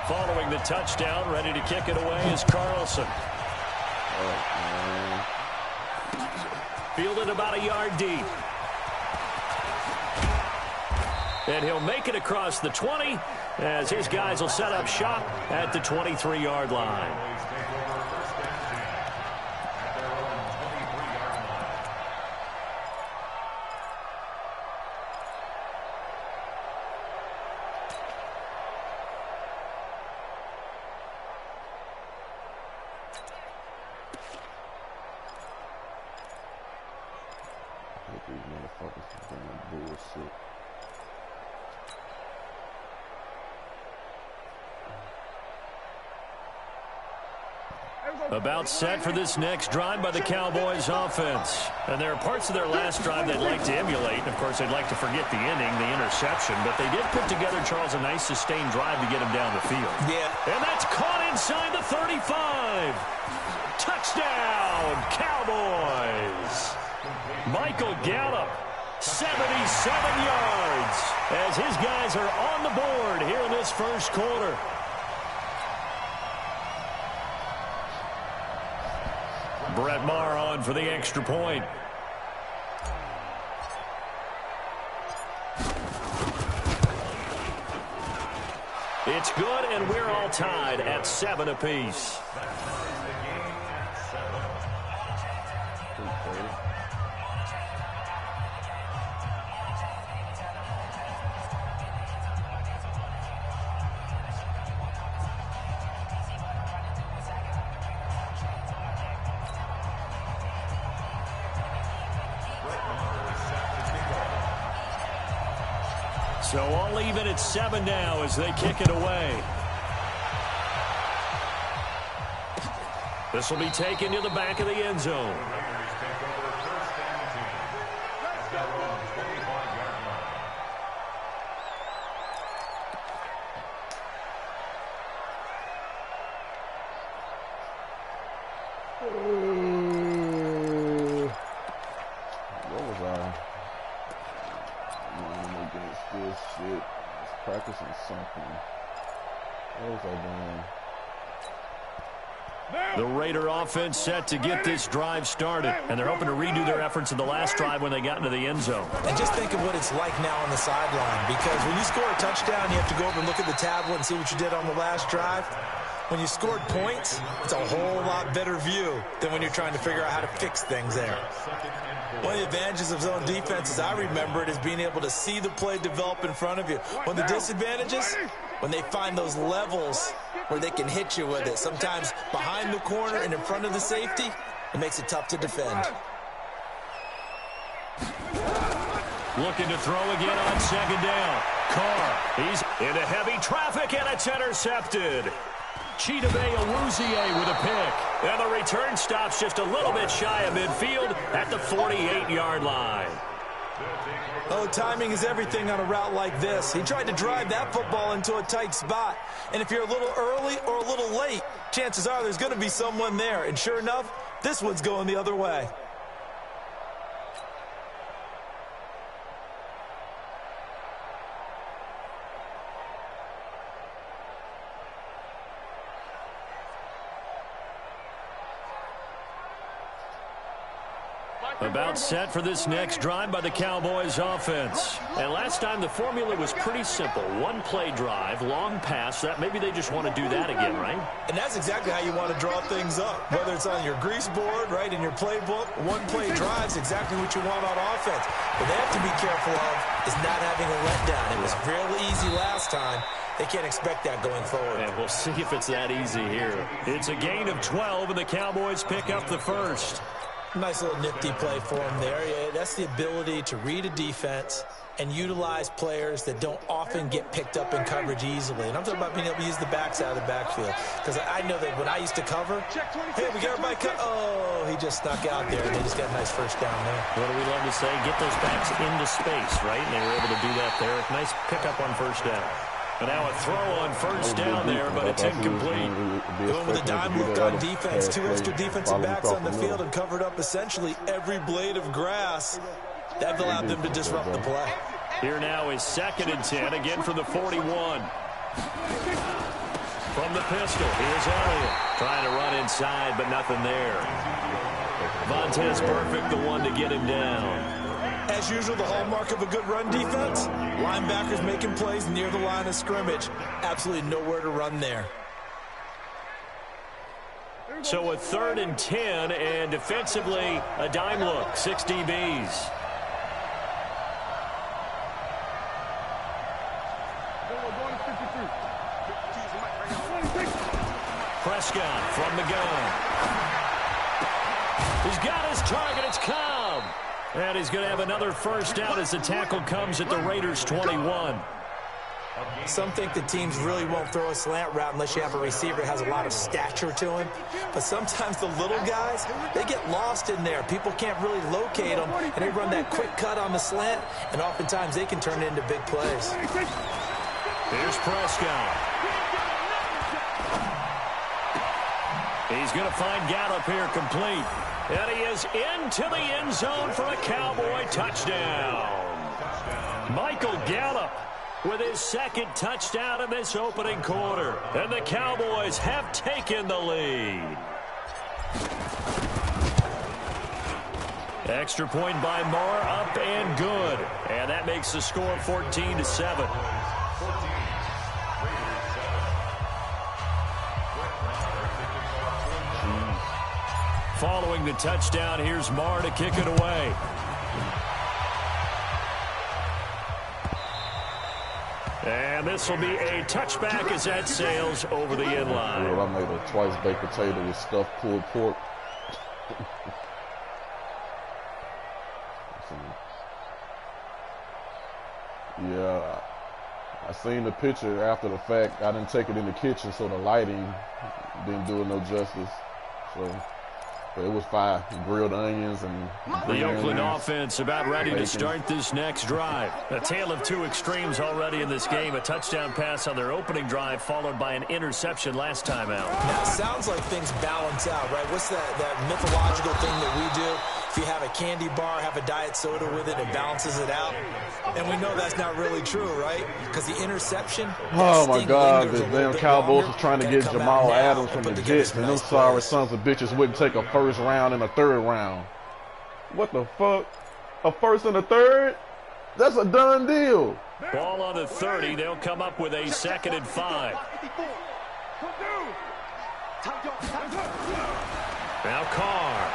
Following the touchdown, ready to kick it away is Carlson. Fielded about a yard deep. And he'll make it across the 20 as his guys will set up shop at the 23-yard line. About set for this next drive by the Cowboys offense. And there are parts of their last drive they'd like to emulate. And, of course, they'd like to forget the inning, the interception. But they did put together, Charles, a nice sustained drive to get him down the field. Yeah. And that's caught inside the 35. Touchdown, Cowboys. Michael Gallup, 77 yards, as his guys are on the board here in this first quarter. Brett Maher on for the extra point. It's good, and we're all tied at 7 apiece. So all even at 7 now as they kick it away. This will be taken to the back of the end zone. The Raider offense set to get this drive started, and they're hoping to redo their efforts in the last drive when they got into the end zone. And just think of what it's like now on the sideline, because when you score a touchdown, you have to go over and look at the tablet and see what you did on the last drive. When you scored points, it's a whole lot better view than when you're trying to figure out how to fix things there. One of the advantages of zone defense, as I remember it, is being able to see the play develop in front of you. One of the disadvantages, when they find those levels where they can hit you with it, sometimes behind the corner and in front of the safety, it makes it tough to defend. Looking to throw again on second down. Carr, he's into heavy traffic, and it's intercepted. Chidobe Awuzie with a pick. And the return stops just a little bit shy of midfield at the 48-yard line. Oh, timing is everything on a route like this. He tried to drive that football into a tight spot. And if you're a little early or a little late, chances are there's going to be someone there. And sure enough, this one's going the other way. About set for this next drive by the Cowboys offense. And last time the formula was pretty simple. One-play drive, long pass. That maybe they just want to do that again, right? And that's exactly how you want to draw things up. Whether it's on your grease board, right, in your playbook, one-play drive's exactly what you want on offense. What they have to be careful of is not having a letdown. It was real easy last time. They can't expect that going forward. And we'll see if it's that easy here. It's a gain of 12, and the Cowboys pick up the first. Nice little nifty play for him there. Yeah, that's the ability to read a defense and utilize players that don't often get picked up in coverage easily. And I'm talking about being able to use the backs out of the backfield. Because I know that when I used to cover, hey, we got everybody cut. Oh, he just snuck out there, and they just got a nice first down there. What do we love to say? Get those backs into space, right? And they were able to do that there. Nice pickup on first down. And now a throw on first down there, but it's incomplete. Going with a dime look on defense. Two extra defensive backs on the field and covered up essentially every blade of grass. That allowed them to disrupt the play. Here now is 2nd and 10, again from the 41. From the pistol, here's Elliott. Trying to run inside, but nothing there. Vontez Perfect, the one to get him down. As usual, the hallmark of a good run defense, linebackers making plays near the line of scrimmage. Absolutely nowhere to run there. So a 3rd and 10, and defensively, a dime look, 6 DBs. Prescott from the gun. He's got his target. It's Cobb. And he's going to have another first down as the tackle comes at the Raiders' 21. Some think the teams really won't throw a slant route unless you have a receiver that has a lot of stature to him. But sometimes the little guys, they get lost in there. People can't really locate them, and they run that quick cut on the slant, and oftentimes they can turn it into big plays. Here's Prescott. He's going to find Gallup here complete. And he is into the end zone for a Cowboy touchdown. Michael Gallup with his 2nd touchdown in this opening quarter. And the Cowboys have taken the lead. Extra point by Moore, up and good. And that makes the score 14-7. Following the touchdown, here's Marr to kick it away. And this will be a touchback as that sails over the end line. I made a twice baked potato with stuffed pulled pork. Yeah, I seen the picture after the fact. I didn't take it in the kitchen, so the lighting didn't do it no justice. So it was fire. Grilled onions and the Oakland offense about ready to start this next drive. A tale of 2 extremes already in this game. A touchdown pass on their opening drive followed by an interception last time out. Now, it sounds like things balance out, right? What's that mythological thing that we do? If you have a candy bar, have a diet soda with it, it balances it out. And we know that's not really true, right? Because the interception, oh my God, the damn Cowboys was trying to get Jamal Adams from the Jets, and them sorry sons of bitches wouldn't take a 1st round and a 3rd round. What the fuck? A 1st and a 3rd? That's a done deal. Ball on the 30. They'll come up with a 2nd and 5. Now Carr.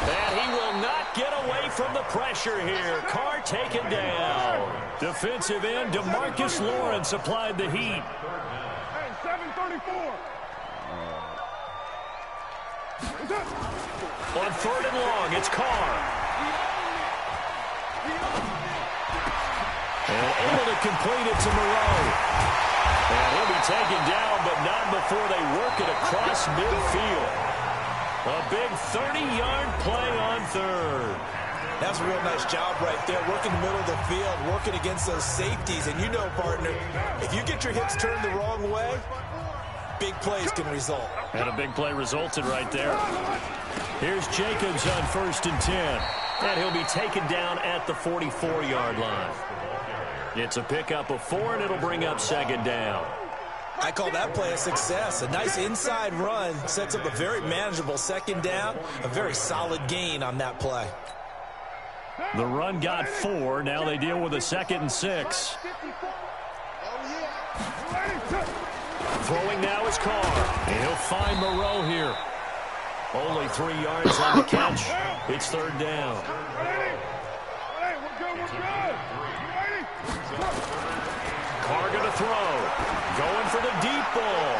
And he will not get away from the pressure here. Carr taken down. Defensive end DeMarcus Lawrence applied the heat. Hey, 734. On 3rd and long, it's Carr. And able to complete it to Moreau. And he'll be taken down, but not before they work it across midfield. A big 30-yard play on 3rd. That's a real nice job right there, working the middle of the field, working against those safeties. And you know, partner, if you get your hips turned the wrong way, big plays can result. And a big play resulted right there. Here's Jacobs on 1st and 10. And he'll be taken down at the 44-yard line. It's a pickup of 4, and it'll bring up 2nd down. I call that play a success. A nice inside run sets up a very manageable 2nd down. A very solid gain on that play. The run got 4. Now they deal with a 2nd and 6. Throwing now is Carr. And he'll find Moreau here. Only 3 yards on the catch. It's 3rd down. Carr going to throw. Going for the deep ball.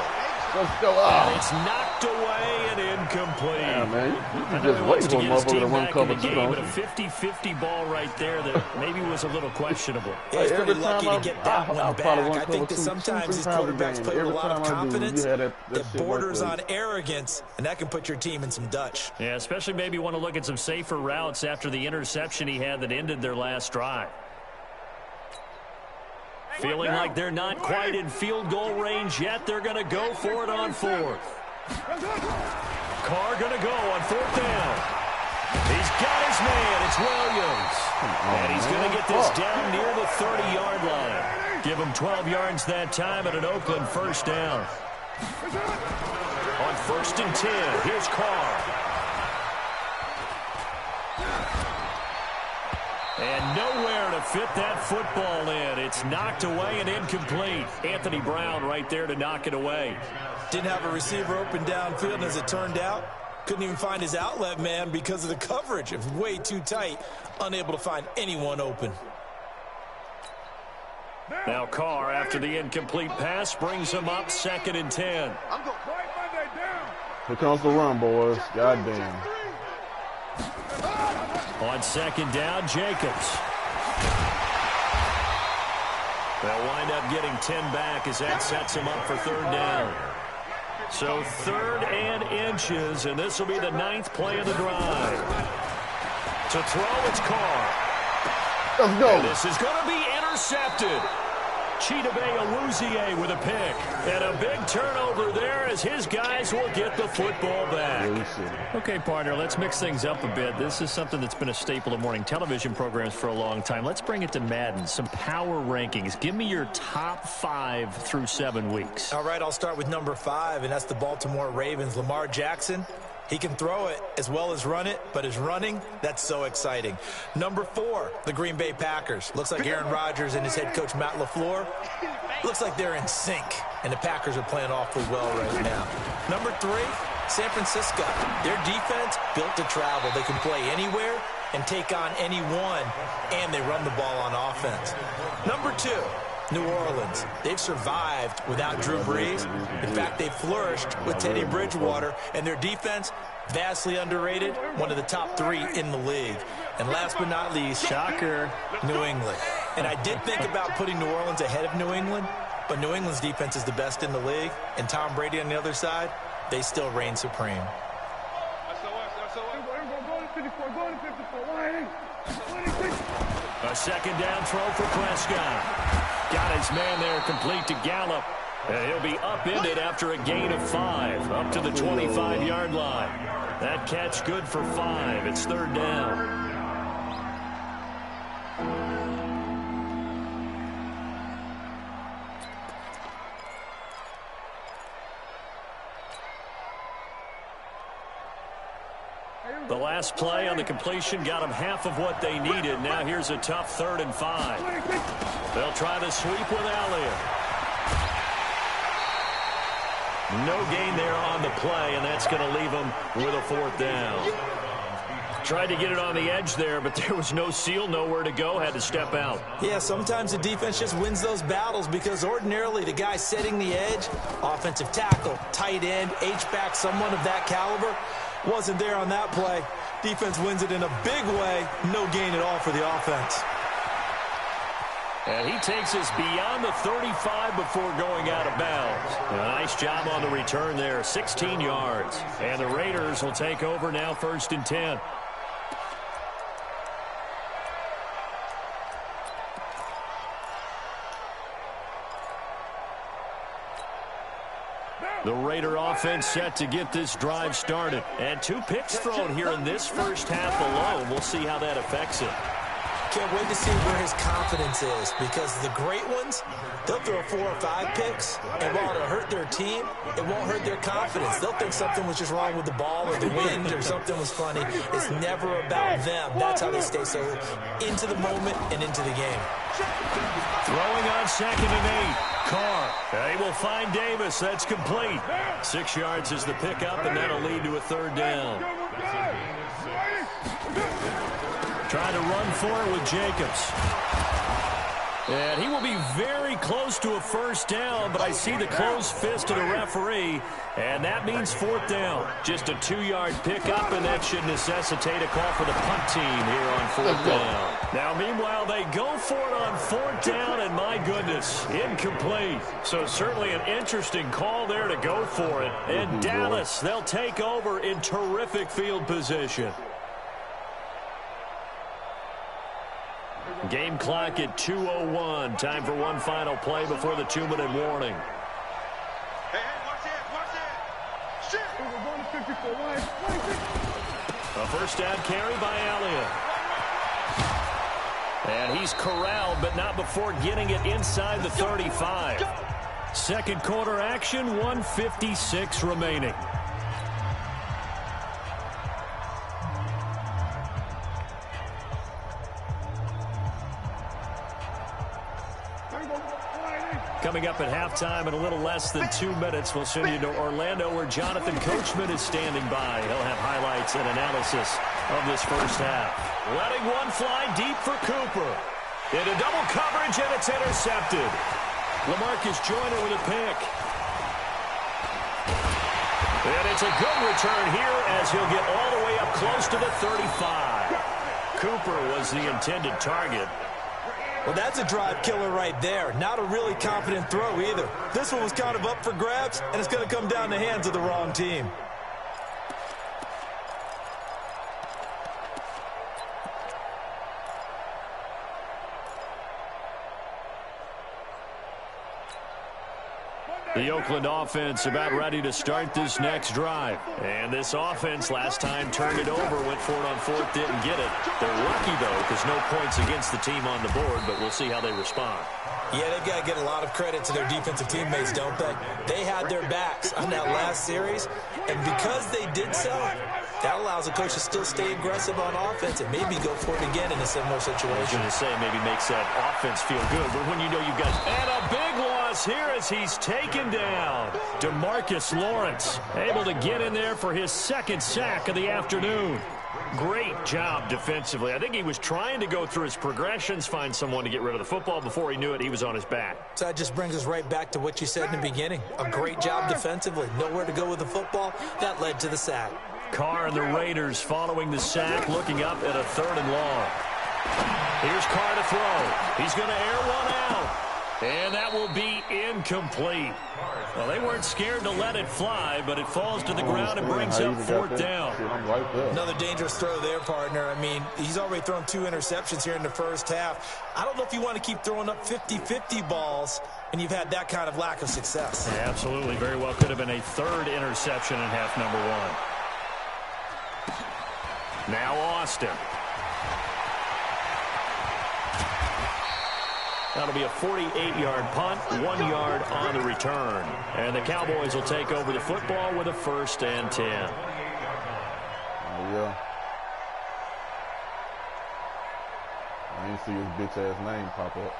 Let's go up. And it's knocked away and incomplete. Yeah, man. You can just wait for a motherfucker to run cover 2, don't you? A 50-50 ball right there that maybe was a little questionable. Yeah, he's pretty lucky to get that one back. I think that sometimes these quarterbacks play with a lot of confidence that borders on arrogance, and that can put your team in some Dutch. Yeah, especially maybe want to look at some safer routes after the interception he had that ended their last drive. Feeling like they're not quite in field goal range yet. They're going to go for it on 4th. Carr going to go on 4th down. He's got his man. It's Williams. And he's going to get this down near the 30-yard line. Give them 12 yards that time at an Oakland first down. On 1st and 10, here's Carr. And nowhere to fit that football in. It's knocked away and incomplete. Anthony Brown right there to knock it away. Didn't have a receiver open downfield, and as it turned out, couldn't even find his outlet man because of the coverage. It was way too tight, unable to find anyone open. Now Carr, after the incomplete pass, brings him up 2nd and 10. Here comes the run, boys. Goddamn. On 2nd down, Jacobs. They'll wind up getting 10 back as that sets him up for 3rd down. So 3rd and inches, and this will be the 9th play of the drive. To throw, it's Carr. Let's go. And this is going to be intercepted. Chidobe Awuzie with a pick. And a big turnover there as his guys will get the football back. Okay, partner, let's mix things up a bit. This is something that's been a staple of morning television programs for a long time. Let's bring it to Madden. Some power rankings. Give me your top 5 through 7 weeks. All right, I'll start with number 5, and that's the Baltimore Ravens. Lamar Jackson. He can throw it as well as run it, but his running, that's so exciting. Number 4, the Green Bay Packers. Looks like Aaron Rodgers and his head coach, Matt LaFleur, looks like they're in sync, and the Packers are playing awfully well right now. Number 3, San Francisco. Their defense built to travel. They can play anywhere and take on anyone, and they run the ball on offense. Number 2, New Orleans. They've survived without Drew Brees. In fact, they flourished with Teddy Bridgewater, and their defense, vastly underrated, one of the top 3 in the league. And last but not least, shocker, New England. And I did think about putting New Orleans ahead of New England, but New England's defense is the best in the league, and Tom Brady on the other side, they still reign supreme. A 2nd down throw for Prescott. Got his man there complete to Gallup. And he'll be upended after a gain of 5, up to the 25-yard line. That catch good for 5. It's 3rd down. The last play on the completion got them half of what they needed. Now here's a tough 3rd and 5. They'll try the sweep with Elliott. No gain there on the play, and that's going to leave them with a 4th down. Tried to get it on the edge there, but there was no seal, nowhere to go, had to step out. Yeah, sometimes the defense just wins those battles because ordinarily the guy setting the edge, offensive tackle, tight end, H-back, someone of that caliber, wasn't there on that play. Defense wins it in a big way. No gain at all for the offense. And he takes us beyond the 35 before going out of bounds. A nice job on the return there, 16 yards. And the Raiders will take over now, 1st and 10. The Raider offense set to get this drive started. And 2 picks thrown here in this first half alone. We'll see how that affects it. Can't wait to see where his confidence is, because the great ones, they'll throw 4 or 5 picks, and while it'll hurt their team, it won't hurt their confidence. They'll think something was just wrong with the ball or the wind or something was funny. It's never about them. That's how they stay so into the moment and into the game. Throwing on 2nd and 8. Carr. They will find Davis. That's complete. 6 yards is the pickup, and that'll lead to a 3rd down. Trying to run for it with Jacobs. And he will be very close to a 1st down, but I see the closed fist of the referee, and that means 4th down. Just a 2-yard pickup, and that should necessitate a call for the punt team here on 4th down. Now, meanwhile, they go for it on 4th down, and my goodness, incomplete. So certainly an interesting call there to go for it. And Dallas, they'll take over in terrific field position. Game clock at 2:01. Time for one final play before the 2-minute warning. Hey, watch it. Shit. A 1st down carry by Elliott. And he's corralled, but not before getting it inside the 35. Second quarter action, 1:56 remaining. Coming up at halftime in a little less than 2 minutes, we'll send you to Orlando where Jonathan Coachman is standing by. He'll have highlights and analysis of this first half. Letting one fly deep for Cooper. Into double coverage, and it's intercepted. LaMarcus Joyner with a pick. And it's a good return here as he'll get all the way up close to the 35. Cooper was the intended target. Well, that's a drive killer right there. Not a really confident throw either. This one was kind of up for grabs, and it's going to come down the hands of the wrong team. The Oakland offense about ready to start this next drive. And this offense last time turned it over, went for it on fourth, didn't get it. They're lucky, though, because no points against the team on the board, but we'll see how they respond. Yeah, they've got to get a lot of credit to their defensive teammates, don't they? They had their backs on that last series, and because they did so, that allows the coach to still stay aggressive on offense and maybe go for it again in a similar situation. I was going to say maybe makes that offense feel good, but when you know you've got and a big loss here as he's taken down. DeMarcus Lawrence able to get in there for his second sack of the afternoon. Great job defensively. I think he was trying to go through his progressions, find someone to get rid of the football. Before he knew it, he was on his back. So that just brings us right back to what you said in the beginning. A great job defensively. Nowhere to go with the football. That led to the sack. Carr and the Raiders following the sack, looking up at a 3rd and long. Here's Carr to throw. He's going to air one out. And that will be incomplete. Well, they weren't scared to let it fly, but it falls to the ground and brings up 4th down. Another dangerous throw there, partner. I mean, he's already thrown 2 interceptions here in the first half. I don't know if you want to keep throwing up 50-50 balls, and you've had that kind of lack of success. Yeah, absolutely. Very well could have been a 3rd interception in half number 1. Now Austin. That'll be a 48-yard punt, 1 yard on the return. And the Cowboys will take over the football with a 1st and 10. Oh, yeah. I didn't see his bitch-ass name pop up.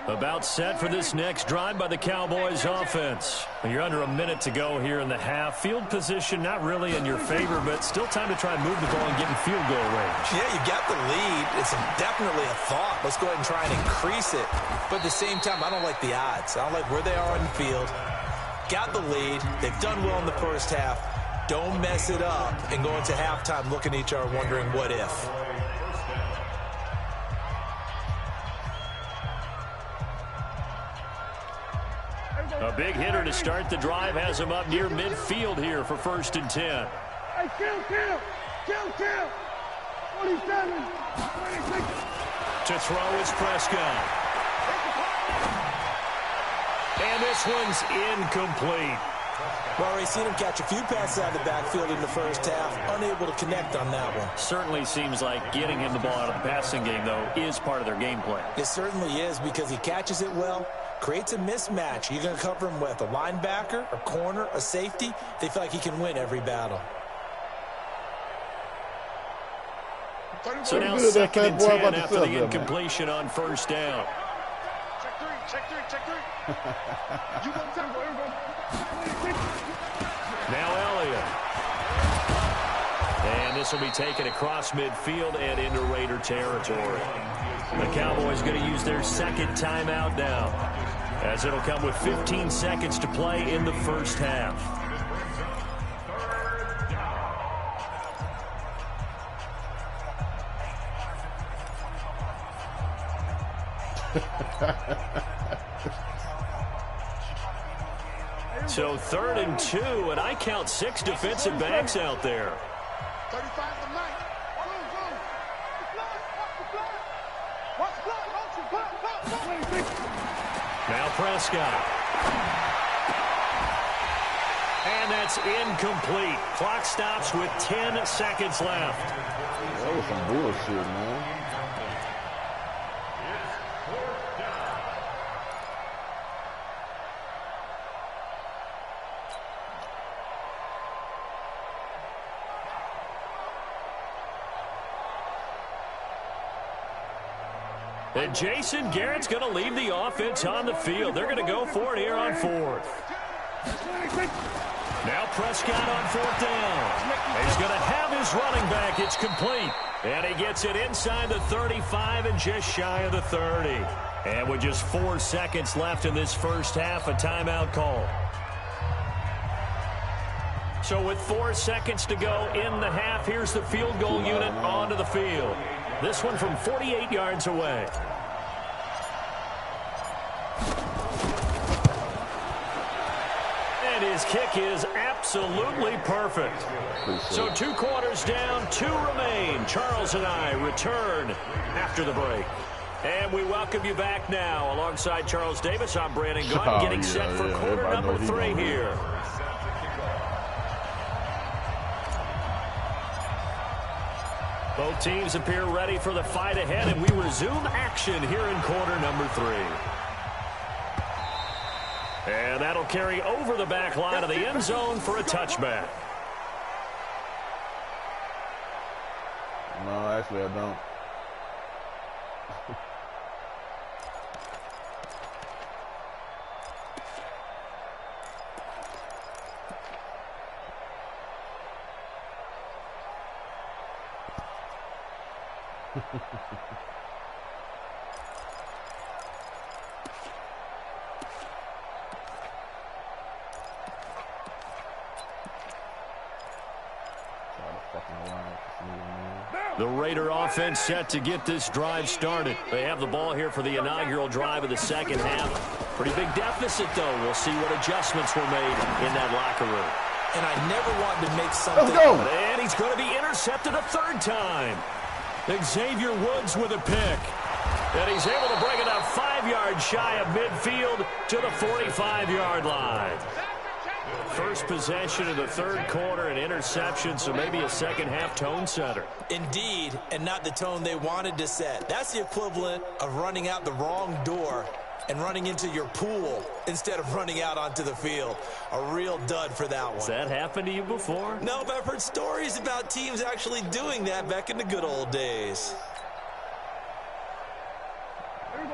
About set for this next drive by the Cowboys offense. You're under a minute to go here in the half. Field position not really in your favor, but still time to try and move the ball and get in field goal range. Yeah, you got the lead. It's definitely a thought. Let's go ahead and try and increase it. But at the same time, I don't like the odds. I don't like where they are on the field. Got the lead. They've done well in the first half. Don't mess it up and go into halftime looking at each other wondering what if. A big hitter to start the drive has him up near midfield here for 1st and 10. Hey, kill. 27, 26. To throw is Prescott. And this one's incomplete. Well, we've seen him catch a few passes out of the backfield in the first half. Unable to connect on that one. Certainly seems like getting him the ball out of the passing game, though, is part of their game plan. It certainly is because he catches it well, creates a mismatch. You're going to cover him with a linebacker, a corner, a safety. They feel like he can win every battle. So now 2nd and 10 after the incompletion on 1st down. Check three. You go tempo. Now Elliott. And this will be taken across midfield and into Raider territory. The Cowboys going to use their 2nd timeout now, as it'll come with 15 seconds to play in the first half. So 3rd and 2, and I count 6 defensive backs out there. 35 to 9. Now Prescott. And that's incomplete. Clock stops with 10 seconds left. That was some bullshit, man. And Jason Garrett's going to leave the offense on the field. They're going to go for it here on fourth. Now Prescott on fourth down. He's going to have his running back. It's complete. And he gets it inside the 35 and just shy of the 30. And with just 4 seconds left in this first half, a timeout call. So with 4 seconds to go in the half, here's the field goal unit onto the field. This one from 48 yards away. And his kick is absolutely perfect. So 2 quarters down, 2 remain. Charles and I return after the break. And we welcome you back now. Alongside Charles Davis, I'm Brandon Gunn, getting set for quarter number 3 here. Both teams appear ready for the fight ahead, and we resume action here in quarter number 3. And that'll carry over the back line of the end zone for a touchback. No, actually I don't. The Raider offense set to get this drive started. They have the ball here for the inaugural drive of the second half. Pretty big deficit, though. We'll see what adjustments were made in that locker room. And I never wanted to make something. Let's go. And he's going to be intercepted a 3rd time. Xavier Woods with a pick. And he's able to bring it up 5 yards shy of midfield to the 45-yard line. First possession of the 3rd quarter, an interception, so maybe a second-half tone setter. Indeed, and not the tone they wanted to set. That's the equivalent of running out the wrong door and running into your pool instead of running out onto the field. A real dud for that one. Has that happened to you before? No, but I've heard stories about teams actually doing that back in the good old days.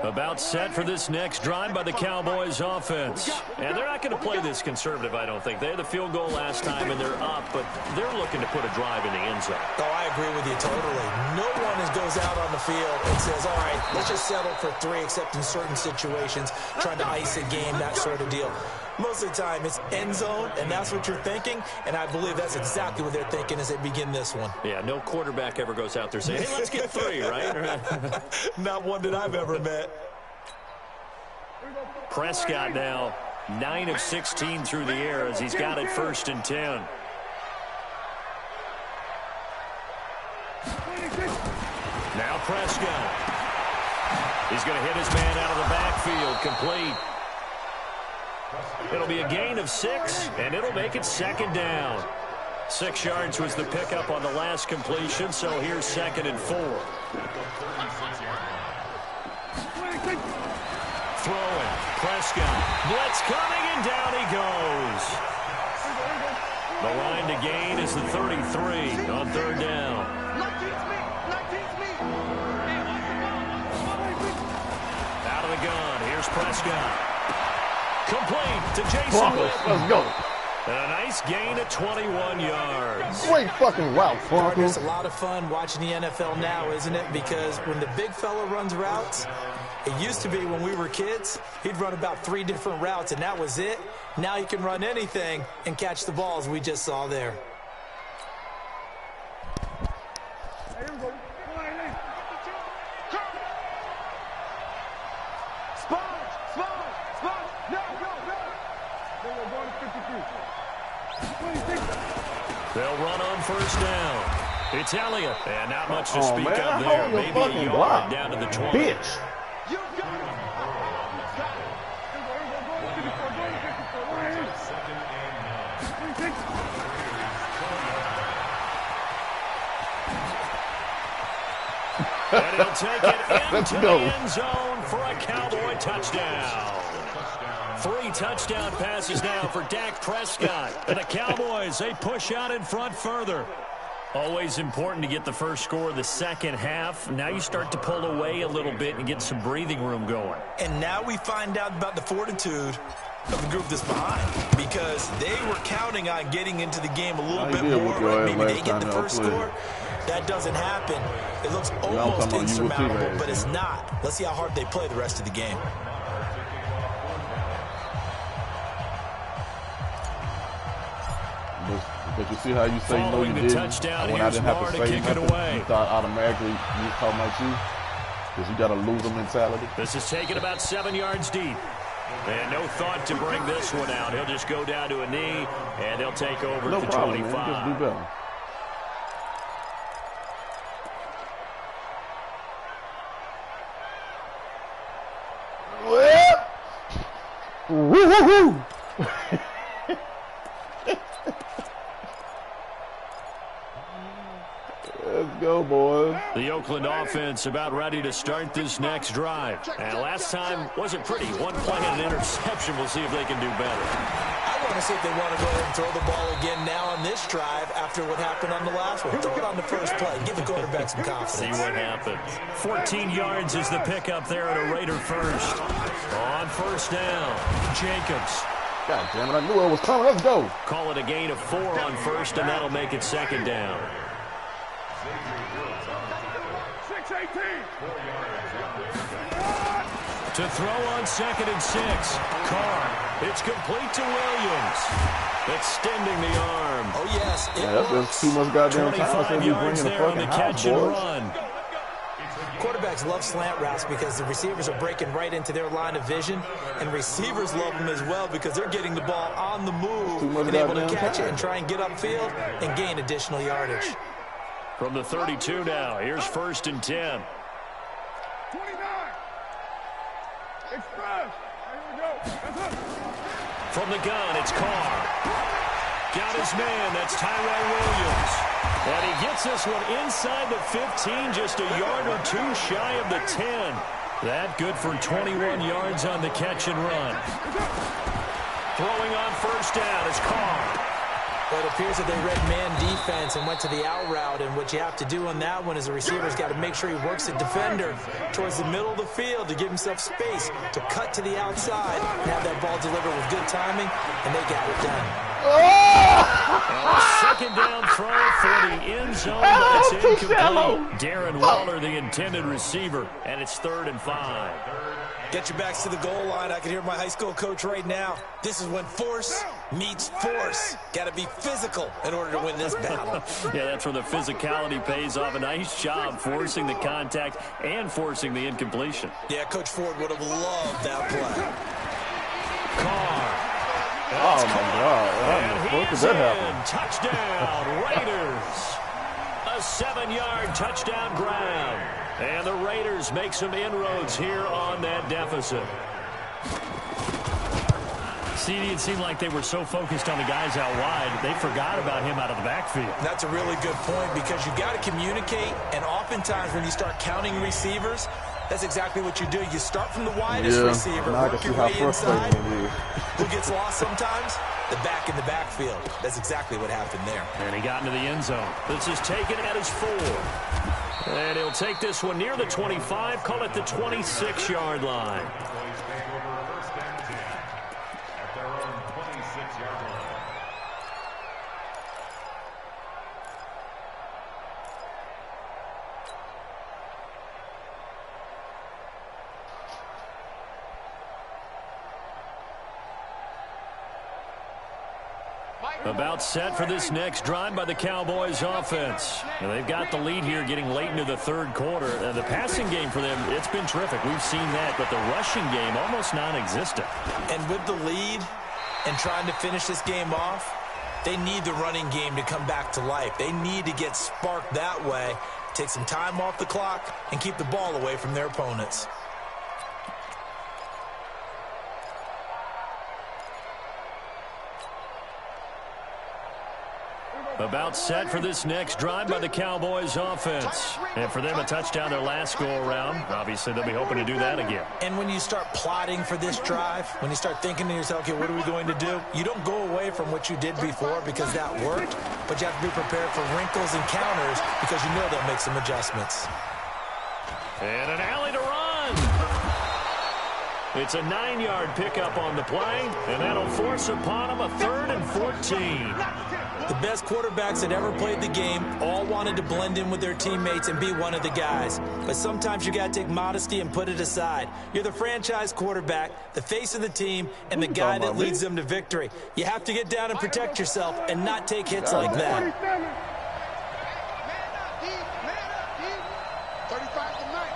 About set for this next drive by the Cowboys offense. And they're not going to play this conservative, I don't think. They had the field goal last time, and they're up, but they're looking to put a drive in the end zone. Oh, I agree with you totally. No one goes out on the field and says, all right, let's just settle for 3, except in certain situations, trying to ice a game, that sort of deal. Most of the time, it's end zone, and that's what you're thinking, and I believe that's exactly what they're thinking as they begin this one. Yeah, no quarterback ever goes out there saying, hey, let's get 3, right? Not one that I've ever met. Prescott now 9 of 16 through the air as he's got it 1st and 10. Now Prescott. He's going to hit his man out of the backfield, complete. It'll be a gain of 6, and it'll make it 2nd down. 6 yards was the pickup on the last completion, so here's 2nd and 4. Throwing, Prescott, blitz coming, and down he goes. The line to gain is the 33 on 3rd down. Out of the gun, here's Prescott. Complete to Jason Witten. Let's go. And a nice gain of 21 yards. Great fucking route, It's a lot of fun watching the NFL now, isn't it? Because when the big fella runs routes, it used to be when we were kids, he'd run about 3 different routes, and that was it. Now he can run anything and catch the balls we just saw there. They'll run on 1st down. It's Elliott. And not much to speak of there. Hold Maybe fucking a yard block. down to the 20. Bitch. And he'll take it Let's into go. the end zone for a Cowboy touchdown. 3 touchdown passes now for Dak Prescott. And the Cowboys, they push out in front further. Always important to get the first score of the second half. Now you start to pull away a little bit and get some breathing room going. And now we find out about the fortitude of the group that's behind, because they were counting on getting into the game a little bit more. Right? Maybe they get the first score. That doesn't happen. It looks almost insurmountable, but it's not. Let's see how hard they play the rest of the game. But you see how you say no, you didn't. When I didn't have to say nothing, you thought automatically you was talking about you, because you got a loser mentality. This is taken about 7 yards deep. And no thought to bring this one out. He'll just go down to a knee, and they'll take over no at the problem, 25. Man. Just do better. Well, woo-hoo-hoo. Let's go, boys. The Oakland offense about ready to start this next drive. And last time wasn't pretty. 1 play and an interception. We'll see if they can do better. I want to see if they want to go ahead and throw the ball again now on this drive after what happened on the last one. Throw it on the first play. Give the quarterback some confidence. See what happens. 14 yards is the pickup there at a Raider first. On first down, Jacobs. God damn it, I knew it was coming. Let's go. Call it a gain of 4 on first, and that'll make it second down. 6-18. To throw on 2nd and 6. Carr. It's complete to Williams. Extending the arm. Oh, yes. That's too much goddamn time. 25 yards there on the catch and run. Quarterbacks love slant routes because the receivers are breaking right into their line of vision, and receivers love them as well because they're getting the ball on the move and able to catch it and try and get upfield and gain additional yardage. From the 32 now, here's 1st and 10. 29. Express. Here we go. That's up. From the gun, it's Carr. Got his man, that's Tyrell Williams. And he gets this one inside the 15, just a yard or 2 shy of the 10. That good for 21 yards on the catch and run. Throwing on first down is Carr. Well, it appears that they read man defense and went to the out route, and what you have to do on that one is the receiver's got to make sure he works the defender towards the middle of the field to give himself space to cut to the outside and have that ball delivered with good timing, and they got it done. Second down throw for the end zone, but it's incomplete. Darren Waller, the intended receiver, and it's 3rd and 5. Get your backs to the goal line. I can hear my high school coach right now. This is when force meets force. Got to be physical in order to win this battle. Yeah, that's where the physicality pays off. A nice job forcing the contact and forcing the incompletion. Yeah, Coach Ford would have loved that play. Carr. Oh, my God. How the fuck did that happen? Touchdown, Raiders. A 7-yard touchdown grab. And the Raiders make some inroads here on that deficit. CD, it seemed like they were so focused on the guys out wide, they forgot about him out of the backfield. That's a really good point because you've got to communicate, and oftentimes when you start counting receivers, that's exactly what you do. You start from the widest receiver, work your way inside. Who gets lost sometimes? The back in the backfield. That's exactly what happened there. And he got into the end zone. This is taken at his 4. And he'll take this one near the 25, call it the 26-yard line. About set for this next drive by the Cowboys offense. And they've got the lead here getting late into the 3rd quarter. The passing game for them, it's been terrific. We've seen that, but the rushing game almost non-existent. And with the lead and trying to finish this game off, they need the running game to come back to life. They need to get sparked that way, take some time off the clock, and keep the ball away from their opponents. About set for this next drive by the Cowboys offense. And for them, a touchdown their last go-around. Obviously, they'll be hoping to do that again. And when you start plotting for this drive, when you start thinking to yourself, okay, what are we going to do? You don't go away from what you did before because that worked, but you have to be prepared for wrinkles and counters because you know they'll make some adjustments. And an alley to run. It's a 9-yard pickup on the play, and that'll force upon him a 3rd and 14. The best quarterbacks that ever played the game all wanted to blend in with their teammates and be one of the guys. But sometimes you got to take modesty and put it aside. You're the franchise quarterback, the face of the team, and the guy that leads them to victory. You have to get down and protect yourself and not take hits like that. 35 to 9.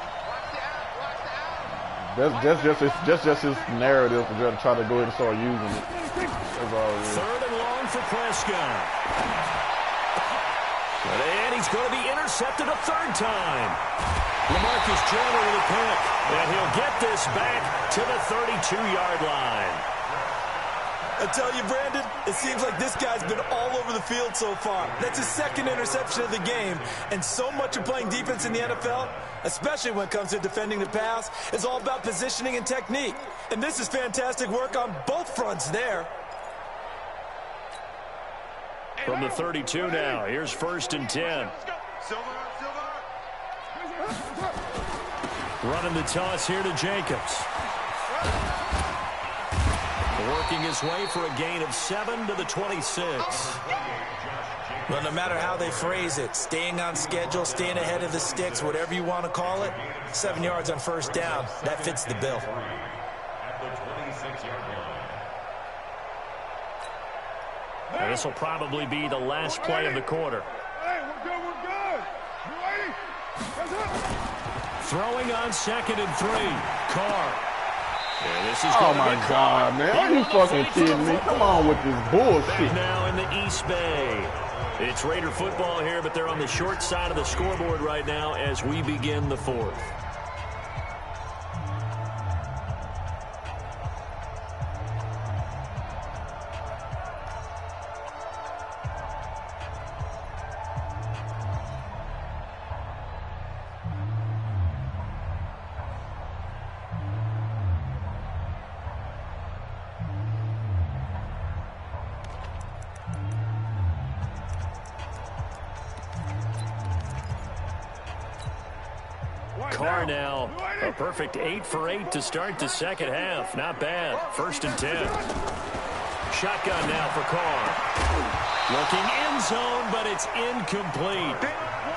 That's just his narrative to try to go ahead and start using it. That's all it is. 3rd and long for Prescott. And he's going to be intercepted a 3rd time. LaMarcus Joyner with a pick. And he'll get this back to the 32-yard line. I tell you, Brandon, it seems like this guy's been all over the field so far. That's his 2nd interception of the game. And so much of playing defense in the NFL, especially when it comes to defending the pass, is all about positioning and technique. And this is fantastic work on both fronts there. From the 32 now, here's 1st and 10. Running the toss here to Jacobs. Working his way for a gain of 7 to the 26. Well, no matter how they phrase it, staying on schedule, staying ahead of the sticks, whatever you want to call it, 7 yards on 1st down, that fits the bill. And this will probably be the last play of the quarter. Hey, we're good, we're good. You ready? That's it. Throwing on 2nd and 3. Carr. And this is Oh my God, man. Are you fucking kidding me? Come on with this bullshit. Back now in the East Bay. It's Raider football here, but they're on the short side of the scoreboard right now as we begin the 4th. Carr now, a perfect 8 for 8 to start the 2nd half. Not bad. 1st and 10. Shotgun now for Carr. Looking end zone, but it's incomplete.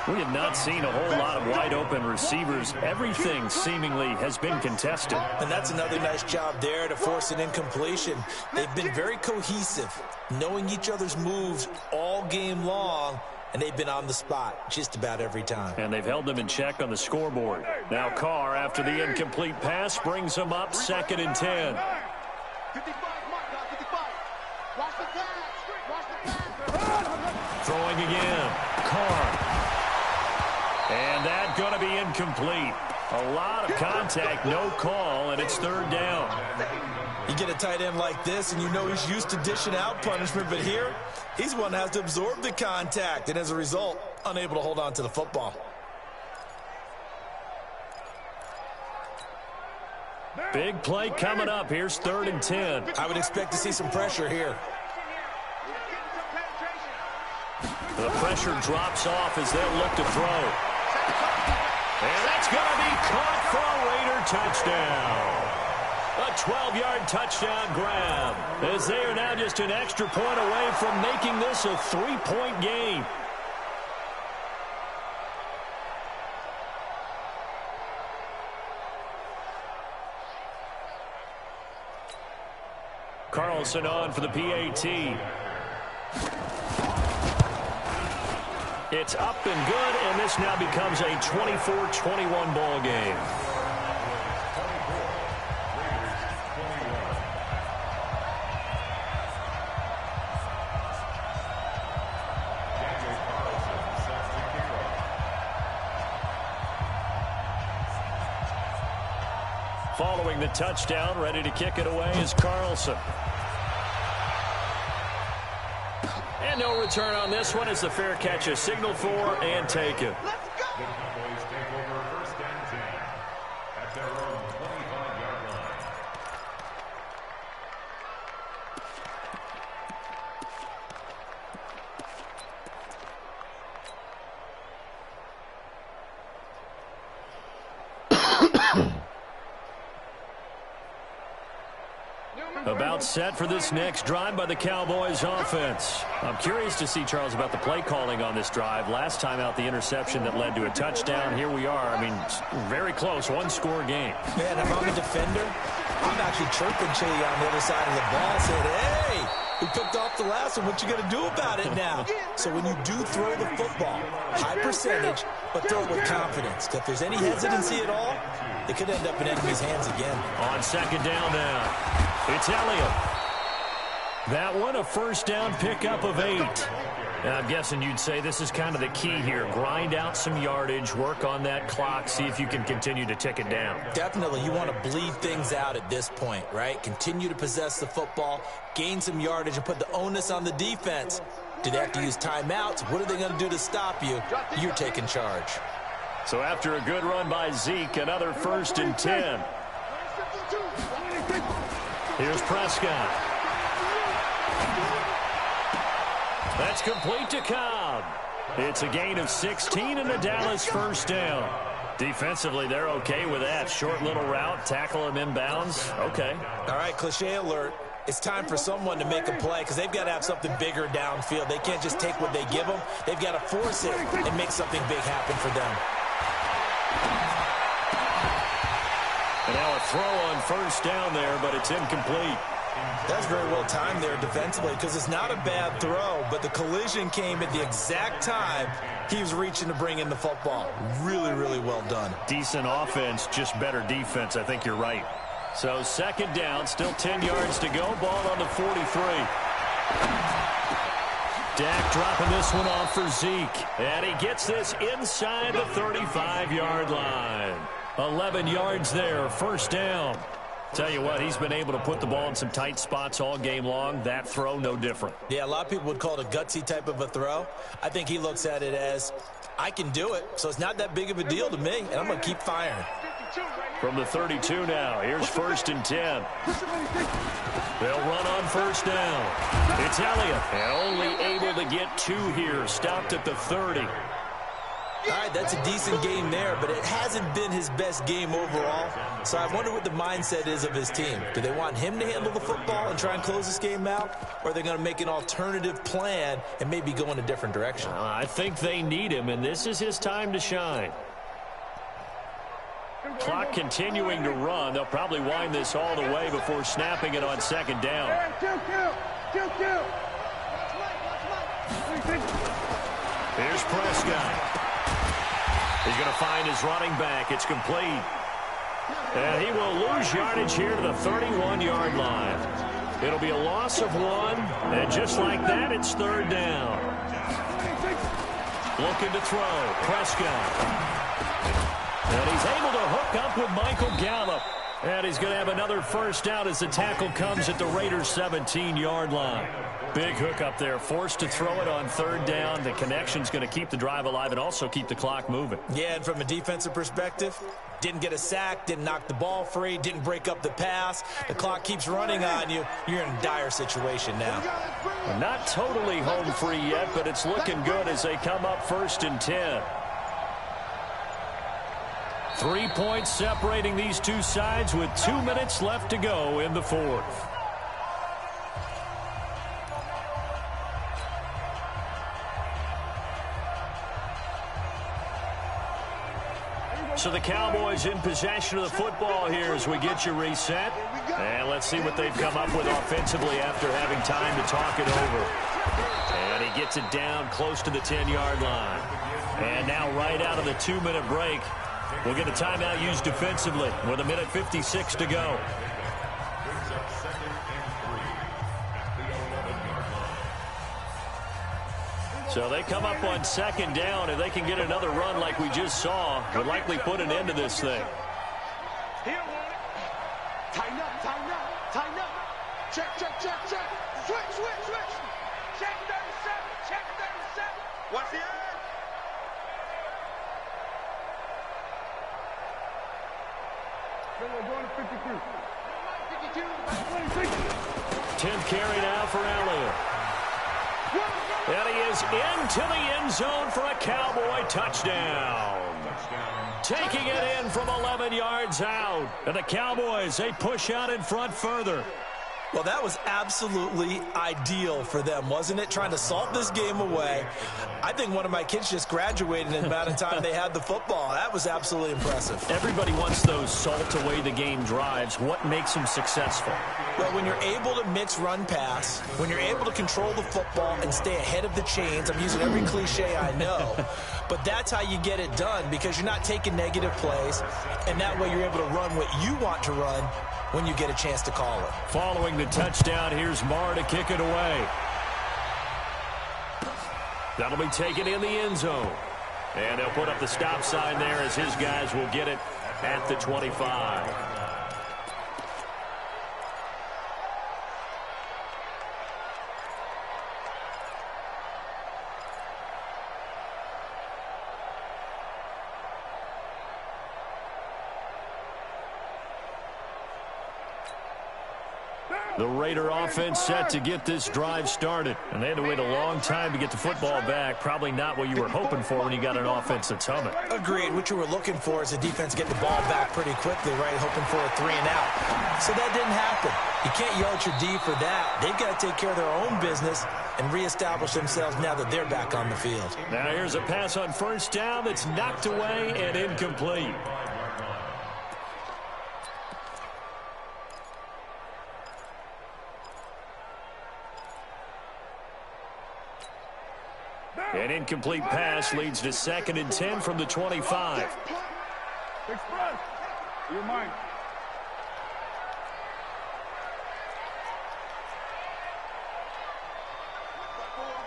We have not seen a whole lot of wide open receivers. Everything seemingly has been contested. And that's another nice job there to force an incompletion. They've been very cohesive, knowing each other's moves all game long. And they've been on the spot just about every time. And they've held them in check on the scoreboard. Now Carr, after the incomplete pass, brings them up 2nd and 10. 55, Mark, 55. Watch the pass. Watch the pass. Throwing again. Carr. And that's going to be incomplete. A lot of contact, no call, and it's 3rd down. You get a tight end like this, and you know he's used to dishing out punishment, but here, he's one that has to absorb the contact, and as a result, unable to hold on to the football. Big play coming up. Here's 3rd and 10. I would expect to see some pressure here. The pressure drops off as they'll look to throw. And that's going to be caught for a Raider touchdown. A 12-yard touchdown grab, as they are now just an extra point away from making this a 3-point game. Carlson on for the PAT. It's up and good, and this now becomes a 24-21 ball game. Following the touchdown, ready to kick it away is Carlson. And no return on this one as the fair catch is signaled for and taken. Let's go. The Cowboys take over first and 10 at their own 25-yard line. About set for this next drive by the Cowboys offense. I'm curious to see, Charles, about the play calling on this drive. Last time out, the interception that led to a touchdown. Here we are. I mean, very close, one-score game. Man, if I'm a defender, I'm actually chirping Chili on the other side of the ball, saying, hey, we picked off the last one. What you going to do about it now? So when you do throw the football, high percentage, but throw it with confidence. If there's any hesitancy at all, it could end up in enemy's hands again. On second down now, it's Elliott. That one, a first down pickup of 8. Now, I'm guessing you'd say this is kind of the key here. Grind out some yardage, work on that clock, see if you can continue to tick it down. Definitely. You want to bleed things out at this point, right? Continue to possess the football, gain some yardage, and put the onus on the defense. Do they have to use timeouts? What are they going to do to stop you? You're taking charge. So after a good run by Zeke, another first and 10. Here's Prescott. That's complete to Cobb. It's a gain of 16 and a Dallas first down. Defensively, they're okay with that. Short little route, tackle him inbounds. Okay. All right, cliche alert. It's time for someone to make a play because they've got to have something bigger downfield. They can't just take what they give them. They've got to force it and make something big happen for them. And now a throw on first down there, but it's incomplete. That's very well timed there defensively because it's not a bad throw, but the collision came at the exact time he was reaching to bring in the football. Really, really well done. Decent offense, just better defense. I think you're right. So second down, still 10 yards to go. Ball on the 43. Dak dropping this one off for Zeke. And he gets this inside the 35-yard line. 11 yards there, first down. Tell you what, he's been able to put the ball in some tight spots all game long. That throw, no different. Yeah, a lot of people would call it a gutsy type of a throw. I think he looks at it as, I can do it, so it's not that big of a deal to me, and I'm going to keep firing. From the 32 now, here's first and 10. They'll run on first down. It's Elliott, and only able to get 2 here, stopped at the 30. All right, that's a decent game there, but it hasn't been his best game overall. So I wonder what the mindset is of his team. Do they want him to handle the football and try and close this game out? Or are they going to make an alternative plan and maybe go in a different direction? I think they need him, and this is his time to shine. Clock continuing to run. They'll probably wind this all the way before snapping it on second down. Here's Prescott. He's going to find his running back. It's complete. And he will lose yardage here to the 31-yard line. It'll be a loss of 1. And just like that, it's third down. Looking to throw. Prescott. And he's able to hook up with Michael Gallup. And he's going to have another first down as the tackle comes at the Raiders' 17-yard line. Big hook up there, forced to throw it on third down. The connection's going to keep the drive alive and also keep the clock moving. Yeah, and from a defensive perspective, didn't get a sack, didn't knock the ball free, didn't break up the pass. The clock keeps running on you. You're in a dire situation now. Not totally home free yet, but it's looking good as they come up first and 10. 3 points separating these two sides with 2 minutes left to go in the fourth. So the Cowboys in possession of the football here as we get you reset. And let's see what they've come up with offensively after having time to talk it over. And he gets it down close to the 10-yard line. And now right out of the 2-minute break, we'll get a timeout used defensively with 1:56 to go. So they come up on second down. If they can get another run like we just saw, would likely put an end to this thing. Tighten up, tighten up, tighten up. Check, check, check, check. Switch, switch, switch. Check 37. Check 37. What's the edge? We're going to 52. 52. 10th carry now for Elliott. And he is into the end zone for a Cowboy touchdown. Taking it in from 11 yards out. And the Cowboys, they push out in front further. Well, that was absolutely ideal for them, wasn't it? Trying to salt this game away. I think one of my kids just graduated in the amount of time they had the football. That was absolutely impressive. Everybody wants those salt-away-the-game drives. What makes them successful? Well, when you're able to mix run-pass, when you're able to control the football and stay ahead of the chains, I'm using every cliche I know, but that's how you get it done because you're not taking negative plays, and that way you're able to run what you want to run when you get a chance to call it. Following the touchdown, here's Marr to kick it away. That'll be taken in the end zone. And they'll put up the stop sign there as his guys will get it at the 25. The Raider offense set to get this drive started. And they had to wait a long time to get the football back. Probably not what you were hoping for when you got an offense that's humming. Agreed. What you were looking for is the defense getting the ball back pretty quickly, right? Hoping for a 3 and out. So that didn't happen. You can't yell at your D for that. They've got to take care of their own business and reestablish themselves now that they're back on the field. Now here's a pass on first down that's knocked away and incomplete. An incomplete pass leads to 2nd and 10 from the 25. Express. You're mine.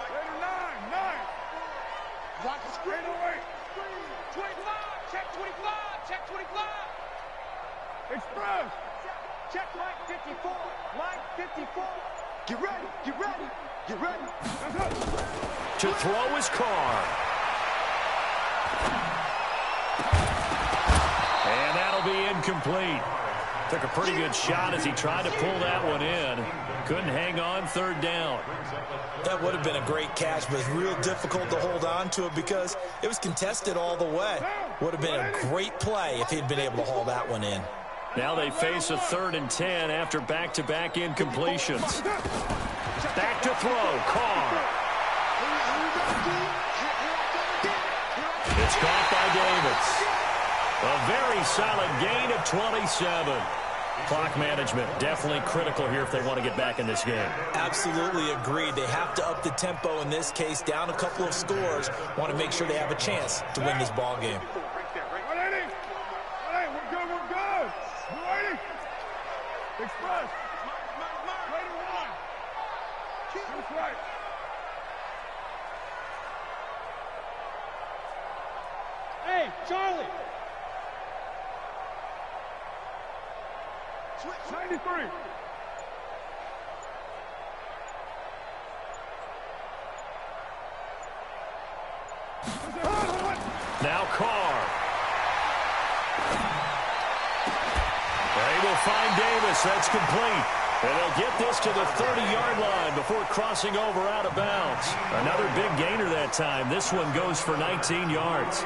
Raider 9. Watch the screen. Raider away. 25. Check 25. Check 25. Express. Check line 54. Line 54. Get ready. Get ready. Get ready. That's up. To throw is Carr. And that'll be incomplete. Took a pretty good shot as he tried to pull that one in. Couldn't hang on 3rd down. That would have been a great catch, but it's real difficult to hold on to it because it was contested all the way. Would have been a great play if he'd been able to haul that one in. Now they face a 3rd and 10 after back-to-back incompletions. Back to throw, Carr. It's caught by Davis. A very solid gain of 27. Clock management definitely critical here if they want to get back in this game. Absolutely agreed. They have to up the tempo in this case, down a couple of scores. Want to make sure they have a chance to win this ball game. 180. We're good. We're good. 180. Express. Raider 1. That's right. Hey, Charlie. 93. Now Carr. They will find Davis. That's complete. And they'll get this to the 30-yard line before crossing over out of bounds. Another big gainer that time. This one goes for 19 yards.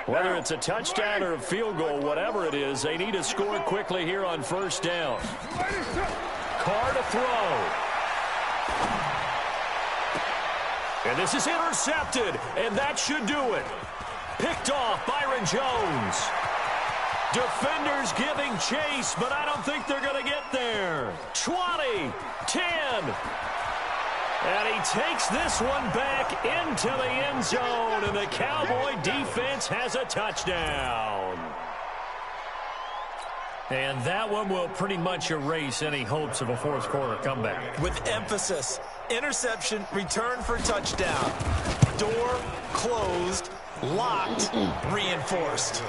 Whether it's a touchdown or a field goal, whatever it is, they need to score quickly here on 1st down. Carr to throw. And this is intercepted, and that should do it. Picked off Byron Jones. Defenders giving chase, but I don't think they're going to get there. 20, 10. And he takes this one back into the end zone, and the Cowboy defense has a touchdown. And that one will pretty much erase any hopes of a fourth quarter comeback. With emphasis, interception, return for touchdown. Door closed, locked, reinforced.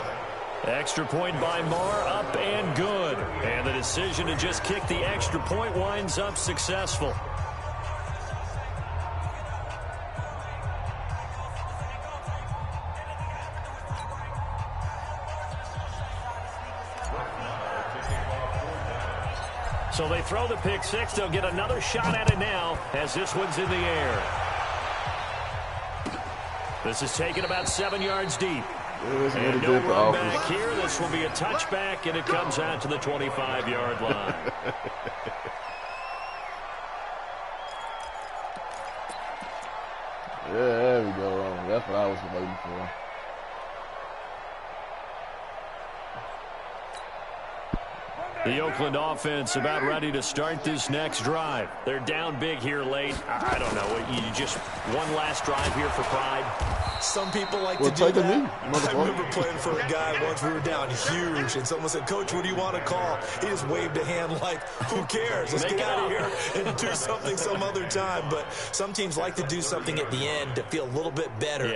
Extra point by Marr, up and good. And the decision to just kick the extra point winds up successful. So they throw the pick six. They'll get another shot at it now as this one's in the air. This is taken about 7 yards deep. And no run back here. This will be a touchback, and it comes out to the 25-yard line. Yeah, there we go. That's what I was waiting for. The Oakland offense about ready to start this next drive. They're down big here late. I don't know. You just one last drive here for pride. Some people like to do that. I remember playing for a guy once. We were down huge, and someone said, "Coach, what do you want to call?" He just waved a hand like, "Who cares? Let's get out of here and do something some other time." But some teams like to do something at the end to feel a little bit better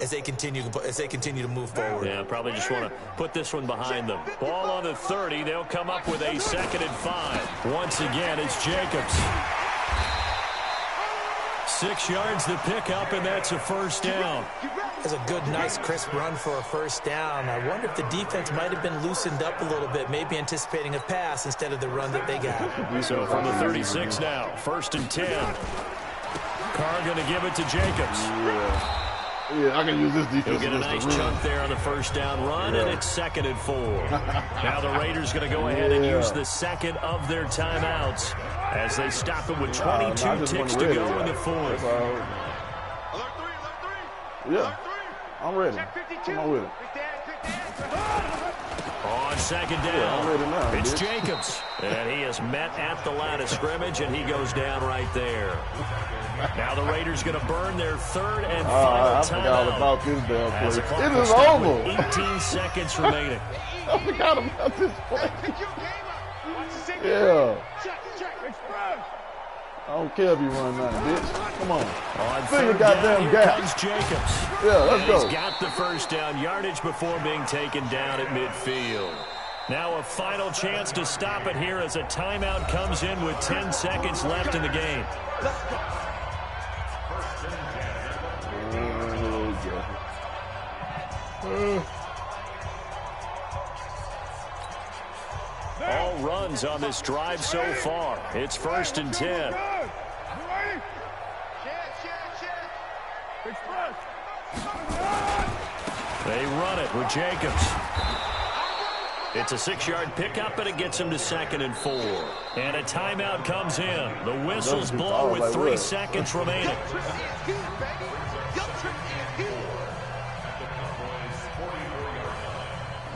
as they continue to move forward. Yeah, probably just want to put this one behind them. Ball on the 30. They'll come up with a 2nd and 5. Once again, it's Jacobs. 6 yards to pick up, and that's a first down. That's a good, nice, crisp run for a first down. I wonder if the defense might have been loosened up a little bit, maybe anticipating a pass instead of the run that they got. So from the 36 now, 1st and 10. Carr going to give it to Jacobs. Yeah, I can use this defense. He'll get a nice chunk there on the first down run, and it's 2nd and 4. Now the Raiders going to go ahead and use the second of their timeouts as they stop it with 22 ticks to go in the 4th. Yeah, I'm ready. Come on with it. On 2nd down, it's Jacobs. And he is met at the line of scrimmage, and he goes down right there. Now the Raiders going to burn their 3rd and final I forgot timeout. about this damn play. It is over. 18 seconds remaining. I forgot about this play. Yeah. I don't care if you run nothing, bitch. Come on. Fill your goddamn gap. Comes Jacobs. Yeah, let's go. He's got the first down yardage before being taken down at midfield. Now a final chance to stop it here as a timeout comes in with 10 seconds left in the game. All runs on this drive so far. It's 1st and 10. They run it with Jacobs. It's a 6-yard pickup, and it gets him to 2nd and 4. And a timeout comes in. The whistles blow with 3 seconds remaining.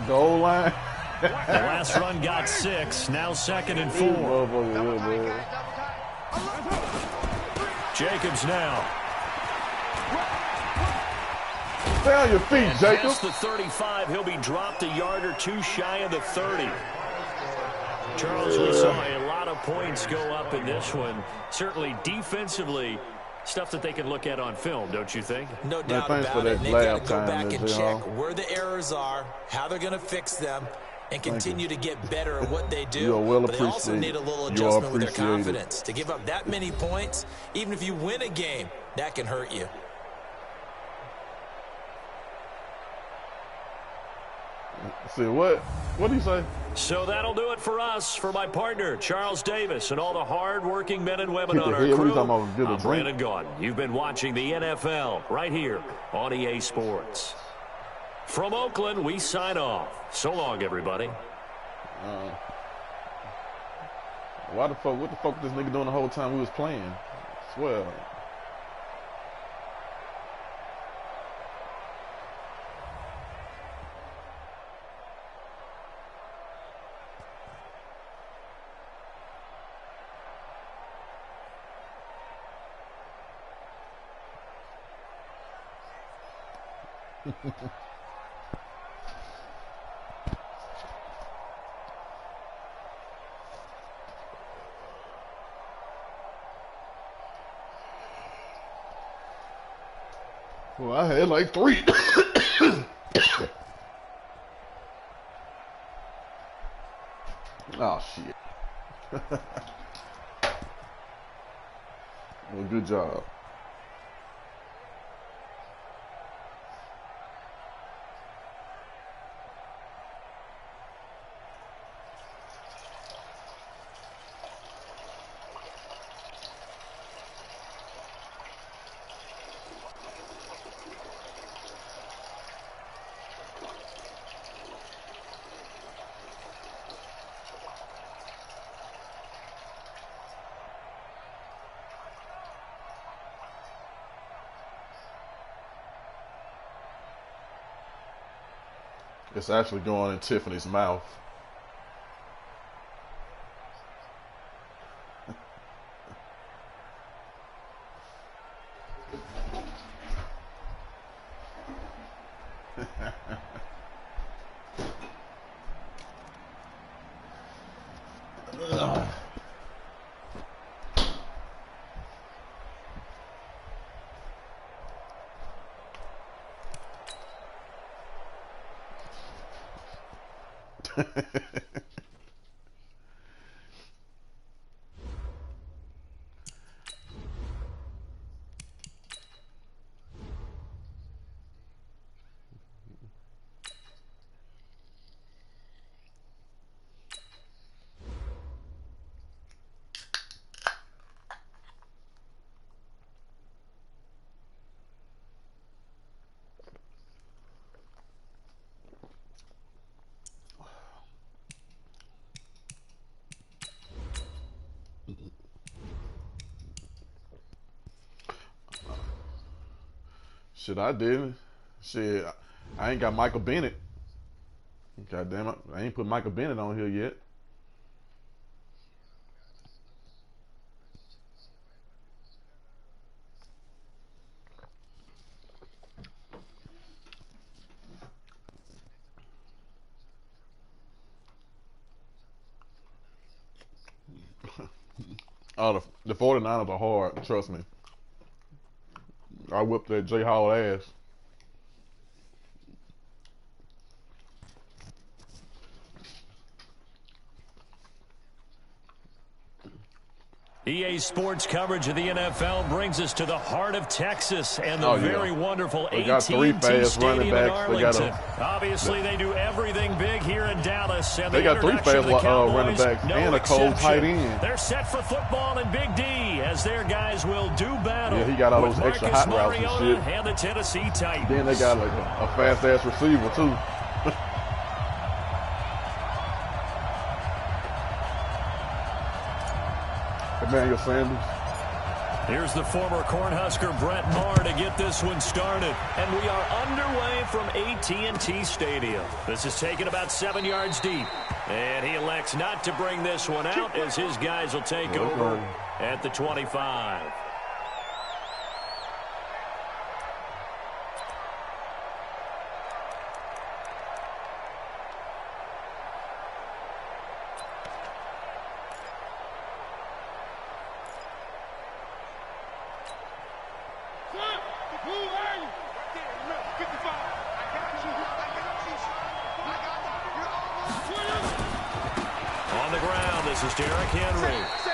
Goal line. The last run got 6. Now 2nd and 4. Jacobs now. Stay on your feet, Jacobs. Past the 35, he'll be dropped a yard or 2 shy of the 30. Charles, we saw a lot of points go up in this one. Certainly defensively, stuff that they can look at on film, don't you think? No doubt about it. They got to go back and check where the errors are, how they're going to fix them, and continue to get better at what they do. But they also need a little adjustment with their confidence. To give up that many points, even if you win a game, that can hurt you. See what? What do you say? So that'll do it for us. For my partner, Charles Davis, and all the hard-working men and women on our crew, I'm Brandon Gaudin. You've been watching the NFL right here on EA Sports. From Oakland, we sign off. So long, everybody. What the fuck was this nigga doing the whole time we was playing? I swear. Well, I had like 3. Oh, shit. Well, good job. It's actually going in Tiffany's mouth. Shit, I didn't. Shit, I ain't got Michael Bennett. God damn it, I ain't put Michael Bennett on here yet. Oh, the 49ers are hard, trust me. I whipped that J. Hall ass. EA Sports coverage of the NFL brings us to the heart of Texas and the very wonderful AT&T Stadium in Arlington. Obviously, they do everything big here in Dallas. And they got 3 fast running backs and a cold tight end. They're set for football in Big D as their guys will do battle. Yeah, he got all those extra hot routes and shit. And the Tennessee Titans. Then they got like a fast-ass receiver, too. Emmanuel Sanders. Here's the former Cornhusker Brett Maher to get this one started. And we are underway from AT&T Stadium. This is taken about 7 yards deep. And he elects not to bring this one out as his guys will take over at the 25.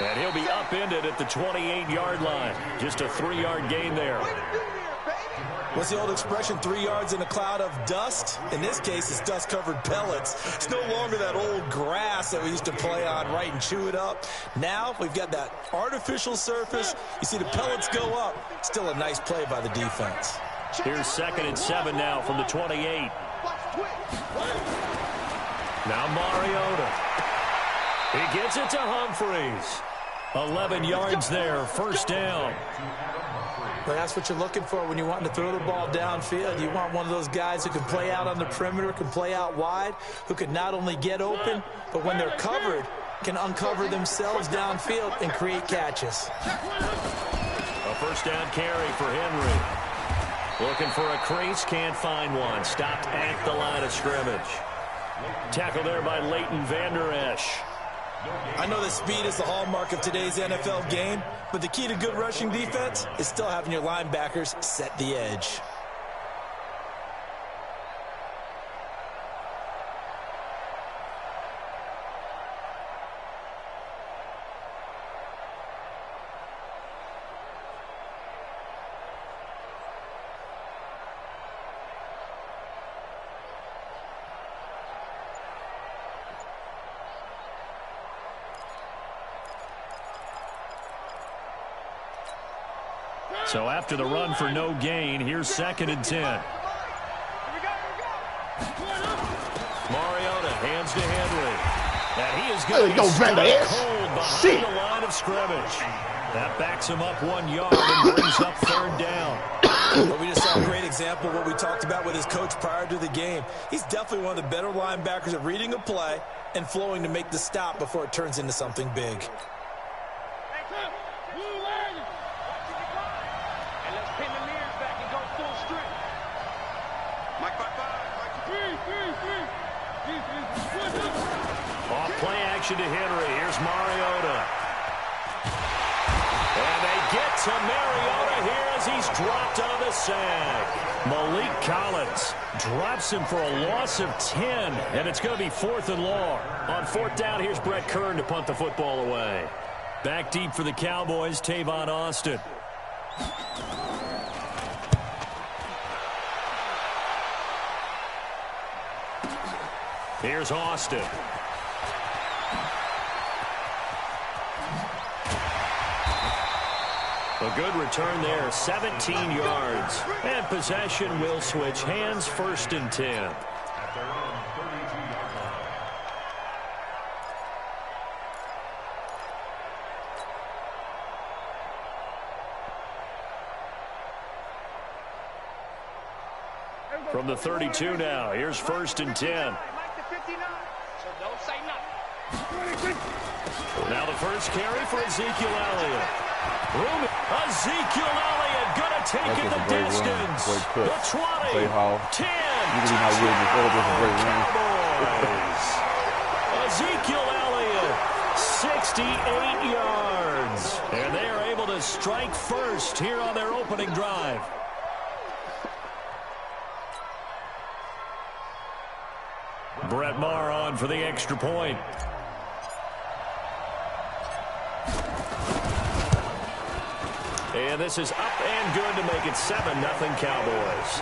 And he'll be upended at the 28-yard line. Just a 3-yard gain there. What's the old expression, 3 yards in a cloud of dust? In this case, it's dust-covered pellets. It's no longer that old grass that we used to play on, right, and chew it up. Now we've got that artificial surface. You see the pellets go up. Still a nice play by the defense. Here's 2nd and 7 now from the 28. Now Mariota. He gets it to Humphreys. 11 yards there, first down. But that's what you're looking for when you want to throw the ball downfield. You want one of those guys who can play out on the perimeter, can play out wide, who can not only get open, but when they're covered, can uncover themselves downfield and create catches. A first down carry for Henry. Looking for a crease, can't find one. Stopped at the line of scrimmage. Tackle there by Leighton Vander Esch. I know that speed is the hallmark of today's NFL game, but the key to good rushing defense is still having your linebackers set the edge. So after the run for no gain, here's 2nd and 10. Mariota hands to Henry. And he is going to be cold behind the line of scrimmage. That backs him up 1 yard and brings up 3rd down. But we just saw a great example of what we talked about with his coach prior to the game. He's definitely one of the better linebackers at reading a play and flowing to make the stop before it turns into something big. Off play action to Henry. Here's Mariota. And they get to Mariota here as he's dropped on the sack. Malik Collins drops him for a loss of 10, and it's going to be 4th and long. On 4th down, here's Brett Kern to punt the football away. Back deep for the Cowboys, Tavon Austin. Here's Austin. A good return there, 17 yards. And possession will switch hands, 1st and 10. At their own 32-yard line. From the 32 now, here's 1st and 10. Now the first carry for Ezekiel Elliott. Ezekiel Elliott gonna take it the distance. The 20, 10, Cowboys. Ezekiel Elliott, 68 yards. And they are able to strike first here on their opening drive. Brett Maher on for the extra point. And this is up and good to make it 7-0 Cowboys.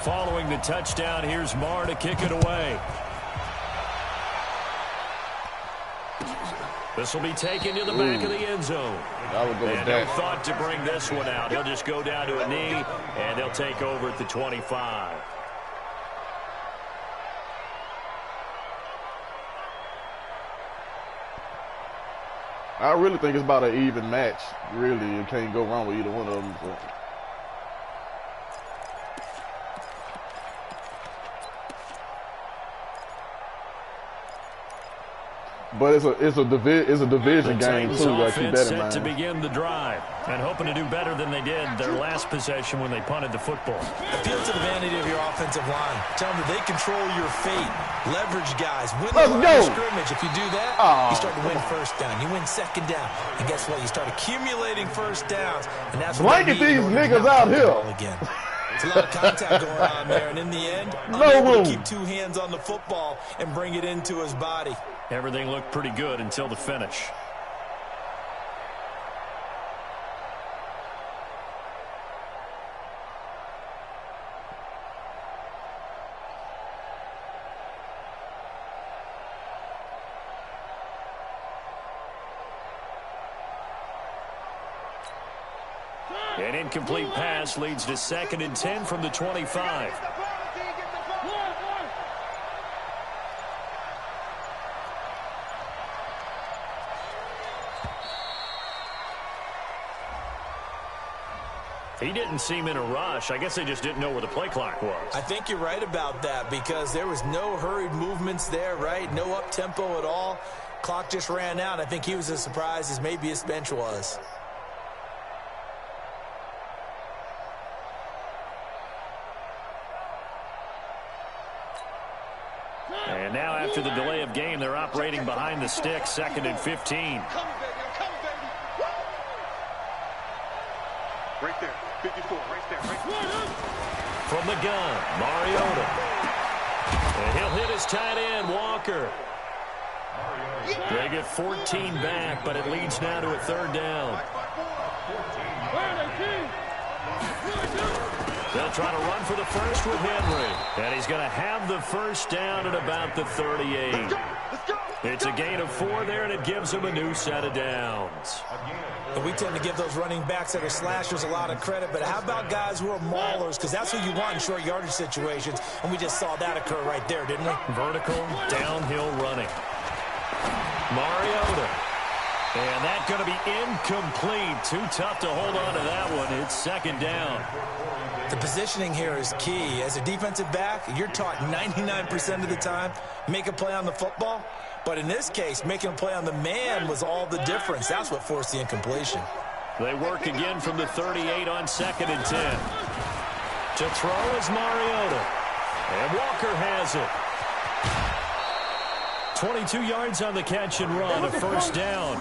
Following the touchdown, here's Maher to kick it away. This will be taken to the back of the end zone. And no thought to bring this one out. He'll just go down to a knee, and they'll take over at the 25. I really think it's about an even match. Really, you can't go wrong with either one of them. So. But it's a division game too. Gotta keep that in mind. To begin the drive and hoping to do better than they did their last possession when they punted the football. Appeal to the vanity of your offensive line. Tell them that they control your fate. Leverage guys. Win the line of scrimmage. If you do that, you start to win 1st down. You win 2nd down, and guess what? You start accumulating 1st downs, and that's what blanket these niggas out here. Again. It's a lot of contact going on there, and in the end, able to keep 2 hands on the football and bring it into his body. Everything looked pretty good until the finish. An incomplete pass leads to 2nd and 10 from the 25. He didn't seem in a rush. I guess they just didn't know where the play clock was. I think you're right about that because there was no hurried movements there, right? No up-tempo at all. Clock just ran out. I think he was as surprised as maybe his bench was. And now after the delay of game, they're operating behind the sticks, 2nd and 15. Right there, 54, right there, right there. From the gun, Mariota. And he'll hit his tight end, Walker. They get 14 back, but it leads now to a 3rd down. They'll try to run for the first with Henry. And he's going to have the first down at about the 38. It's a gain of 4 there, and it gives them a new set of downs. And we tend to give those running backs that are slashers a lot of credit, but how about guys who are maulers? Because that's who you want in short yardage situations, and we just saw that occur right there, didn't we? Vertical, downhill running. Mariota. And that's going to be incomplete. Too tough to hold on to that one. It's 2nd down. The positioning here is key. As a defensive back, you're taught 99% of the time, make a play on the football. But in this case, making a play on the man was all the difference. That's what forced the incompletion. They work again from the 38 on 2nd and 10. To throw is Mariota. And Walker has it. 22 yards on the catch and run, a first down.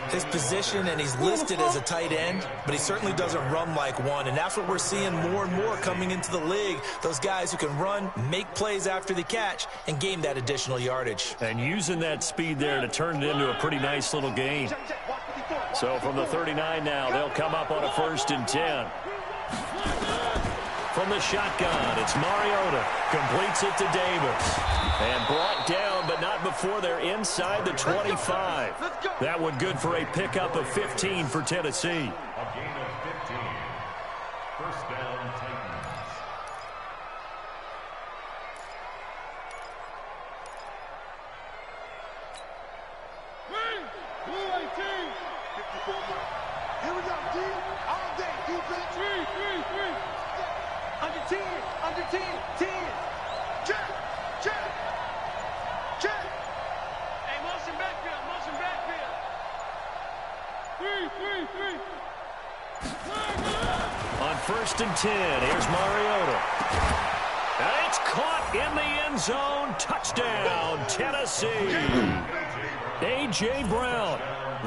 His position, and he's listed as a tight end, but he certainly doesn't run like one, and that's what we're seeing more and more coming into the league. Those guys who can run, make plays after the catch, and gain that additional yardage. And using that speed there to turn it into a pretty nice little game. So from the 39 now, they'll come up on a 1st and 10. From the shotgun, it's Mariota. Completes it to Davis. And brought down, but not before they're inside the 25. That one good for a pickup of 15 for Tennessee. A gain of 15. First down, Titans. Here we go, D. All day, defense. 3. Under 10, under 10, 10. Check. Hey, motion backfield. 3. On 1st and 10, here's Mariota. And it's caught in the end zone. Touchdown, Tennessee. A.J. Brown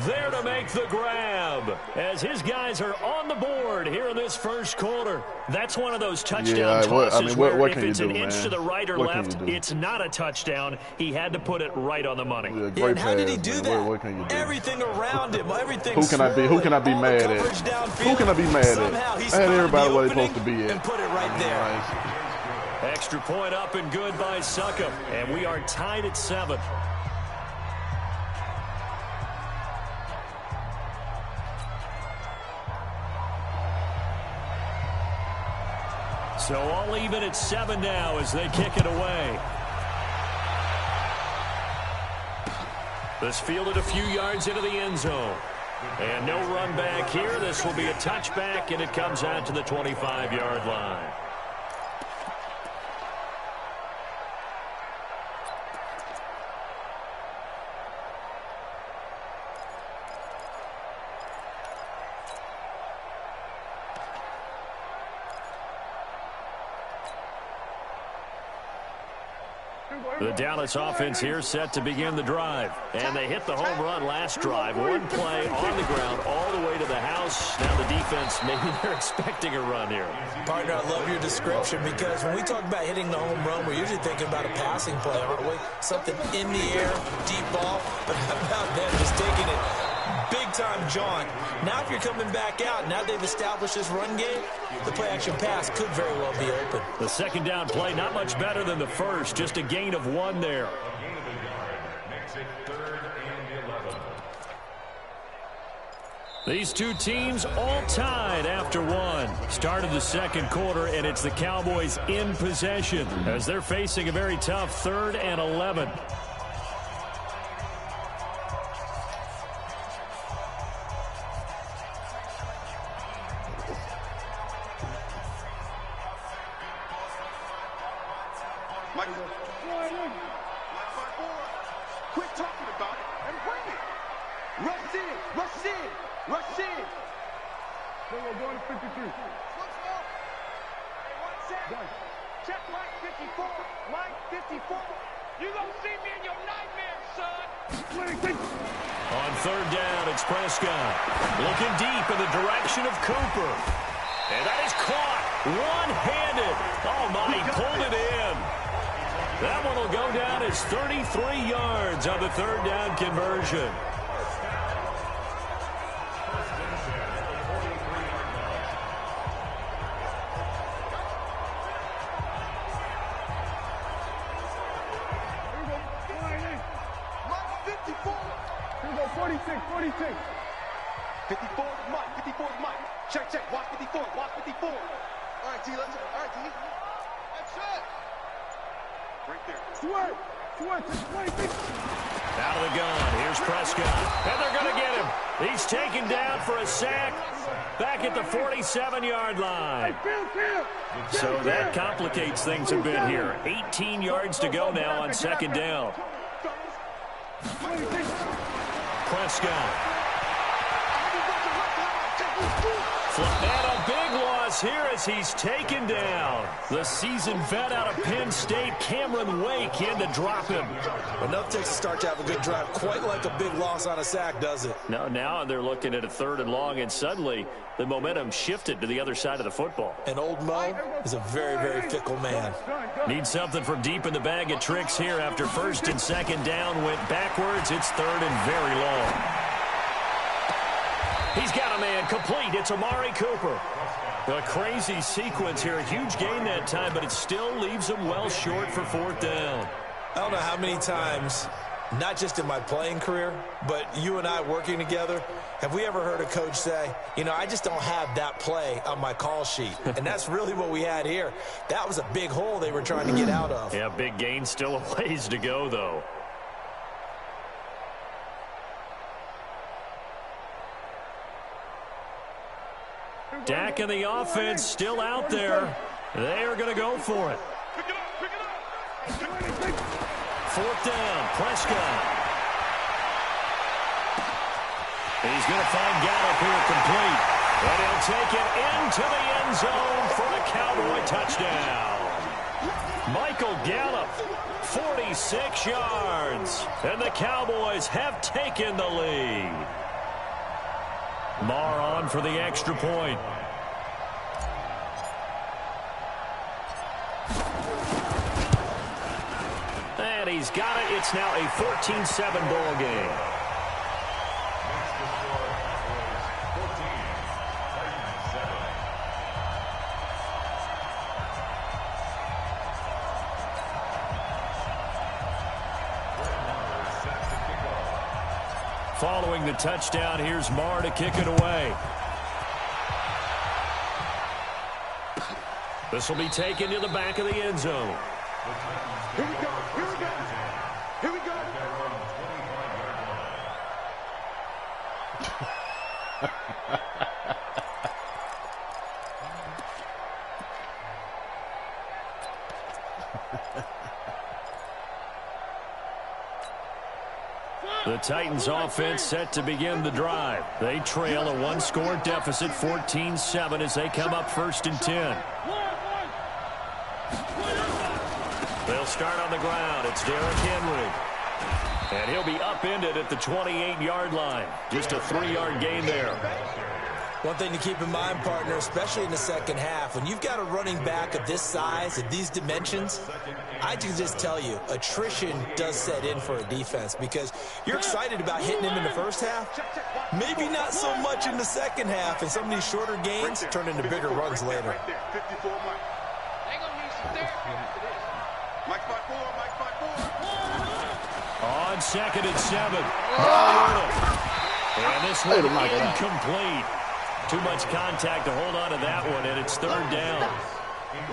there to make the grab as his guys are on the board here in this first quarter. That's one of those touchdown tosses where if it's an inch to the right or left, it's not a touchdown. He had to put it right on the money. Yeah, And how did he do that? What can you do? Everything around him, everything. Who can I be mad at? Who can I be mad at? I had everybody where they're supposed to be at. And put it right there. Extra point up and good by Succop. And we are tied at 7. So all even at 7 now as they kick it away. This fielded a few yards into the end zone. And no run back here. This will be a touchback, and it comes out to the 25-yard line. The Dallas offense here set to begin the drive. And they hit the home run last drive. One play on the ground all the way to the house. Now the defense, maybe they're expecting a run here. Partner, I love your description because when we talk about hitting the home run, we're usually thinking about a passing play, aren't we? Something in the air, deep ball. But how about them just taking it big-time jaunt? Now if you're coming back out, now they've established this run game, the play-action pass could very well be open. The second down play, not much better than the first. Just a gain of 1 there. A gain of a yard makes it 3rd and 11. These two teams all tied after 1. Start of the second quarter, and it's the Cowboys in possession as they're facing a very tough 3rd and 11. Mike. Quit talking about it and bring it. Rush in, rush in, rush in. We're going to 53. Check Mike 54. Mike 54. You gonna see me in your nightmares, son. On third down, it's Prescott. Looking deep in the direction of Cooper. And that is caught one-handed. Oh, my, he pulled it in. That one will go down as 33 yards on the third down conversion. Mike 54. 46. 54 is Mike. 54 is Mike. Check. Watch 54. Watch 54. All right, T. Let's go. All right, T. That's it. Right there. Sweat. 26. Out of the gun. Here's Prescott. And they're going to get him. He's taken down for a sack back at the 47-yard line. So that complicates things a bit here. 18 yards to go now on second down. Prescott. And a big loss here as he's taken down. The seasoned vet out of Penn State, Cameron Wake, in to drop him. Enough takes a start to have a good drive. Quite like a big loss on a sack, does it? No, now they're looking at a third and long, and suddenly the momentum shifted to the other side of the football. And old Mo is a very, very fickle man. Need something from deep in the bag of tricks here after first and second down went backwards. It's third and very long. He's got a man complete. It's Amari Cooper. A crazy sequence here. A huge gain that time, but it still leaves him well short for fourth down. I don't know how many times, not just in my playing career, but you and I working together, have we ever heard a coach say, you know, I just don't have that play on my call sheet. And that's really what we had here. That was a big hole they were trying to get out of. Yeah, big gain. Still a ways to go, though. Dak and the offense still out there. They are going to go for it. Fourth down, Prescott. He's going to find Gallup here complete. And he'll take it into the end zone for a Cowboy touchdown. Michael Gallup, 46 yards. And the Cowboys have taken the lead. Marr on for the extra point. And he's got it. It's now a 14-7 ball game. Following the touchdown, here's Marr to kick it away. This will be taken to the back of the end zone. Here we go. Here we go. Here we go. The Titans offense set to begin the drive. They trail a one-score deficit, 14-7, as they come up first and 10. They'll start on the ground. It's Derrick Henry. And he'll be upended at the 28-yard line. Just a 3-yard gain there. One thing to keep in mind, partner, especially in the second half, when you've got a running back of this size, of these dimensions, I can just tell you, attrition does set in for a defense because you're excited about hitting him in the first half. Maybe not so much in the second half, and some of these shorter gains turn into bigger runs later. 54 Mike. They gonna need some therapy after this. Mike 5-4, Mike 5-4. On second and 7. And this one incomplete. Too much contact to hold on to that one, and it's third down.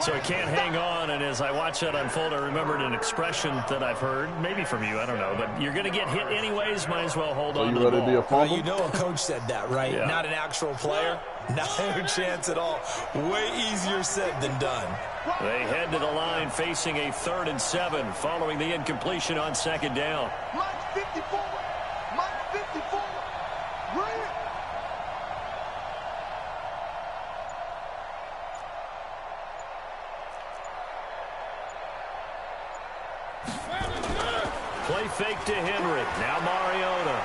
So he can't hang on, and as I watch that unfold, I remembered an expression that I've heard, maybe from you, I don't know, but you're going to get hit anyways, might as well hold on to the ball. Be a fumble? You know a coach said that, right? Yeah. Not an actual player. Not a chance at all. Way easier said than done. They head to the line facing a 3rd and 7 following the incompletion on 2nd down. Mike 54. Mike 54. Bring it. Play fake to Henry. Now Mariota.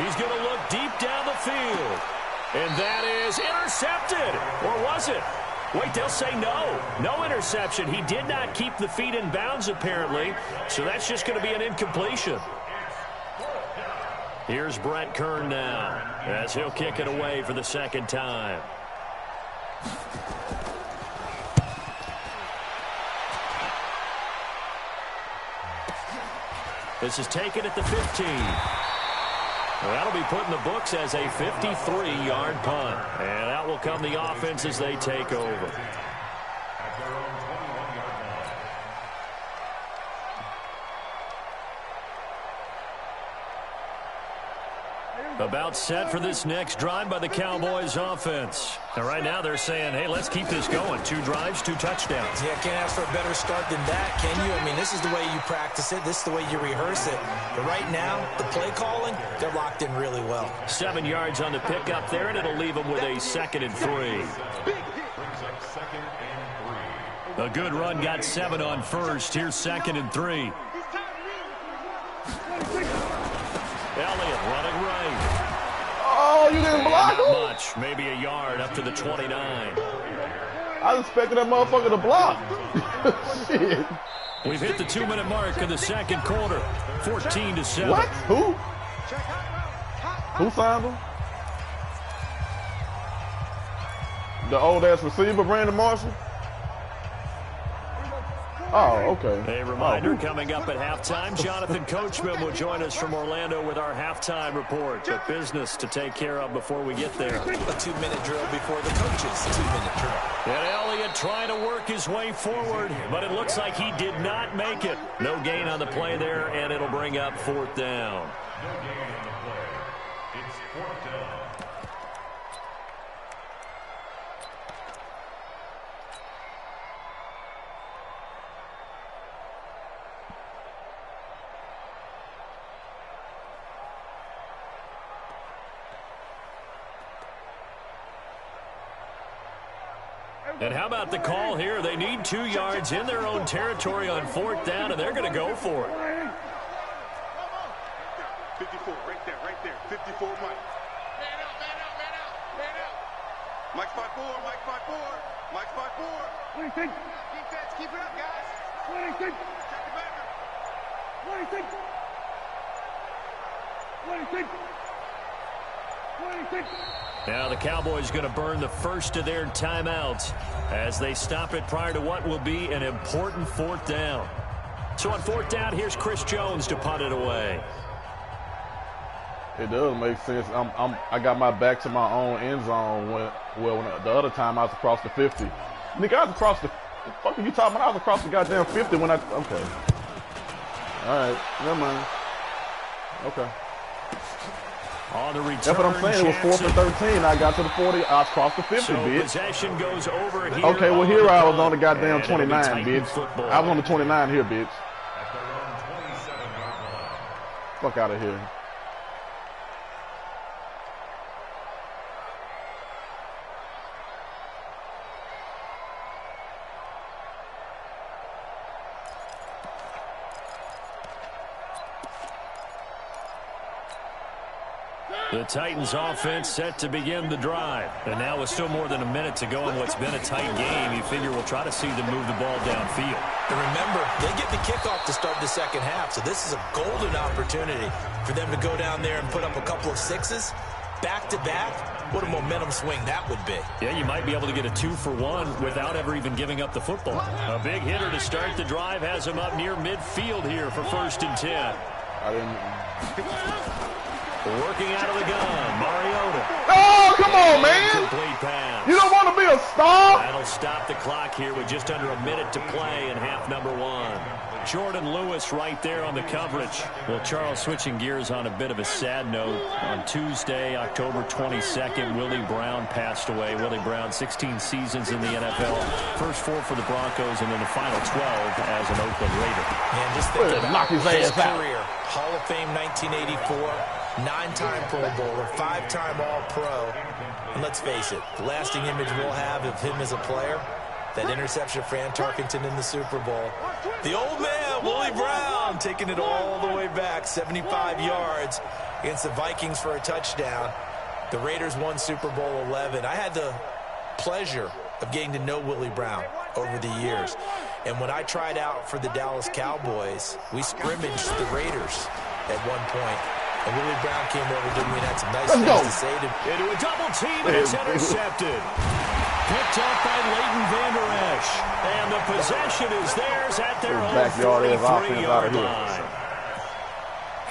He's going to look deep down the field. And that is intercepted. Or was it? Wait, they'll say no. No interception. He did not keep the feet in bounds, apparently. So that's just going to be an incompletion. Here's Brett Kern now as he'll kick it away for the 2nd time. This is taken at the 15. Well, that'll be put in the books as a 53-yard punt. And out will come the offense as they take over. About set for this next drive by the Cowboys offense. And right now they're saying, hey, let's keep this going. 2 drives, 2 touchdowns. Yeah, can't ask for a better start than that, can you? I mean, this is the way you practice it. This is the way you rehearse it. But right now, the play calling, they're locked in really well. 7 yards on the pickup there, and it'll leave them with a 2nd and 3. A good run got 7 on first. Here's 2nd and 3. Elliott running right. Oh, you didn't block Not him? much. Maybe a yard up to the 29. I was expecting that motherfucker to block. Shit. We've hit the 2-minute mark of the 2nd quarter. 14-7. What? Who? Who signed him? The old-ass receiver, Brandon Marshall? Oh, okay. A reminder coming up at halftime. Jonathan Coachman will join us from Orlando with our halftime report. But business to take care of before we get there. A 2-minute drill before the coaches' 2-minute drill. And Elliott trying to work his way forward, but it looks like he did not make it. No gain on the play there, and it'll bring up 4th down. No gain on the play. It's 4th down. And how about the call here? They need 2 yards in their own territory on 4th down, and they're going to go for it. 54, right there, 54, Mike. Man out, man out, man out, man out. Mike 5-4, Mike 5-4, Mike 5-4. 26. Defense, keep it up, guys. 26. Check the backer. 26. 26. 26. Now the Cowboys going to burn the first of their timeouts as they stop it prior to what will be an important 4th down. So on 4th down, here's Chris Jones to punt it away. It does make sense. I got my back to my own end zone when the other time I was across the 50. Nigga, I was across the fuck are you talking about? I was across the goddamn 50 when okay. Alright, never mind. Okay. On the return, That's what I'm saying. It was 4th and 13. I got to the 40. I crossed the 50, so bitch. Possession goes over here. Okay, well, here I was on the goddamn And 29, bitch. football. I was on the 29 here, bitch. At their own 27-yard line. Fuck out of here. The Titans offense set to begin the drive. And now with still more than a minute to go in what's been a tight game, you figure we'll try to see them move the ball downfield. And remember, they get the kickoff to start the 2nd half, so this is a golden opportunity for them to go down there and put up a couple of 6s back-to-back. What a momentum swing that would be. Yeah, you might be able to get a 2-for-1 without ever even giving up the football. A big hitter to start the drive has him up near midfield here for 1st and 10. I didn't. Working out of the gun, Mariota. Oh, come on, man. Complete pass. You don't want to be a stop? That'll stop the clock here with just under a minute to play in half number 1. Jordan Lewis right there on the coverage. Well, Charles, switching gears on a bit of a sad note. On Tuesday, October 22nd, Willie Brown passed away. Willie Brown, 16 seasons in the NFL. First 4 for the Broncos and then the final 12 as an Oakland Raider. Man, just think about knock his his ass out. career. Hall of Fame 1984, 9-time Pro Bowler, 5-time All-Pro. And let's face it, the lasting image we'll have of him as a player, that interception of Fran Tarkenton in the Super Bowl. The old man, Willie Brown, taking it all the way back, 75 yards against the Vikings for a touchdown. The Raiders won Super Bowl 11. I had the pleasure of getting to know Willie Brown over the years. And when I tried out for the Dallas Cowboys, we scrimmaged the Raiders at one point. And Willie Brown came over to me and had some nice things to say to me. Into a double team, and it's intercepted. Picked up by Leighton Vander Esch. And the possession is theirs at their own 43-yard line.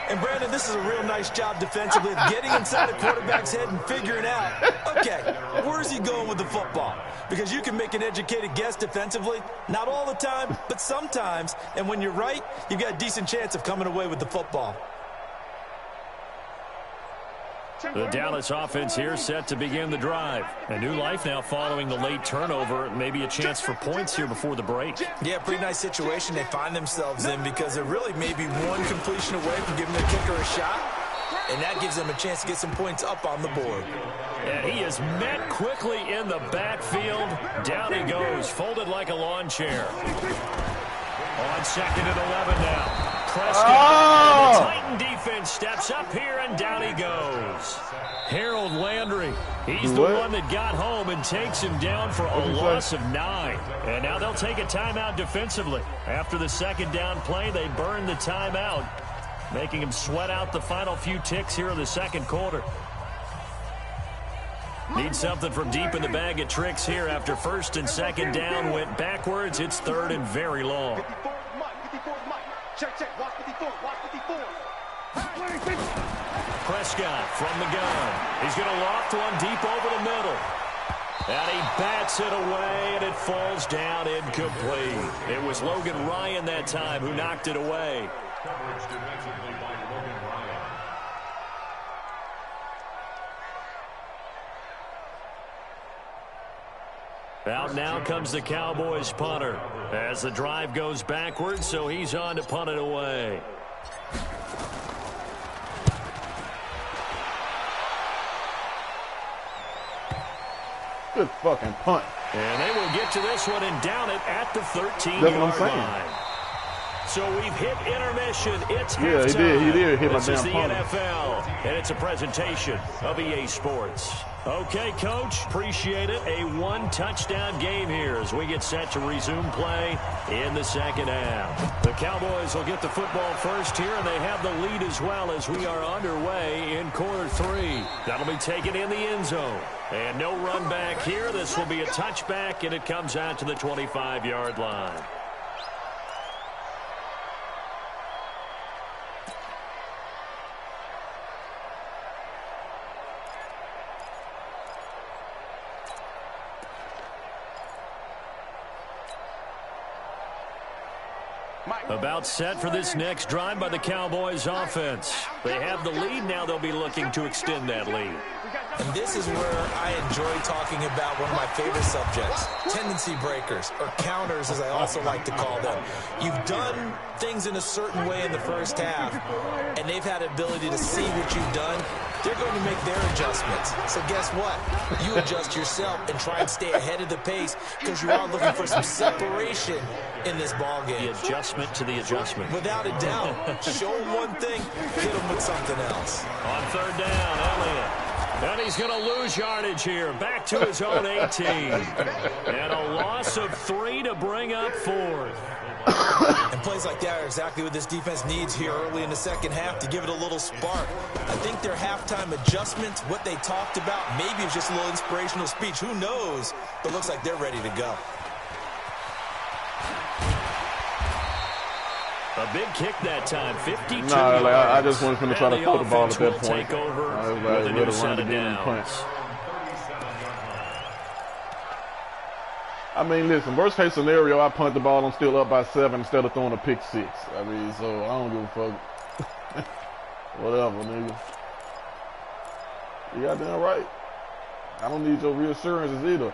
And, Brandon, this is a real nice job defensively of getting inside a quarterback's head and figuring out, okay, where's he going with the football? Because you can make an educated guess defensively. Not all the time, but sometimes. And when you're right, you've got a decent chance of coming away with the football. The Dallas offense here set to begin the drive. A new life now following the late turnover. Maybe a chance for points here before the break. Yeah, pretty nice situation they find themselves in because they're really maybe one completion away from giving their kicker a shot. And that gives them a chance to get some points up on the board. And he is met quickly in the backfield. Down he goes, folded like a lawn chair. On 2nd and 11 now. Prescott, and the Titan defense steps up here, and down he goes. Harold Landry, he's the one that got home and takes him down for a loss of 9. And now they'll take a timeout defensively. After the second down play, they burn the timeout, making him sweat out the final few ticks here in the second quarter. Need something from deep in the bag of tricks here after 1st and 2nd down went backwards. It's 3rd and very long. Check, check, watch 54, watch 54. Prescott from the gun. He's going to loft one deep over the middle. And he bats it away, and it falls down incomplete. It was Logan Ryan that time who knocked it away. Coverage defensively by Logan Ryan. Out now comes the Cowboys punter as the drive goes backwards, so he's on to punt it away. Good fucking punt. And they will get to this one and down it at the 13-yard line. So we've hit intermission. It's halftime. He did hit my This is damn the punter. NFL, and it's a presentation of EA Sports. Okay, Coach, appreciate it. A one-touchdown game here as we get set to resume play in the second half. The Cowboys will get the football first here, and they have the lead as well as we are underway in quarter 3. That'll be taken in the end zone. And no run back here. This will be a touchback, and it comes out to the 25-yard line. About set for this next drive by the Cowboys offense. They have the lead. Now they'll be looking to extend that lead. And this is where I enjoy talking about one of my favorite subjects, tendency breakers, or counters as I also like to call them. You've done things in a certain way in the first half, and they've had the ability to see what you've done. They're going to make their adjustments. So guess what? You adjust yourself and try and stay ahead of the pace because you are looking for some separation in this ballgame. The adjustment to the adjustment. Without a doubt. Show them one thing, hit them with something else. On 3rd down, Elliott. And he's going to lose yardage here. Back to his own 18. And a loss of 3 to bring up 4th. And plays like that are exactly what this defense needs here early in the second half to give it a little spark. I think their halftime adjustments, what they talked about, maybe it's just a little inspirational speech. Who knows? But looks like they're ready to go. A big kick that time, 52 Nah, I just yards. wanted him to try to throw the ball at that will point. take over I was with a new let set run of again and punt. downs. I mean, listen, worst case scenario, I punt the ball, I'm still up by 7 instead of throwing a pick 6. I mean, so I don't give a fuck. Whatever, nigga. You goddamn right. I don't need your reassurances either.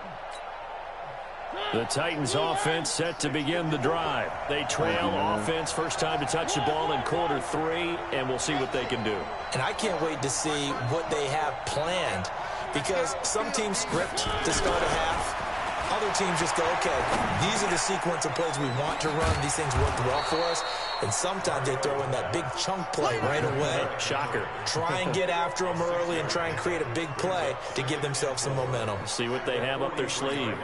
The Titans offense set to begin the drive. They trail offense, first time to touch the ball in quarter 3, and we'll see what they can do. And I can't wait to see what they have planned, because some teams script to start a half. Other teams just go, okay, these are the sequence of plays we want to run. These things worked well for us. And sometimes they throw in that big chunk play right away. Shocker. Try and get after them early and try and create a big play to give themselves some momentum. See what they have up their sleeve.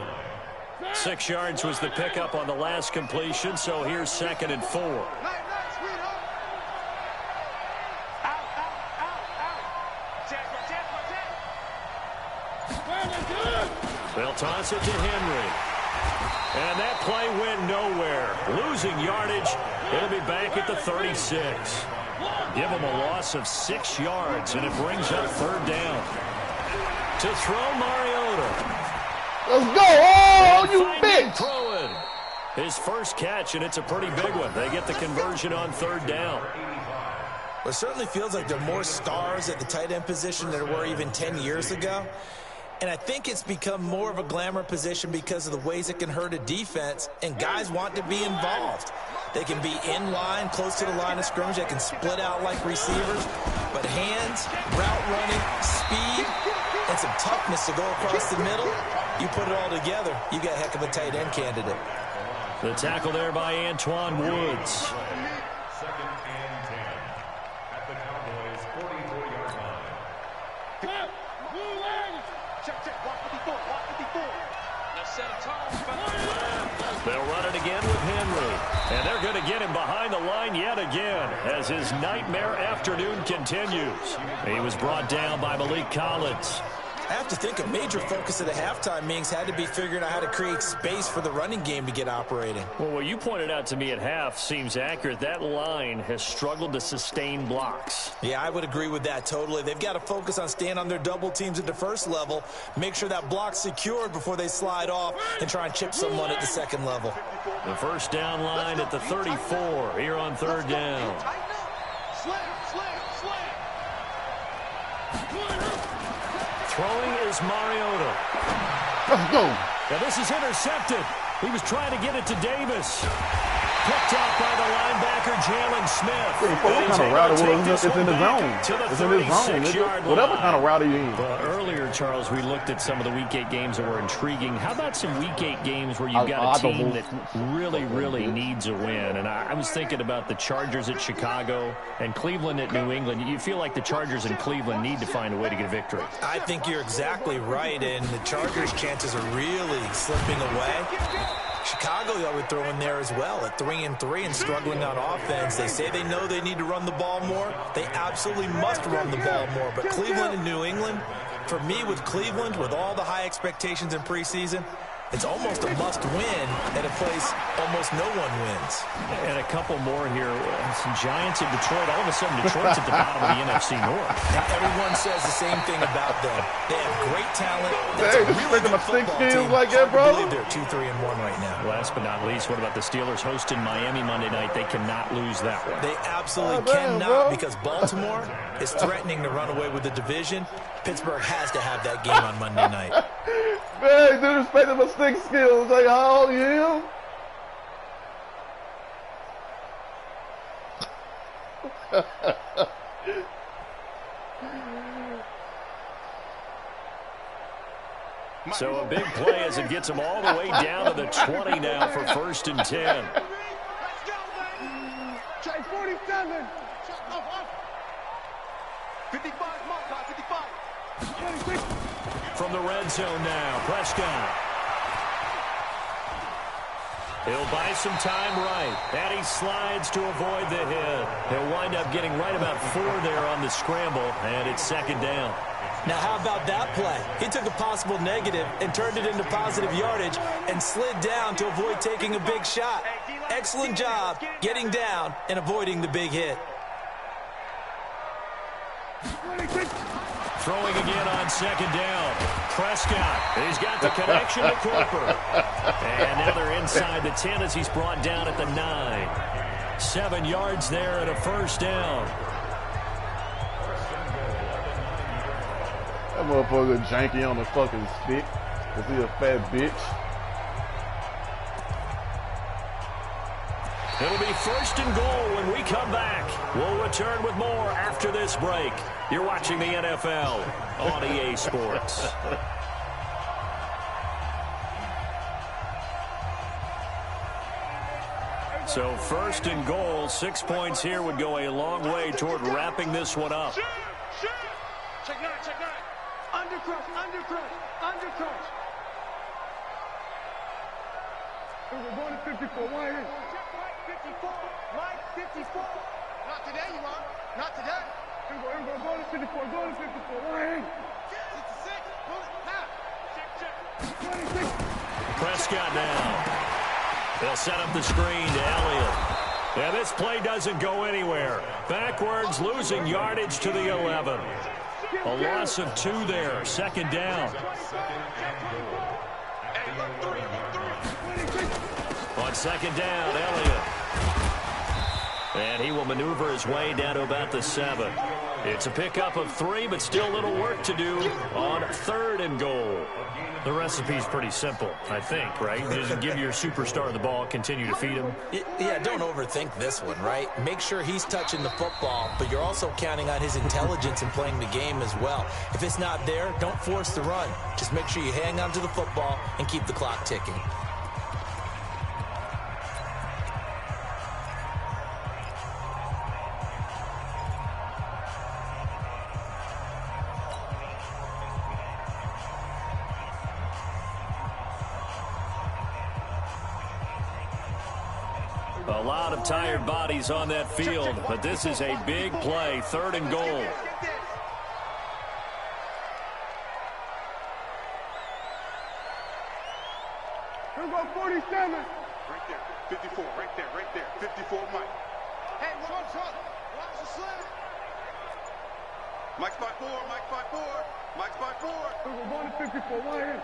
6 yards was the pickup on the last completion, so here's 2nd and 4. They'll toss it to Henry. And that play went nowhere. Losing yardage. It'll be back at the 36. Give them a loss of 6 yards, and it brings up 3rd down. To throw, Mariota. Let's go! Oh, you bitch! Throwing. His first catch, and it's a pretty big one. They get the conversion on 3rd down. Well, it certainly feels like there are more stars at the tight end position than there were even 10 years ago. And I think it's become more of a glamour position because of the ways it can hurt a defense, and guys want to be involved. They can be in line, close to the line of scrimmage. They can split out like receivers. But hands, route running, speed, and some toughness to go across the middle, you put it all together, you got a heck of a tight end candidate. The tackle there by Antoine Woods. 2nd and 10 at the Cowboys' 44-yard line. Check, watch 54, watch 54. Now set a time. They'll run it again with Henry. And they're going to get him behind the line yet again as his nightmare afternoon continues. He was brought down by Malik Collins. I have to think a major focus of the halftime meetings had to be figuring out how to create space for the running game to get operating. Well, what you pointed out to me at half seems accurate. That line has struggled to sustain blocks. Yeah, I would agree with that totally. They've got to focus on staying on their double teams at the first level, make sure that block's secured before they slide off, and try and chip someone at the second level. The first down line at the 34 here on 3rd down. Slam. Throwing is Mariota. Let's go. Now this is intercepted. He was trying to get it to Davis. Picked out by the linebacker, Jalen Smith. What kind of route it was? It's in the zone. It's in his zone, nigga. Whatever kind of route he in. Well, earlier, Charles, we looked at some of the Week 8 games that were intriguing. How about some Week 8 games where you've got a team that really needs a win? And I was thinking about the Chargers at Chicago and Cleveland at New England. You feel like the Chargers and Cleveland need to find a way to get a victory. I think you're exactly right, and the Chargers' chances are really slipping away. Chicago, I would throw in there as well at 3-3 and struggling on offense. They say they know they need to run the ball more. They absolutely must run the ball more. But Cleveland and New England, for me with Cleveland, with all the high expectations in preseason, it's almost a must-win at a place almost no one wins. And a couple more here. Some Giants in Detroit. All of a sudden, Detroit's at the bottom of the NFC North. And everyone says the same thing about them. They have great talent. Hey, just making a 6 games like that, bro. I believe they're 2-3-1 right now. Last but not least, what about the Steelers hosting Miami Monday night? They cannot lose that one. They absolutely cannot, because Baltimore is threatening to run away with the division. Pittsburgh has to have that game on Monday night. Man, disrespecting my stick skills. Like, oh, yeah. So a big play as it gets them all the way down to the 20 now for 1st and 10. Let's go, baby. Try 47. 55, mark, 55. 26. From the red zone now, Prescott. He'll buy some time right, and he slides to avoid the hit. He'll wind up getting right about 4 there on the scramble, and it's 2nd down. Now, how about that play? He took a possible negative and turned it into positive yardage and slid down to avoid taking a big shot. Excellent job getting down and avoiding the big hit. 26. Throwing again on second down. Prescott, he's got the connection to Cooper. And now they're inside the 10 as he's brought down at the 9. 7 yards there and a first down. That motherfucker janky on the fucking stick. Cause he a fat bitch. It'll be first and goal when we come back. We'll return with more after this break. You're watching the NFL on EA Sports. So first and goal, 6 points here would go a long way toward wrapping this one up. Check 9, check 9. Undercrush, undercrush, undercrush. We're going to 54. Why is? Mike 54. Mike 54. Not today, you are. Not today. We're going to 54. Going to 54. Why is? 66. Bullet. Half. Check. 26. Prescott now. They'll set up the screen to Elliott. Yeah, this play doesn't go anywhere. Backwards, losing yardage to the 11. A loss of 2 there. Second down. On second down, Elliott. And he will maneuver his way down to about the 7. It's a pickup of 3, but still a little work to do on third and goal. The recipe's pretty simple, I think, right? Just give your superstar the ball, continue to feed him. Yeah, don't overthink this one, right? Make sure he's touching the football, but you're also counting on his intelligence in playing the game as well. If it's not there, don't force the run. Just make sure you hang on to the football and keep the clock ticking. A lot of tired bodies on that field, but this is a big play, third and goal. We're going 47. Right there. 54. Right there. Right there. 54 Mike. Hey, watch the slip. Mike's by 4. Mike's by 4. Mike's by 4. We're going to 54. Why is?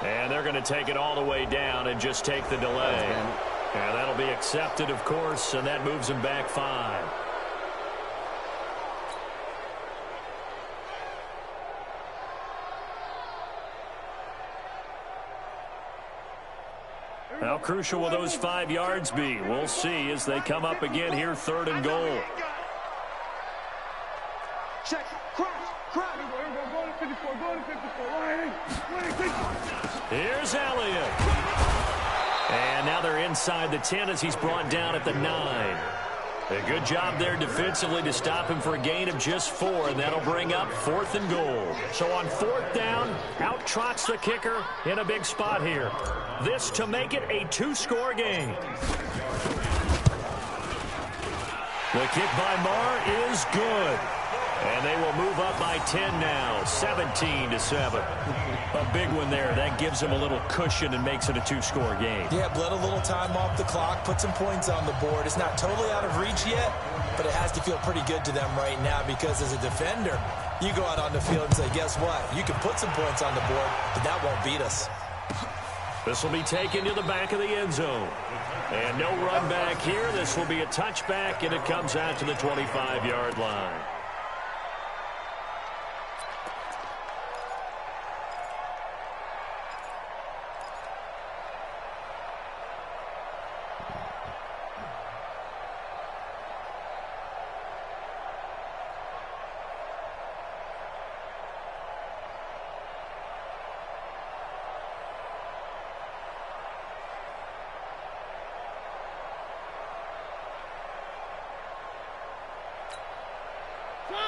And they're going to take it all the way down and just take the delay. And that'll be accepted, of course, and that moves him back 5. How crucial will those 5 yards be? We'll see as they come up again here, third and goal. Check. Cross. We're going to 54. Going to 54. Why is? 26. Here's Elliott. And now they're inside the 10 as he's brought down at the 9. A good job there defensively to stop him for a gain of just 4, and that'll bring up fourth and goal. So on fourth down, out trots the kicker in a big spot here. This to make it a 2-score game. The kick by Marr is good. And they will move up by 10 now, 17-7. A big one there. That gives them a little cushion and makes it a 2-score game. Yeah, bled a little time off the clock, put some points on the board. It's not totally out of reach yet, but it has to feel pretty good to them right now because as a defender, you go out on the field and say, guess what? You can put some points on the board, but that won't beat us. This will be taken to the back of the end zone. And no run back here. This will be a touchback, and it comes out to the 25-yard line.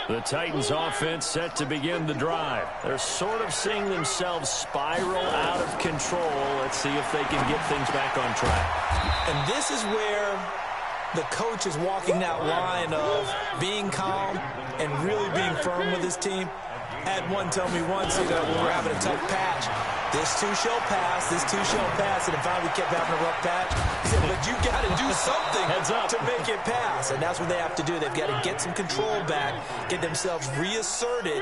The Titans offense set to begin the drive. They're sort of seeing themselves spiral out of control. Let's see if they can get things back on track. And this is where the coach is walking that line of being calm and really being firm with his team. Had one tell me once, when we were having a tough patch, this too shall pass, and if I we kept having a rough patch, he said, but you got to do something. something Heads up. to make it pass. And that's what they have to do. They've got to get some control back, get themselves reasserted,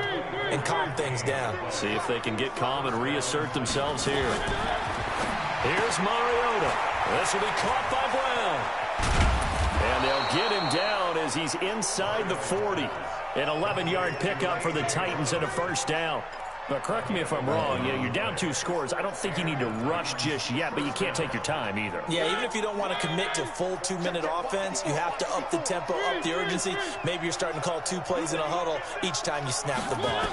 and calm things down. See if they can get calm and reassert themselves here. Here's Mariota. This will be caught by Brown. And they'll get him down as he's inside the 40. An 11-yard pickup for the Titans and a first down. But correct me if I'm wrong, you're down 2 scores. I don't think you need to rush just yet, but you can't take your time either. Yeah, even if you don't want to commit to full 2-minute offense, you have to up the tempo, up the urgency. Maybe you're starting to call 2 plays in a huddle each time you snap the ball.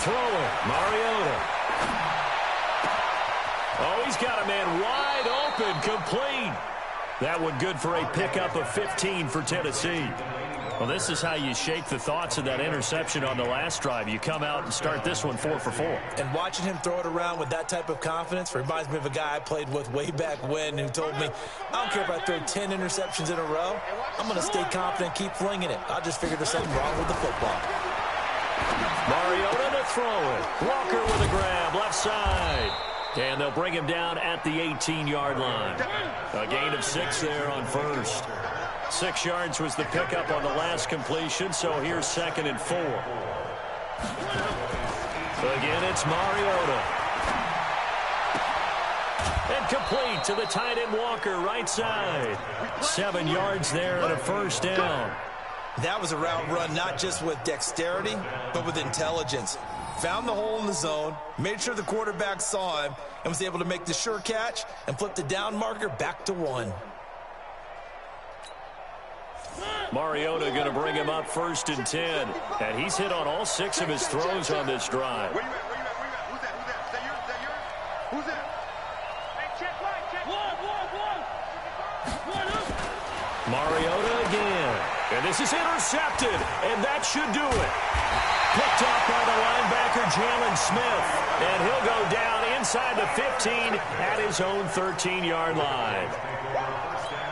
Throwing, Mariota. Oh, he's got a man wide open, complete. That one good for a pickup of 15 for Tennessee. Well, this is how you shake the thoughts of that interception on the last drive. You come out and start this one 4 for 4. And watching him throw it around with that type of confidence reminds me of a guy I played with way back when who told me, I don't care if I throw 10 interceptions in a row. I'm going to stay confident, keep flinging it. I'll just figure there's something wrong with the football. Mariota to throw it. Walker with a grab, left side. And they'll bring him down at the 18-yard line. A gain of 6 there on first. 6 yards was the pickup on the last completion, so here's 2nd and 4. Again, it's Mariota. And complete to the tight end Walker, right side. 7 yards there and a first down. That was a route run not just with dexterity, but with intelligence. Found the hole in the zone, made sure the quarterback saw him, and was able to make the sure catch and flip the down marker back to 1. Mariota going to bring him up 1st and 10. And he's hit on all 6 of his throws on this drive. Where you at? Where you at? Where you at? Who's that? Who's that? Is that yours? Is that yours? Who's that? Hey, check one, check one. Mariota again. And this is intercepted. And that should do it. Picked up by the linebacker, Jalen Smith. And he'll go down inside the 15 at his own 13-yard line.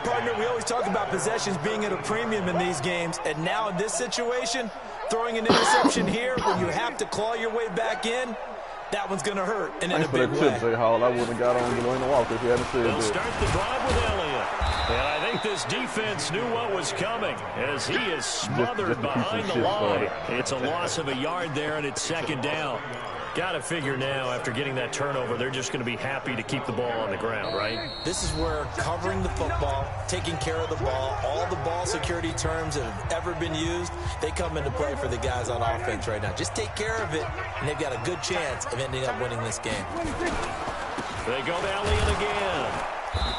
Partner, we always talk about possessions being at a premium in these games, and now in this situation, throwing an interception here when you have to claw your way back in, that one's going to hurt, and in a big way. Thanks for that tip, J-Hall. I wouldn't have got on Dwayne Walker if he hadn't said They'll that. start the drive with Elliott. And I think this defense knew what was coming as he is smothered behind the line. It's a loss of a yard there, and it's 2nd down. Got to figure now, after getting that turnover, they're just going to be happy to keep the ball on the ground, right? This is where covering the football, taking care of the ball, all the ball security terms that have ever been used, they come into play for the guys on offense right now. Just take care of it, and they've got a good chance of ending up winning this game. They go to Elliott again.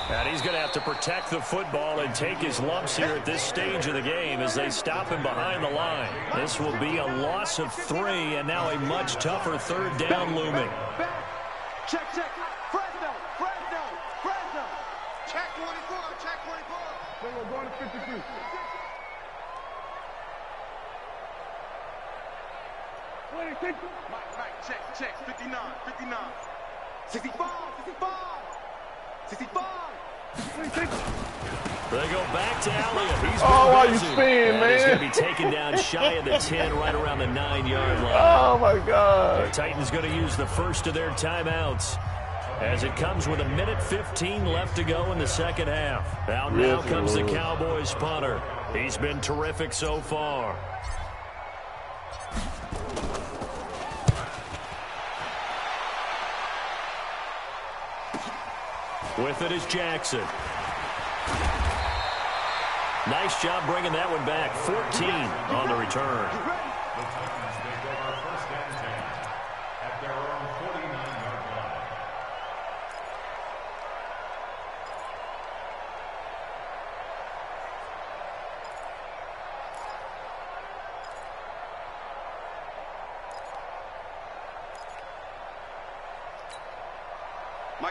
And he's going to have to protect the football and take his lumps here at this stage of the game as they stop him behind the line. This will be a loss of 3, and now a much tougher 3rd down looming. Check, check. Fresno, Fresno, Fresno. Check 24, check 24. We're going to 53. Mike, check, 59, 59. 65, 65. 65. They go back to Elliott. He's why you busy. spin, man? He's going to be taken down shy of the 10, right around the 9-yard line. Oh, my God. The Titans going to use the first of their timeouts as it comes with 1:15 left to go in the 2nd half. Now comes the Cowboys punter. He's been terrific so far. With it is Jackson. Nice job bringing that one back. 14 on the return. The Titans make over 1st and 10 at their own 49-yard line.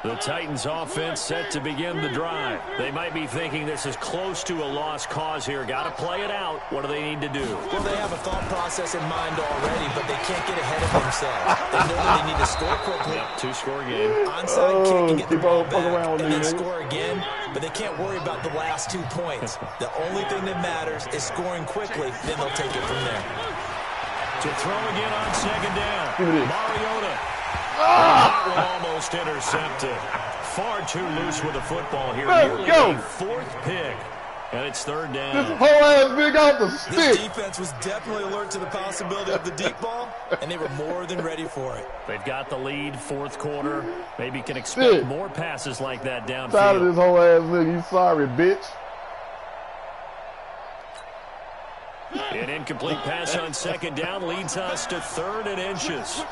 The Titans offense set to begin the drive. They might be thinking this is close to a lost cause here. Got to play it out. What do they need to do? Well, they have a thought process in mind already, but they can't get ahead of themselves. They know that they need to score quickly. Yep, 2-score game. Onside kick and get the ball back around and then me, score again, but they can't worry about the last 2 points. The only thing that matters is scoring quickly, then they'll take it from there. To throw again on 2nd down. Mariota. That one almost intercepted. far too loose with the football here. Let's go. A fourth pick. And it's third down. This whole ass nigga off the stick. This defense was definitely alert to the possibility of the deep ball, and they were more than ready for it. They've got the lead, fourth quarter. Maybe can expect more passes like that downfield. Tired of this whole ass nigga. You sorry, bitch. An incomplete pass on second down leads us to 3rd and inches.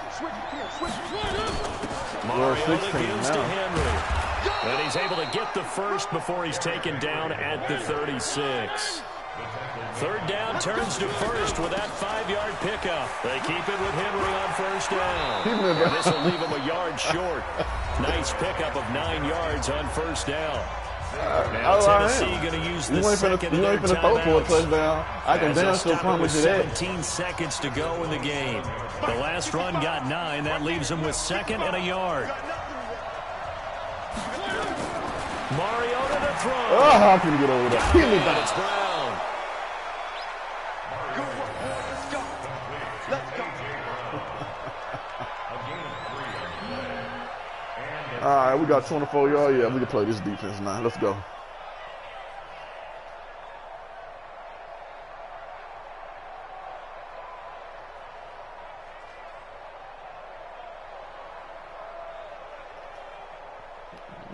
Mariota gives to Henry. And he's able to get the first before he's taken down at the 36. Third down turns to first with that 5-yard pickup. They keep it with Henry on first down. And this will leave him a yard short. Nice pickup of 9 yards on first down. Now Tennessee going to use the second of their timeouts. I can damn sure promise you that. 17 seconds to go in the game. The last run got 9. That leaves them with 2nd and a yard. Mariota to throw. Oh, how can you get over that? Hit me back. It's Brown. Let's go. Let's go. All right, we got 24 yards. Yeah, we can play this defense now. Let's go.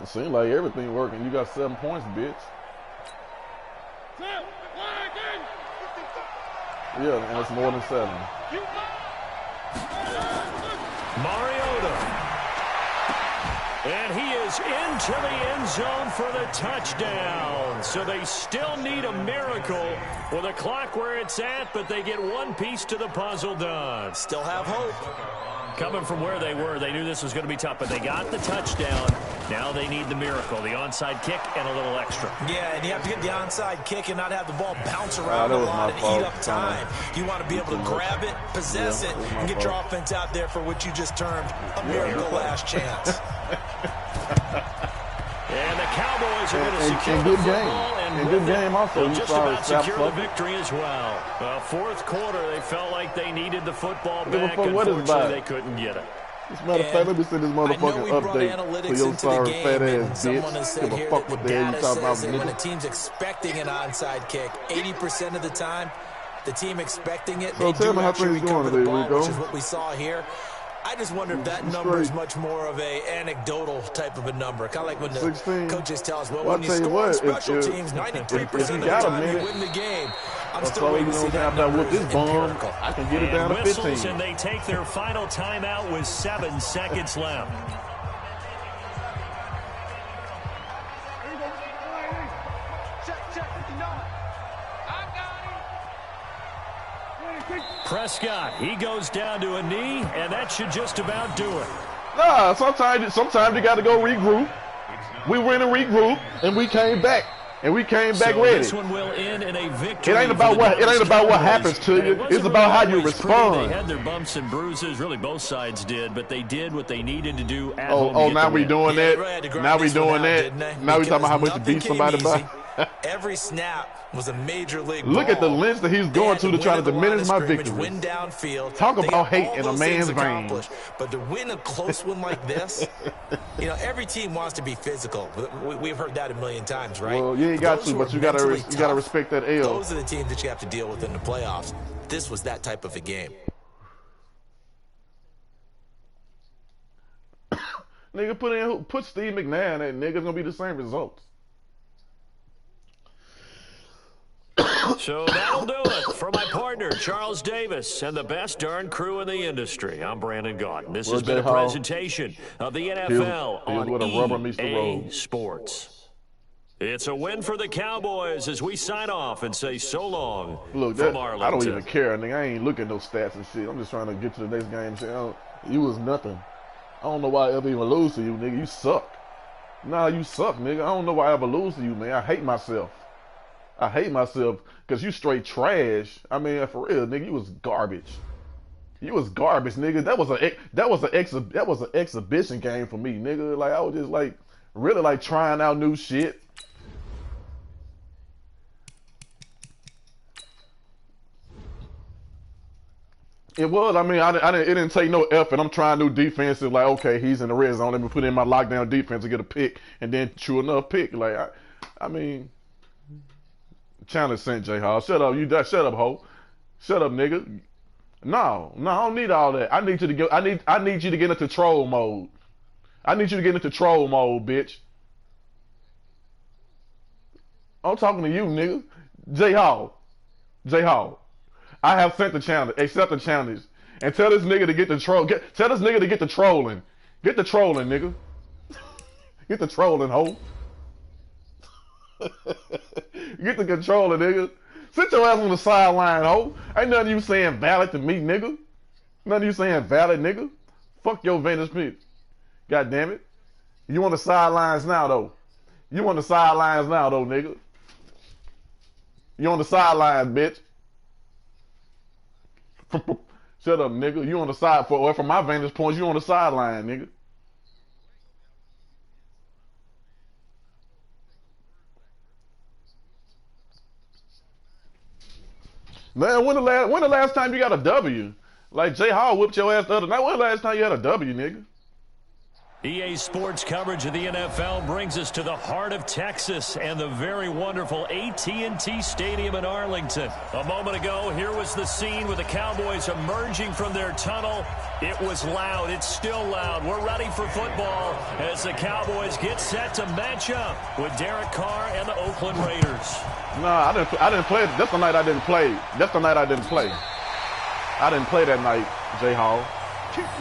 It seems like everything working. You got 7 points, bitch. Yeah, and it's more than 7. Mariota. And he is into the end zone for the touchdown. So they still need a miracle with a clock where it's at, but they get one piece to the puzzle done. Still have hope. Coming from where they were, they knew this was going to be tough, but they got the touchdown. Now they need the miracle, the onside kick and a little extra. Yeah, and you have to get the onside kick and not have the ball bounce around a lot and eat up time. You want to be able to grab it, possess it, and get your offense out there for what you just termed a miracle last chance. And the Cowboys are going to secure the football. And good game also. They'll just about secure the victory as well. Fourth quarter, they felt like they needed the football back. Unfortunately, they couldn't get it. As a matter of fact, let me send this motherfucking update to your sorry fat ass bitch. Give a fuck what the hell you talking about, nigga. When a team's expecting an onside kick, 80% of the time, the team expecting it, they do actually recover the ball, which is what we saw here. I just wonder if that number is much more of a anecdotal type of a number. Kind of like when the 16. Coaches tell us, well, when you score on special teams, 93% of the time you win the game. I'm still waiting to see that number with this bomb. I can get it down to 15. And they take their final timeout with 7 seconds left. Prescott, he goes down to a knee, and that should just about do it. Nah, sometimes you got to go regroup. We went and regroup, and we came back. And we came back ready. This one will end in a victory. It ain't about what happens to you. It's about how you respond. They had their bumps and bruises. Really, both sides did, but they did what they needed to do at home. Oh, now we doing that. Now we doing that. Now we talking about how much you beat somebody by. Every snap was a major league Look ball. at the lengths that he's going to try to diminish my victory. Win downfield. Talk about hate in a man's vein. But to win a close one like this, you know, every team wants to be physical. We've heard that a million times, right? Well, you ain't got to, but you got to respect that L. Those are the teams that you have to deal with in the playoffs. This was that type of a game. Nigga, put Steve McNair in there. Nigga's gonna be the same results. So that'll do it for my partner, Charles Davis, and the best darn crew in the industry. I'm Brandon Gaudin. This has been a presentation of the NFL on EA Sports. It's a win for the Cowboys as we sign off and say so long from Arlington. I don't even care, nigga. I ain't looking at those stats and shit. I'm just trying to get to the next game and say, oh, you was nothing. I don't know why I ever even lose to you, nigga. You suck. Nah, you suck, nigga. I don't know why I ever lose to you, man. I hate myself. I hate myself because you straight trash. I mean, for real, nigga, you was garbage. You was garbage, nigga. That was an exhibition game for me, nigga. Like I was just like really like trying out new shit. It was. I mean, I didn't. It didn't take no effort. I'm trying new defenses. Like, okay, he's in the red zone. Let me put in my lockdown defense and get a pick, and then true enough, pick. Like, I mean, Chandler sent J Hall. Shut up, shut up, ho. Shut up, nigga. No, I don't need all that. I need you to get. I need you to get into troll mode. I need you to get into troll mode, bitch. I'm talking to you, nigga. J Hall. I have sent the challenge. Accept the challenge. And tell this nigga to get the troll. Tell this nigga to get the trolling. Get the trolling, nigga. Get the trolling, ho. Get the controller, nigga. Sit your ass on the sideline, ho. Ain't nothing you saying valid to me, nigga. Nothing you saying valid, nigga. Fuck your Vantage pitch. God damn it. You on the sidelines now, though. You on the sidelines now, though, nigga. You on the sidelines, bitch. Shut up, nigga. You on the side from my vantage point, you on the sideline, nigga. Man, when the last time you got a W? Like J Hall whipped your ass the other night. When the last time you had a W, nigga? EA Sports coverage of the NFL brings us to the heart of Texas and the very wonderful AT&T Stadium in Arlington. A moment ago, here was the scene with the Cowboys emerging from their tunnel. It was loud. It's still loud. We're ready for football as the Cowboys get set to match up with Derek Carr and the Oakland Raiders. Nah, I didn't play. That's the night I didn't play. That's the night I didn't play. I didn't play that night, J Hall.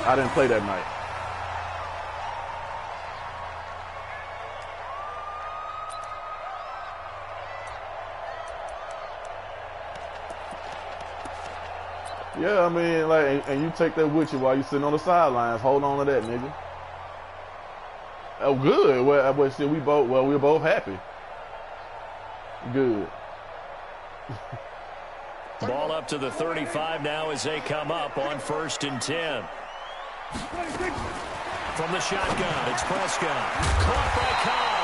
I didn't play that night. Yeah, I mean, like, and you take that with you while you sitting on the sidelines. Hold on to that, nigga. Oh, good. Well, shit, we're both happy. Good. Ball up to the 35 now as they come up on 1st and 10. From the shotgun, it's Prescott. Caught by Cobb.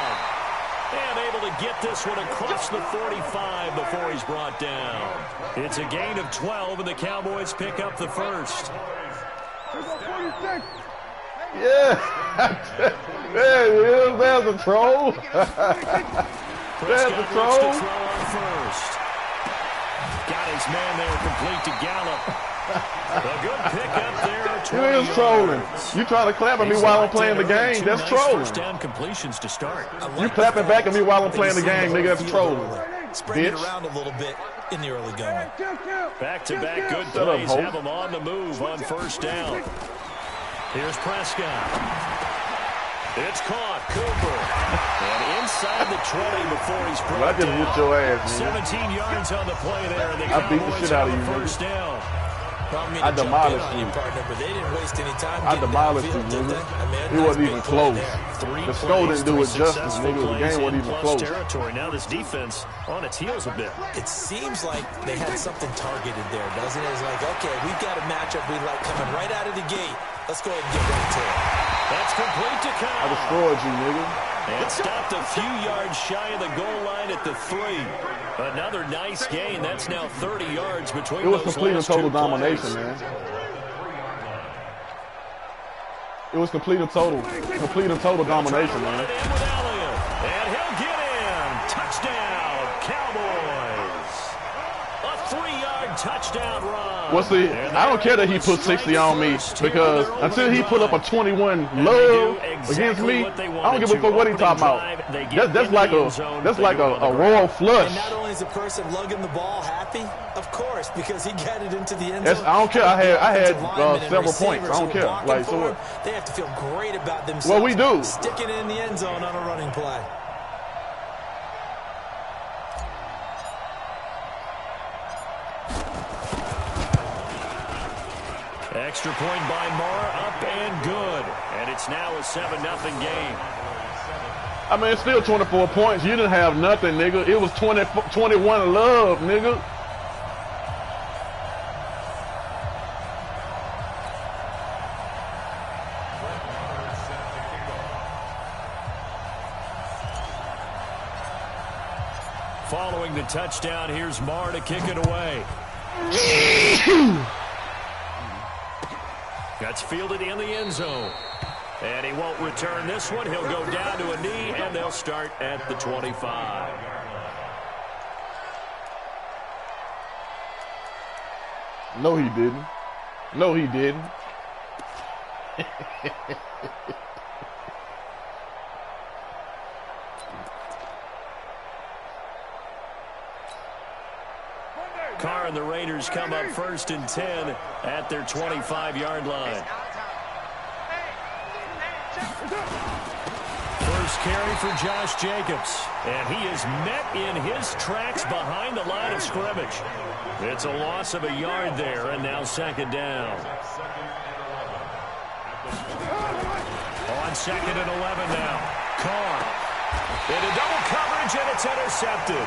And able to get this one across the 45 before he's brought down. It's a gain of 12, and the Cowboys pick up the first. Yeah. Yeah, there's a troll. There's a troll. To throw on first. Got his man there complete to Gallup. A good pickup there. You is trolling. You trying to clap at me while I'm playing the game. That's trolling. First down completions to start. You clapping back at me while I'm playing the game, nigga. That's trolling. Spread it around a little bit in the early going. Back-to-back good plays have them on the move on 1st down. Here's Prescott. It's caught. Cooper. And inside the 20 before he's brought down. I just whipped your ass, nigga. 17 yards on the play there. And the I beat the shit out of you, first down. I demolished you. But they didn't waste any time. I demolished you, nigga. It wasn't even close. The score didn't do it justice, nigga. The game wasn't even close. Territory. Now this defense on its heels a bit. It seems like they had something targeted there, doesn't it? It's like, okay, we've got a matchup we like coming right out of the gate. Let's go ahead and get right to it. That's complete to Cobb. I destroyed you, nigga. And stopped a few yards shy of the goal line at the 3. Another nice gain. That's now 30 yards between those. It was complete and total domination, man. It was complete and total domination, man. And he'll get in. Touchdown, Cowboys. A 3-yard touchdown run. Well, see, I don't care that he put 60 on me because until he put up a 21 love against me, I don't give a fuck what he talking about. That's like a royal flush. And not only is the person lugging the ball happy, of course, because he got it into the end zone. I don't care. I had several points. I don't care. Like, so what? They have to feel great about themselves. Well, we do. Sticking it in the end zone on a running play. Extra point by Marr, up and good. And it's now a 7-0 game. I mean, it's still 24 points. You didn't have nothing, nigga. It was 21 love, nigga. Following the touchdown, here's Marr to kick it away. That's fielded in the end zone. And he won't return this one. He'll go down to a knee, and they'll start at the 25. No, he didn't. No, he didn't. Carr and the Raiders come up 1st and 10 at their 25-yard line. First carry for Josh Jacobs, and he is met in his tracks behind the line of scrimmage. It's a loss of a yard there, and now 2nd down. On 2nd and 11 now. Carr into double coverage, and it's intercepted.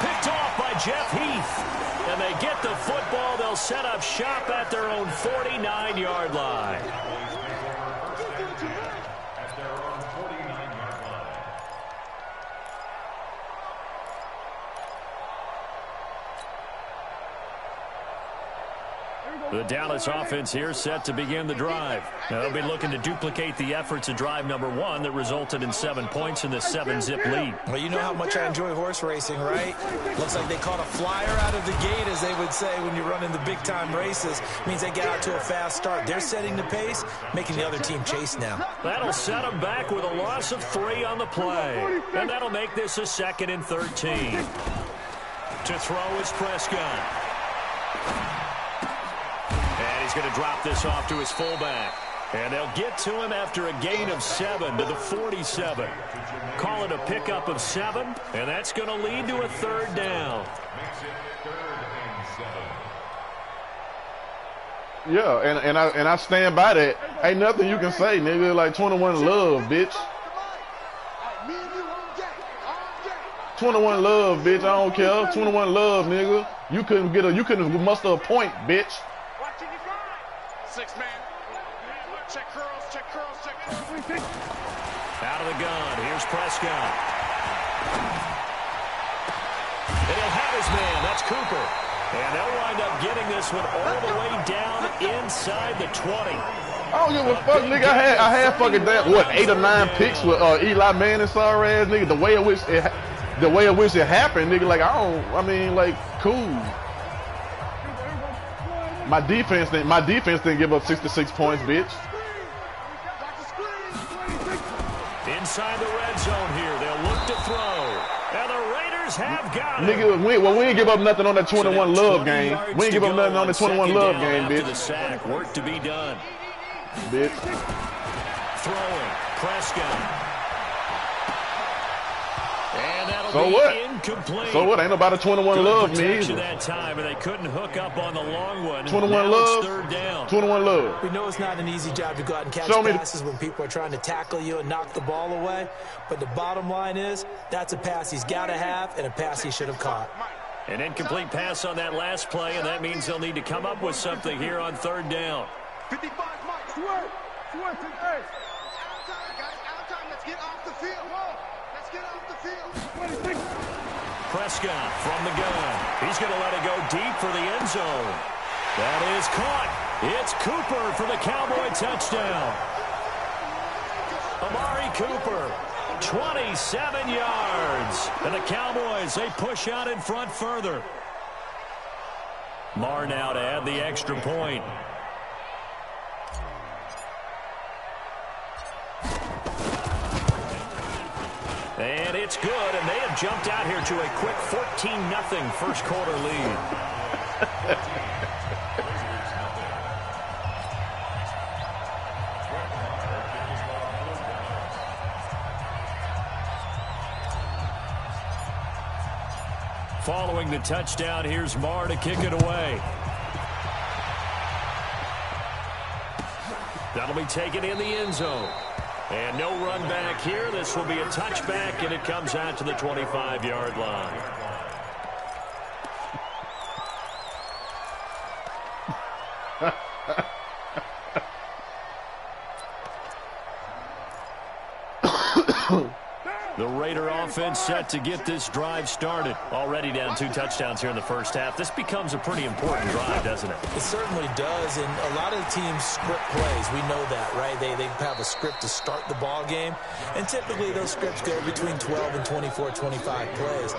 Picked off by Jeff Heath. And they get the football. They'll set up shop at their own 49-yard line. The Dallas offense here set to begin the drive. Now they'll be looking to duplicate the efforts of drive number 1 that resulted in 7 points in the 7-zip lead. Well, you know how much I enjoy horse racing, right? Looks like they caught a flyer out of the gate, as they would say when you're running the big-time races. Means they get out to a fast start. They're setting the pace, making the other team chase now. That'll set them back with a loss of 3 on the play. And that'll make this a 2nd and 13. To throw is Prescott. And he's going to drop this off to his fullback. And they'll get to him after a gain of 7 to the 47. Call it a pickup of 7, and that's going to lead to a 3rd down. Yeah, and I stand by that. Ain't nothing you can say, nigga. Like 21 love, bitch. 21 love, bitch. I don't care. 21 love, nigga. You couldn't muster a point, bitch. 6-man. Check curls, check curls, check curls. Out of the gun. Here's Prescott. And he'll have his man. That's Cooper. And they'll wind up getting this one all the way down inside the 20. I don't give a fuck, nigga. I had fucking damn, what, 8 or 9 picks with Eli Manning, sorry ass nigga. The way in which it happened, nigga. Like like cool. My defense didn't give up 66 points, bitch. Inside the red zone here, they'll look to throw. And the Raiders have got it. Nigga, we ain't give up nothing on that 21 love game. We ain't give up nothing on the 21 love game, bitch. The sack, work to be done. Bitch. Throwing, Prescott. And that'll So be what? incomplete. So what? Ain't nobody 21 love me either. That time, and they couldn't hook up on the long one. 21 now love. It's 3rd down. 21 love. We know it's not an easy job to go out and catch passes when people are trying to tackle you and knock the ball away. But the bottom line is, that's a pass he's got to have and a pass he should have caught. An incomplete pass on that last play, and that means they'll need to come up with something here on 3rd down. 55 Mike. Hey. Out of time, guys. Out of time. Let's get off the field. Let's get off the field. Prescott from the gun. He's going to let it go deep for the end zone. That is caught. It's Cooper for the Cowboy touchdown. Amari Cooper, 27 yards. And the Cowboys, they push out in front further. Marr now to add the extra point. And it's good, and they have jumped out here to a quick 14-0 first quarter lead. Following the touchdown, here's Marr to kick it away. That'll be taken in the end zone. And no run back here. This will be a touchback, and it comes out to the 25-yard line. The Raider offense set to get this drive started. Already down 2 touchdowns here in the first half. This becomes a pretty important drive, doesn't it? It certainly does, and a lot of the teams script plays. We know that, right? They have a script to start the ball game, and typically those scripts go between 12 and 24, 25 plays.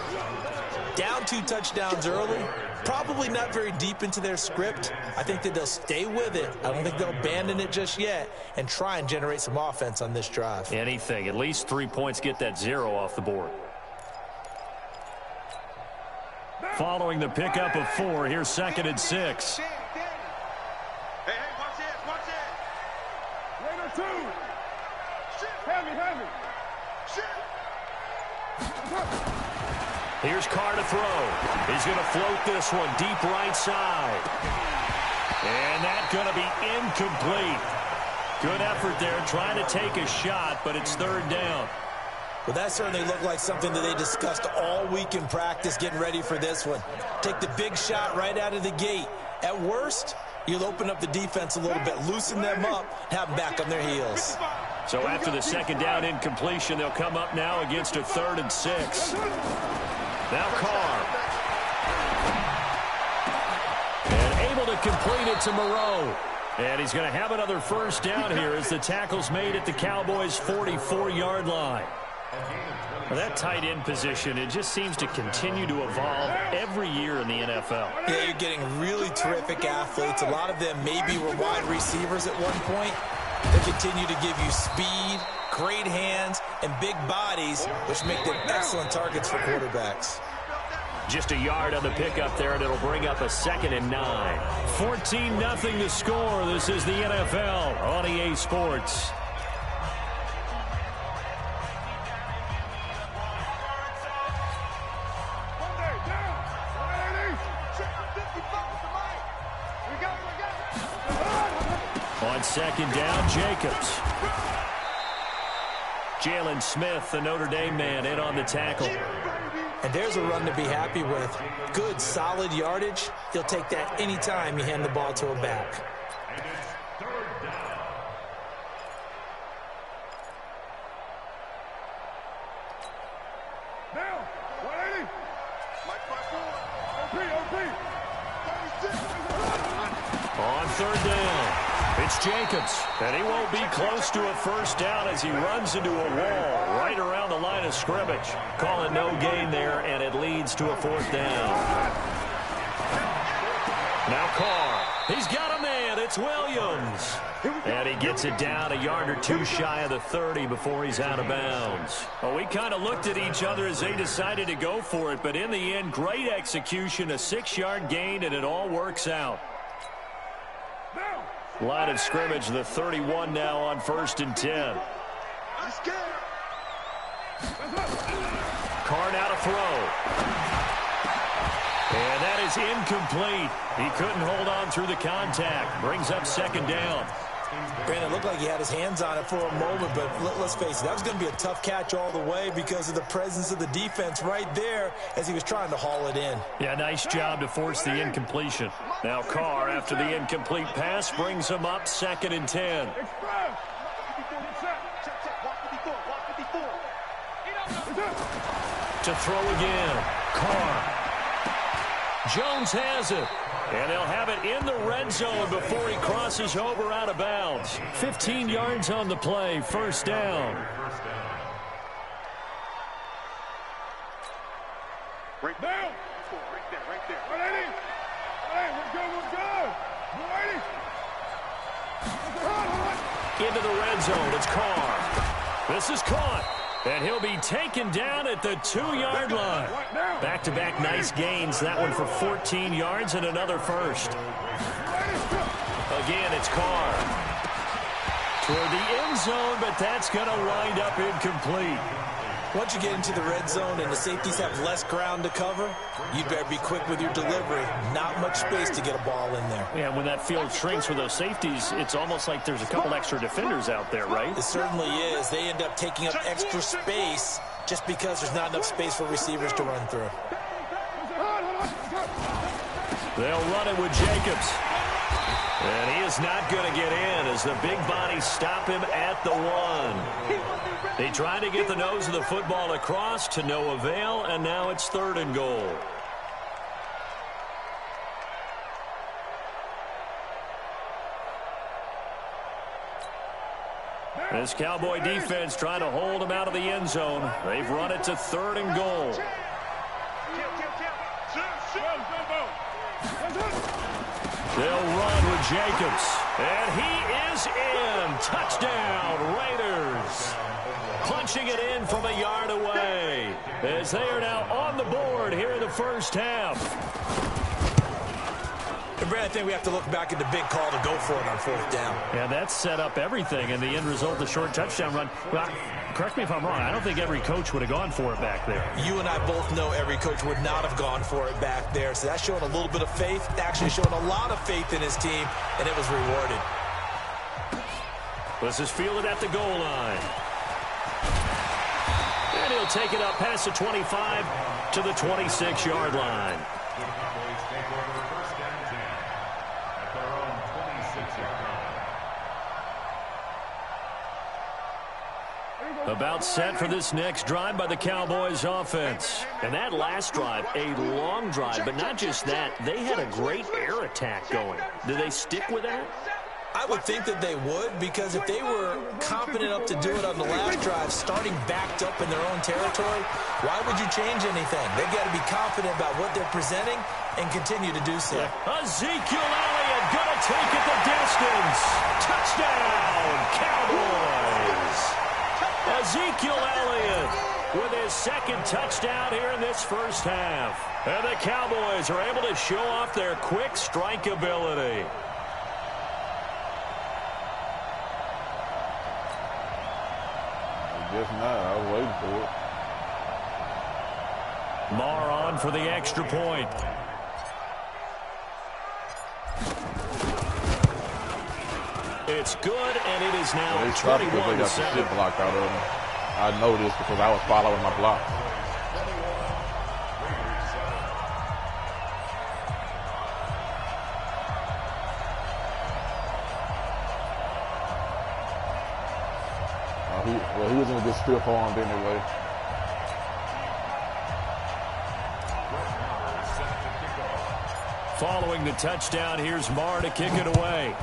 Down 2 touchdowns early, probably not very deep into their script. I think that they'll stay with it. I don't think they'll abandon it just yet and try and generate some offense on this drive. Anything. At least 3 points, get that 0 off the board. Following the pickup of 4, here's 2nd and 6. Hey, watch this, watch this. Raider 2. Heavy. Here's Carr to throw. He's going to float this one deep right side. And that's going to be incomplete. Good effort there trying to take a shot, but it's 3rd down. Well, that certainly looked like something that they discussed all week in practice getting ready for this one. Take the big shot right out of the gate. At worst, you'll open up the defense a little bit, loosen them up, have them back on their heels. So after the 2nd down incompletion, they'll come up now against a 3rd and 6. Now Carr. And able to complete it to Moreau. And he's going to have another 1st down here as the tackle's made at the Cowboys' 44-yard line. Well, that tight end position, it just seems to continue to evolve every year in the NFL. Yeah, you're getting really terrific athletes. A lot of them maybe were wide receivers at one point. They continue to give you speed, great hands, and big bodies, which make them excellent targets for quarterbacks. Just a yard on the pickup there, and it'll bring up a 2nd and 9. 14-0 to score. This is the NFL on EA Sports. On 2nd down, Jacobs. Jalen Smith, the Notre Dame man, in on the tackle. And there's a run to be happy with. Good, solid yardage. He'll take that anytime you hand the ball to a back. And it's 3rd down. Now, 180. Mike 5-4. OP. On 3rd down, it's Jacobs, and he won't be close to a 1st down as he runs into a wall right around the line of scrimmage. Calling no gain there, and it leads to a 4th down. Now Carr, he's got a man, it's Williams. And he gets it down a yard or 2 shy of the 30 before he's out of bounds. Well, we kind of looked at each other as they decided to go for it, but in the end, great execution, a 6-yard gain, and it all works out. Line of scrimmage, the 31 now on 1st and 10. Carr now to throw. And that is incomplete. He couldn't hold on through the contact. Brings up 2nd down. Granted, it looked like he had his hands on it for a moment, but let's face it, that was going to be a tough catch all the way because of the presence of the defense right there as he was trying to haul it in. Yeah, nice job to force the incompletion. Now Carr, after the incomplete pass, brings him up 2nd and 10. To throw again, Carr. Jones has it. And they'll have it in the red zone before he crosses over out of bounds. 15 yards on the play, 1st down. Right there. Right there. 180. Hey, we're good. 180. Into the red zone, it's Carr. This is caught. And he'll be taken down at the 2-yard line. Back-to-back nice gains. That one for 14 yards and another 1st. Again, it's Carr. Toward the end zone, but that's going to wind up incomplete. Once you get into the red zone and the safeties have less ground to cover, you'd better be quick with your delivery. Not much space to get a ball in there. Yeah, when that field shrinks for those safeties, it's almost like there's a couple extra defenders out there, right? It certainly is. They end up taking up extra space just because there's not enough space for receivers to run through. They'll run it with Jacobs. And he is not going to get in as the big bodies stop him at the 1. They tried to get the nose of the football across to no avail, and now it's 3rd and goal. This Cowboy defense trying to hold him out of the end zone. They've run it to 3rd and goal. They'll run with Jacobs. And he is in. Touchdown, Raiders. Punching it in from a yard away as they are now on the board here in the first half. And Brad, I think we have to look back at the big call to go for it on 4th down. Yeah, that set up everything, and the end result, the short touchdown run. Well, correct me if I'm wrong. I don't think every coach would have gone for it back there. You and I both know every coach would not have gone for it back there. So that's showing a little bit of faith, actually showing a lot of faith in his team, and it was rewarded. This is fielded at the goal line. And he'll take it up past the 25 to the 26-yard line. About set for this next drive by the Cowboys offense. And that last drive, a long drive, but not just that. They had a great air attack going. Do they stick with that? I would think that they would, because if they were confident enough to do it on the last drive, starting backed up in their own territory, why would you change anything? They've got to be confident about what they're presenting and continue to do so. Ezekiel Elliott going to take it the distance. Touchdown, Cowboys. Ezekiel Elliott with his 2nd touchdown here in this first half. And the Cowboys are able to show off their quick strike ability. Guess not. I was waiting for it. Marr on for the extra point. It's good, and it is now 21-7. They got the shit blocked out of them. I know this because I was following my block. He was in a good stiff arm anyway. Following the touchdown, here's Marr to kick it away.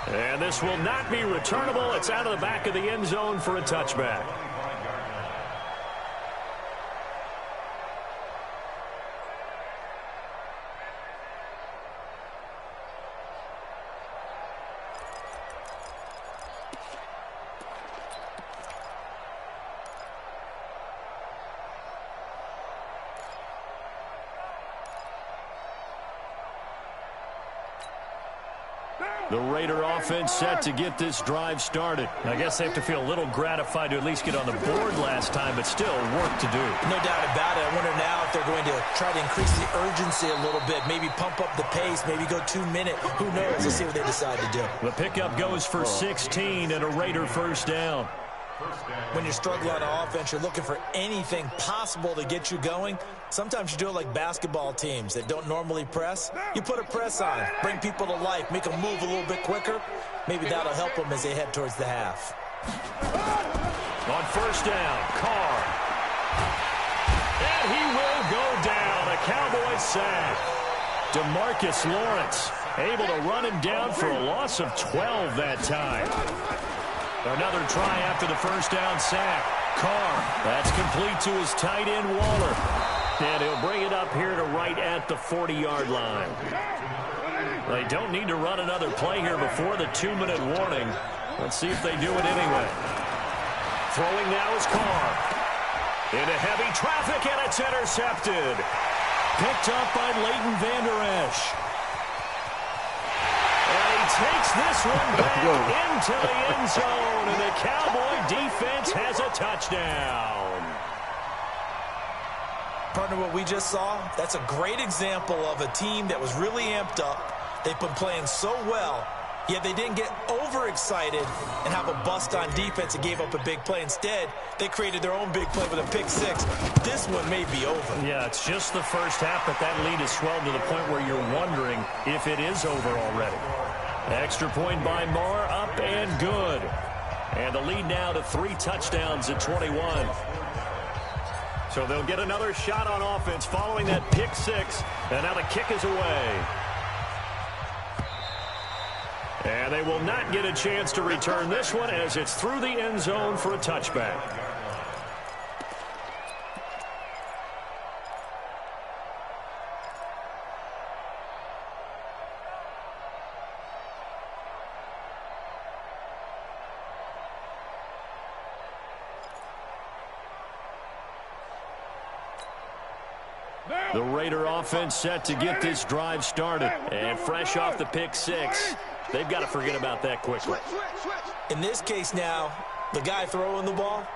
And this will not be returnable. It's out of the back of the end zone for a touchback. The Raider offense set to get this drive started. I guess they have to feel a little gratified to at least get on the board last time, but still work to do. No doubt about it. I wonder now if they're going to try to increase the urgency a little bit, maybe pump up the pace, maybe go 2-minute. Who knows? Let's see what they decide to do. The pickup goes for 16 and a Raider first down. When you're struggling on offense, you're looking for anything possible to get you going. Sometimes you do it like basketball teams that don't normally press. You put a press on, bring people to life, make them move a little bit quicker. Maybe that'll help them as they head towards the half. On first down, Carr. And he will go down. A Cowboys sack. DeMarcus Lawrence able to run him down for a loss of 12 that time. Another try after the first down sack. Carr, that's complete to his tight end, Waller. And he'll bring it up here to right at the 40-yard line. They don't need to run another play here before the 2-minute warning. Let's see if they do it anyway. Throwing now is Carr. Into heavy traffic, and it's intercepted. Picked up by Leighton Vander Esch. Takes this one back into the end zone, and the Cowboy defense has a touchdown. Partner, what we just saw, that's a great example of a team that was really amped up. They've been playing so well, Yeah, they didn't get overexcited and have a bust on defense and gave up a big play. Instead, they created their own big play with a pick six. This one may be over. Yeah, it's just the first half, but that lead has swelled to the point where you're wondering if it is over already. Extra point by Marr, up and good. And the lead now to 3 touchdowns at 21. So they'll get another shot on offense following that pick six. And now the kick is away. And they will not get a chance to return this one as it's through the end zone for a touchback. The Raider offense set to get this drive started. And fresh off the pick six, they've got to forget about that quickly. In this case now, the guy throwing the ball,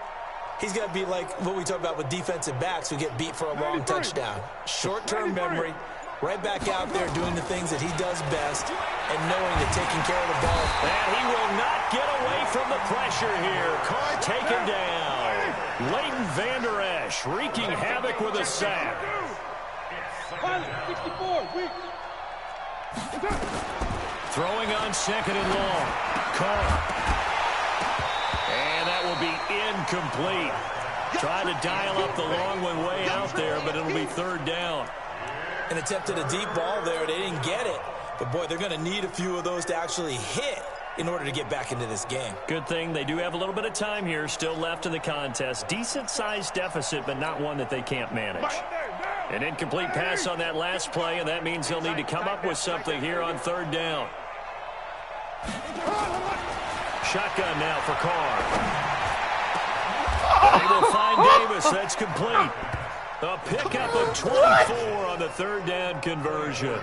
he's got to be like what we talk about with defensive backs who get beat for a long touchdown. Short-term memory, right back out there doing the things that he does best and knowing that taking care of the ball. And he will not get away from the pressure here. Carr taken down. Leighton Vander Esch wreaking havoc with a sack. 64, weak. Throwing on second and long. Carr. And that will be incomplete. Try to dial up the long one way out there, but it'll be third down. And attempted a deep ball there. They didn't get it. But, boy, they're going to need a few of those to actually hit in order to get back into this game. Good thing they do have a little bit of time here still left in the contest. Decent-sized deficit, but not one that they can't manage. An incomplete pass on that last play, and that means he'll need to come up with something here on third down. Shotgun now for Carr. They will find Davis. That's complete. A pickup of 24 on the third down conversion.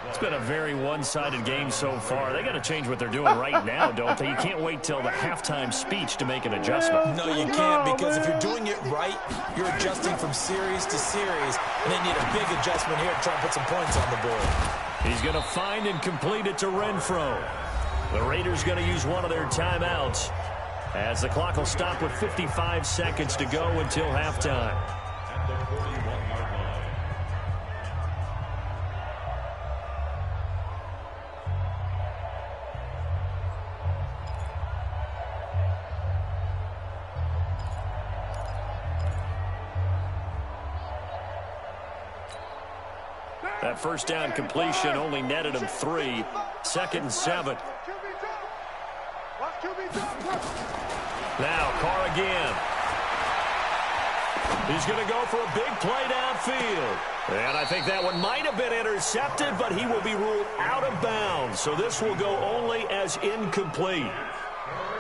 It's been a very one-sided game so far. They got to change what they're doing right now, don't they? You can't wait till the halftime speech to make an adjustment. No, you can't, because if you're doing it right, you're adjusting from series to series, and they need a big adjustment here to try and put some points on the board. He's going to find and complete it to Renfro. The Raiders going to use one of their timeouts as the clock will stop with 55 seconds to go until halftime. At the 41-yard line. That first down completion only netted him 3. 2nd and 7. Now Carr again. He's going to go for a big play downfield. And I think that one might have been intercepted, but he will be ruled out of bounds. So this will go only as incomplete.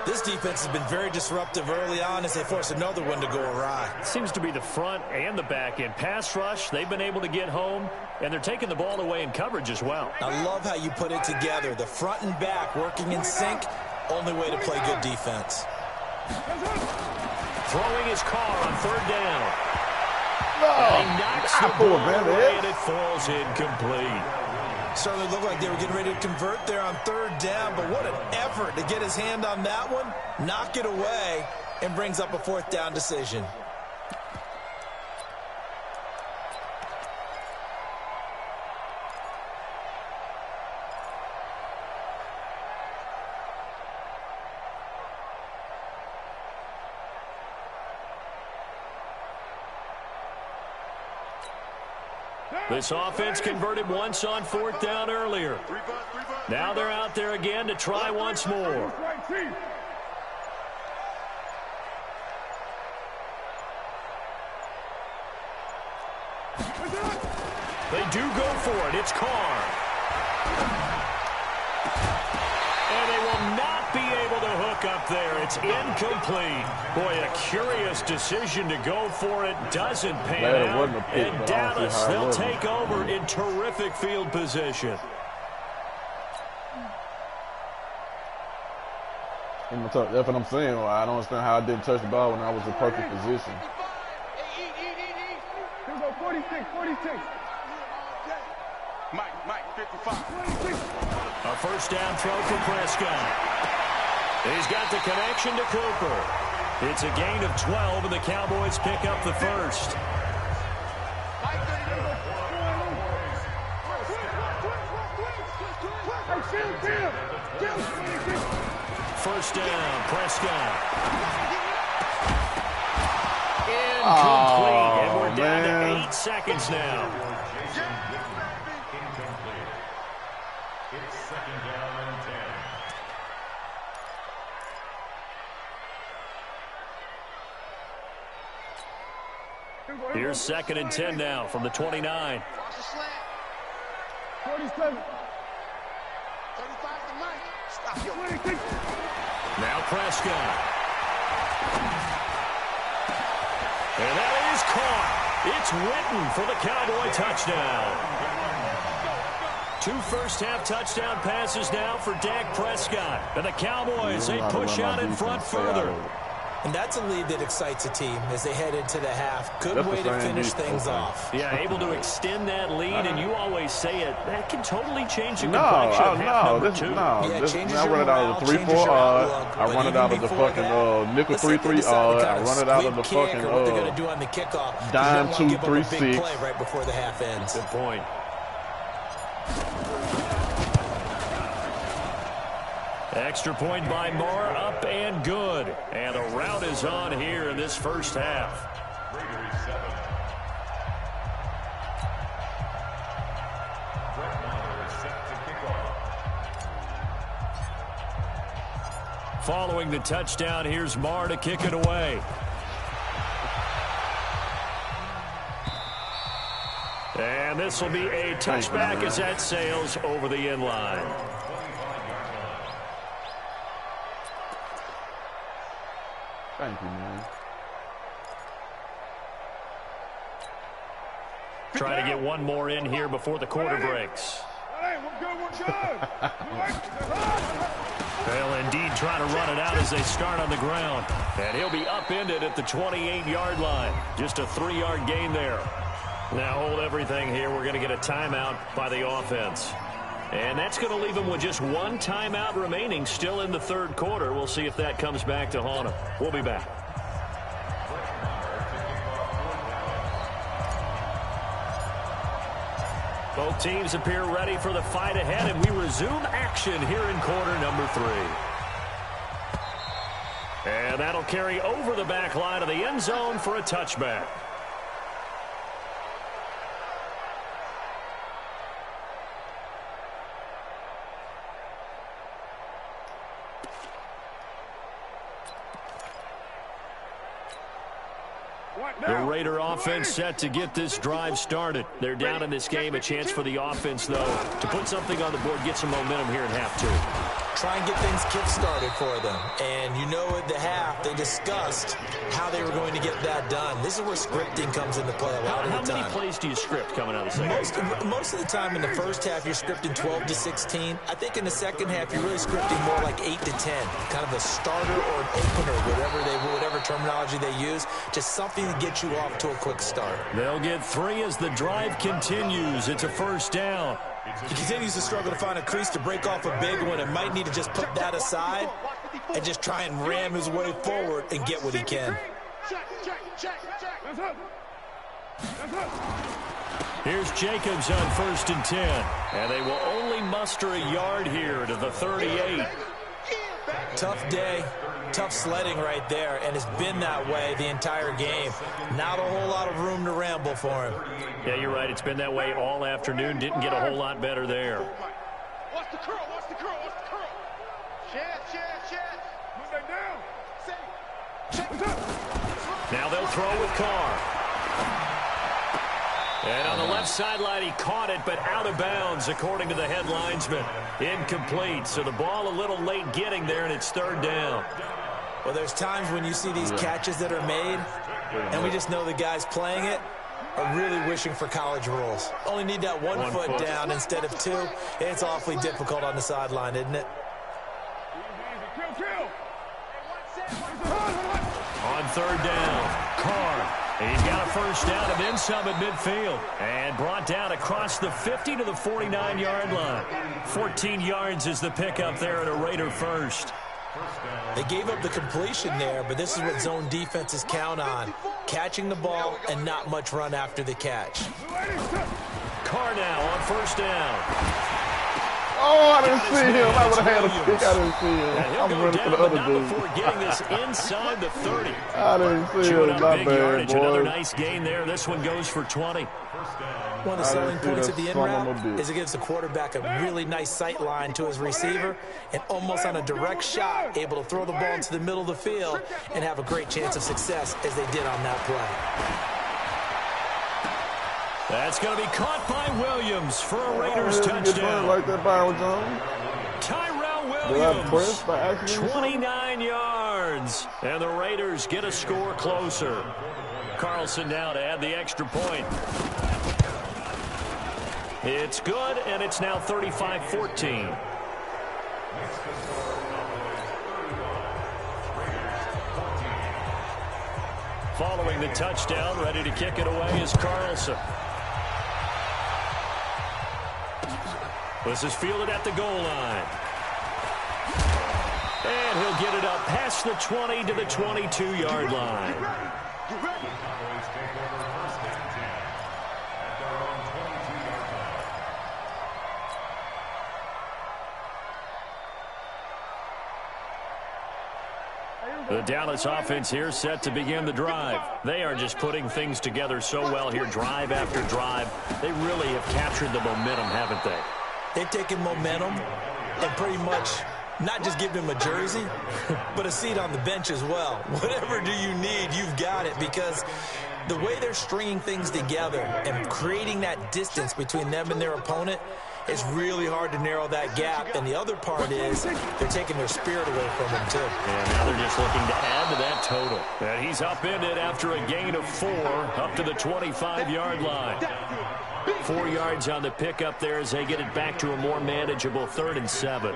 This defense has been very disruptive early on as they force another one to go awry. Seems to be the front and the back end. Pass rush, they've been able to get home, and they're taking the ball away in coverage as well. I love how you put it together. The front and back working in sync, only way to play good defense. Throwing his Carr on third down. No. And he knocks the ball away, and it it falls incomplete. Certainly looked like they were getting ready to convert there on third down, but what an effort to get his hand on that one, knock it away, and brings up a fourth down decision. This offense converted once on fourth down earlier. Now they're out there again to try once more. They do go for it. It's Carr. And they will not be able to hook up there. It's incomplete. Boy, a curious decision to go for it. Doesn't pan out. And Dallas, they'll take over in terrific field position. That's what I'm saying. I don't understand how I didn't touch the ball when I was in perfect position. Here we go, 46. Mike, 55. A first down throw for Prescott. He's got the connection to Cooper. It's a gain of 12, and the Cowboys pick up the first. First down, Prescott. Incomplete, and we're down to 8 seconds now. Incomplete. It's second down and 10. Here's second and 10 now from the 29. 47. Now Prescott. And that is caught. It's Witten for the Cowboy touchdown. 2 first-half touchdown passes now for Dak Prescott. And the Cowboys, they push out in front further. And that's a lead that excites a team as they head into the half. Good way to finish things off. Yeah, able to extend that lead, and you always say it, that can totally change the complexion of half number 2. I run it out of the 3-4 odd. I run it out of the fucking nickel 3-3 odd. I run it out of the fucking what they're going to do on the kickoff. dime 2-3-6 right before the half ends. Good point. Extra point by Moore, up and good. And the rout is on here in this first half. Raiders 7. Brett Maher is set to kick off. Following the touchdown, here's Maher to kick it away. And this will be a touchback as that sails over the end line. Thank you, man. Trying to get one more in here before the quarter breaks. Hey, we're good, we're good. They'll indeed try to run it out as they start on the ground. And he'll be upended at the 28-yard line. Just a 3-yard gain there. Now hold everything here. We're going to get a timeout by the offense. And that's going to leave them with just 1 timeout remaining still in the third quarter. We'll see if that comes back to haunt them. We'll be back. Both teams appear ready for the fight ahead, and we resume action here in quarter number 3. And that'll carry over the back line of the end zone for a touchback. The Raider offense set to get this drive started. They're down in this game. A chance for the offense, though, to put something on the board, get some momentum here in half 2. Try and get things kick-started for them. And you know at the half, they discussed how they were going to get that done. This is where scripting comes into play a lot of the time. How many plays do you script coming out of the second? Most of the time in the first half, you're scripting 12 to 16. I think in the second half, you're really scripting more like 8 to 10. Kind of a starter or an opener, whatever terminology they use. Just something to get you off to a quick start. They'll get 3 as the drive continues. It's a first down. He continues to struggle to find a crease to break off a big one and might need to just put that aside and just try and ram his way forward and get what he can. Here's Jacobs on 1st and 10. And they will only muster a yard here to the 38. Tough day, tough sledding right there, and it's been that way the entire game. Not a whole lot of room to ramble for him. Yeah, you're right. It's been that way all afternoon. Didn't get a whole lot better there. Watch the curl, watch the curl, watch the curl. Chad. Move that down. Now they'll throw with Carr. And on the left sideline, he caught it, but out of bounds, according to the head linesman. Incomplete, so the ball a little late getting there, and it's 3rd down. Well, there's times when you see these catches that are made, and we just know the guys playing it are really wishing for college rules. Only need that one foot down instead of 2. It's awfully difficult on the sideline, isn't it? Kill. On 3rd down, Carr. He's got a first down and then some at midfield. And brought down across the 50 to the 49-yard line. 14 yards is the pickup there at a Raider first. They gave up the completion there, but this is what zone defenses count on. Catching the ball and not much run after the catch. Carr now on first down. Oh, I didn't see him. I would have had a pick. I didn't see him. I'm running for the other dude. Before getting this inside the 30. I didn't see him. My bad, Another boy. nice gain there. This one goes for 20. One of the selling points of the in route is it gives the quarterback a really nice sight line to his receiver and almost on a direct shot able to throw the ball into the middle of the field and have a great chance of success as they did on that play. That's going to be caught by Williams for a Raiders touchdown. Like that, Byron Jones. Tyrell Williams, 29 yards. And the Raiders get a score closer. Carlson now to add the extra point. It's good, and it's now 35-14. Following the touchdown, ready to kick it away is Carlson. This is fielded at the goal line. And he'll get it up past the 20 to the 22-yard line. The Dallas offense here set to begin the drive. They are just putting things together so well here, drive after drive. They really have captured the momentum, haven't they? They've taken momentum and pretty much not just given him a jersey, but a seat on the bench as well. Whatever do you need, you've got it, because the way they're stringing things together and creating that distance between them and their opponent, it's really hard to narrow that gap. And the other part is they're taking their spirit away from them, too. And now they're just looking to add to that total. And he's upended after a gain of 4 up to the 25-yard line. 4 yards on the pickup there as they get it back to a more manageable 3rd and 7.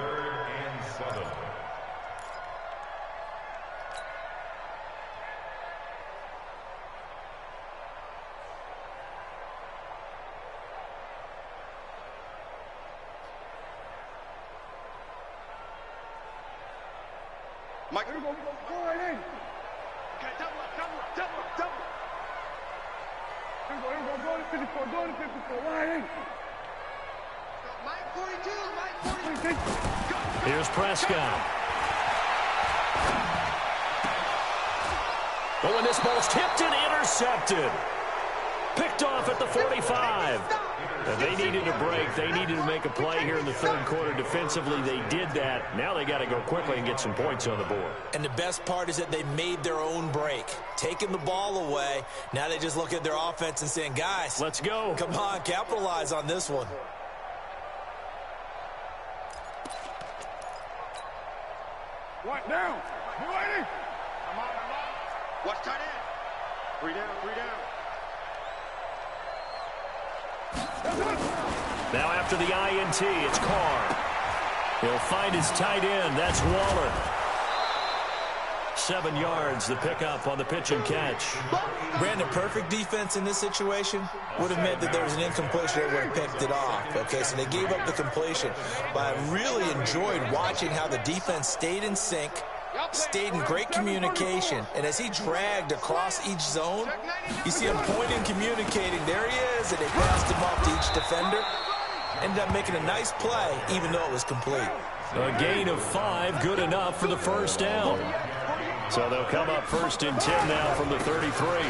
Mike, go right in. Okay, double up. Go to 54, right in. Mike 42. Here's Prescott. But when this ball's tipped and intercepted. Picked off at the 45. And they needed a break. They needed to make a play here in the 3rd quarter. Defensively, they did that. Now they got to go quickly and get some points on the board. And the best part is that they made their own break. Taking the ball away. Now they just look at their offense and saying, guys, let's go. Come on, capitalize on this one. One down. Ready? I'm on. Watch tight end. 3 down. Now after the INT, it's Carr. He'll find his tight end. That's Waller. 7 yards, the pickup on the pitch and catch. Brandon, perfect defense in this situation would have meant that there was an incompletion that would have picked it off. Okay, so they gave up the completion. But I really enjoyed watching how the defense stayed in sync, stayed in great communication, and as he dragged across each zone, you see him pointing, communicating. There he is, and they passed him off to each defender. Ended up making a nice play, even though it was complete. A gain of 5, good enough for the first down. So they'll come up 1st and 10 now from the 33.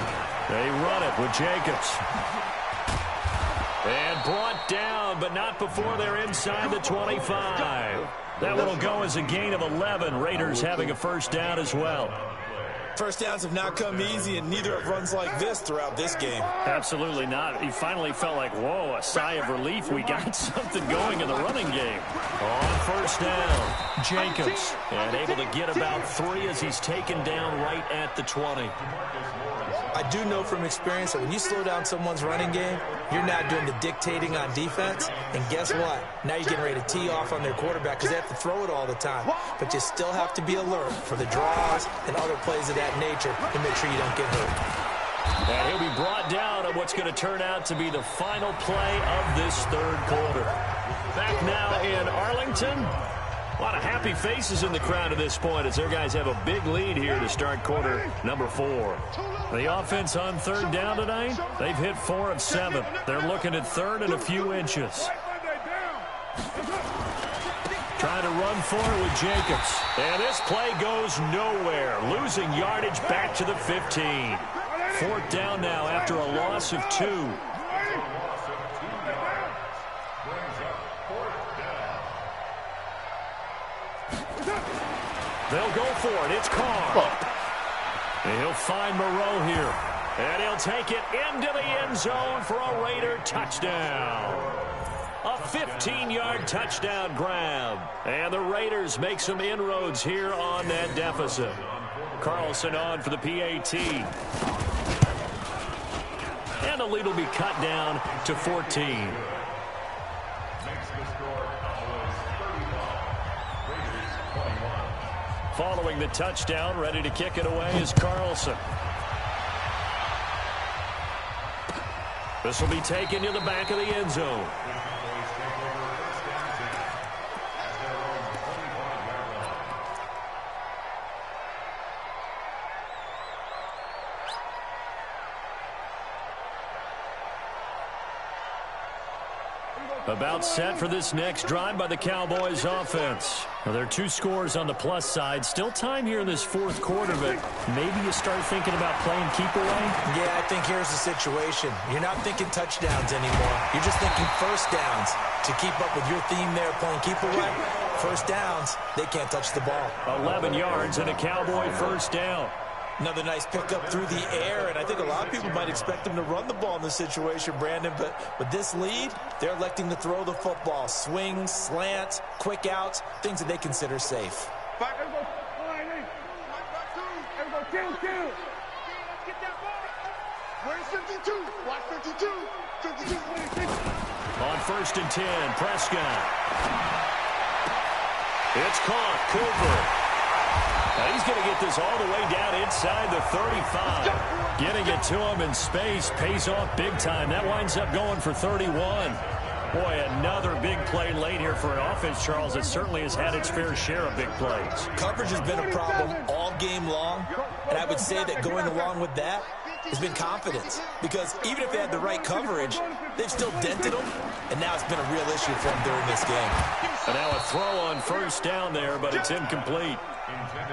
They run it with Jacobs. And brought down, but not before they're inside the 25. That one will go as a gain of 11. Raiders having a first down as well. First downs have not come easy, and neither have runs like this throughout this game. Absolutely not. He finally felt like, whoa, a sigh of relief. We got something going in the running game. On first down, Jacobs. And able to get about 3 as he's taken down right at the 20. I do know from experience that when you slow down someone's running game, you're not doing the dictating on defense. And guess what? Now you're getting ready to tee off on their quarterback because they have to throw it all the time. But you still have to be alert for the draws and other plays of that nature to make sure you don't get hurt. And he'll be brought down on what's going to turn out to be the final play of this third quarter. Back now in Arlington. A lot of happy faces in the crowd at this point as their guys have a big lead here to start quarter number 4. The offense on third down tonight, they've hit 4 of 7. They're looking at third and a few inches. Trying to run for it with Jacobs. And this play goes nowhere. Losing yardage back to the 15. Fourth down now after a loss of 2. They'll go for it. It's Carr. And he'll find Moreau here. And he'll take it into the end zone for a Raider touchdown. A 15-yard touchdown grab. And the Raiders make some inroads here on that deficit. Carlson on for the PAT. And the lead will be cut down to 14. Following the touchdown, ready to kick it away is Carlson. This will be taken to the back of the end zone. About set for this next drive by the Cowboys offense. Now, there are 2 scores on the plus side. Still time here in this fourth quarter, but maybe you start thinking about playing keep away? Yeah, I think here's the situation. You're not thinking touchdowns anymore. You're just thinking first downs. To keep up with your theme there, playing keep away, first downs, they can't touch the ball. 11 yards and a Cowboy first down. Another nice pickup through the air, and I think a lot of people might expect them to run the ball in this situation, Brandon, but with this lead, they're electing to throw the football. Swings, slants, quick outs, things that they consider safe. Back, let's go. Let's go, kill. Get that ball. Where's 52? Watch 52. 52, 26. On first and 10, Prescott. It's caught. Cooper. Now he's going to get this all the way down inside the 35. Getting it to him in space pays off big time. That winds up going for 31. Boy, another big play late here for an offense, Charles, that certainly has had its fair share of big plays. Coverage has been a problem all game long, and I would say that going along with that has been confidence. Because even if they had the right coverage, they've still dented them, and now it's been a real issue for them during this game. And now a throw on first down there, but it's incomplete.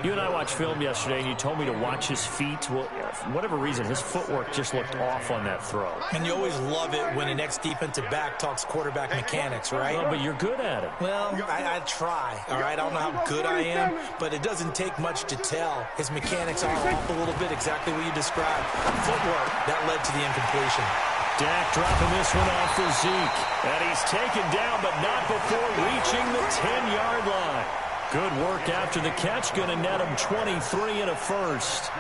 You and I watched film yesterday, and you told me to watch his feet. Well, for whatever reason, his footwork just looked off on that throw. And you always love it when an ex-defensive back talks quarterback mechanics, right? Well, but you're good at it. Well, I try, all right? I don't know how good I am, but it doesn't take much to tell. His mechanics are off a little bit, exactly what you described. Footwork, that led to the incompletion. Dak dropping this one off for Zeke. And he's taken down, but not before reaching the 10-yard line. Good work after the catch. Going to net him 23 and a first.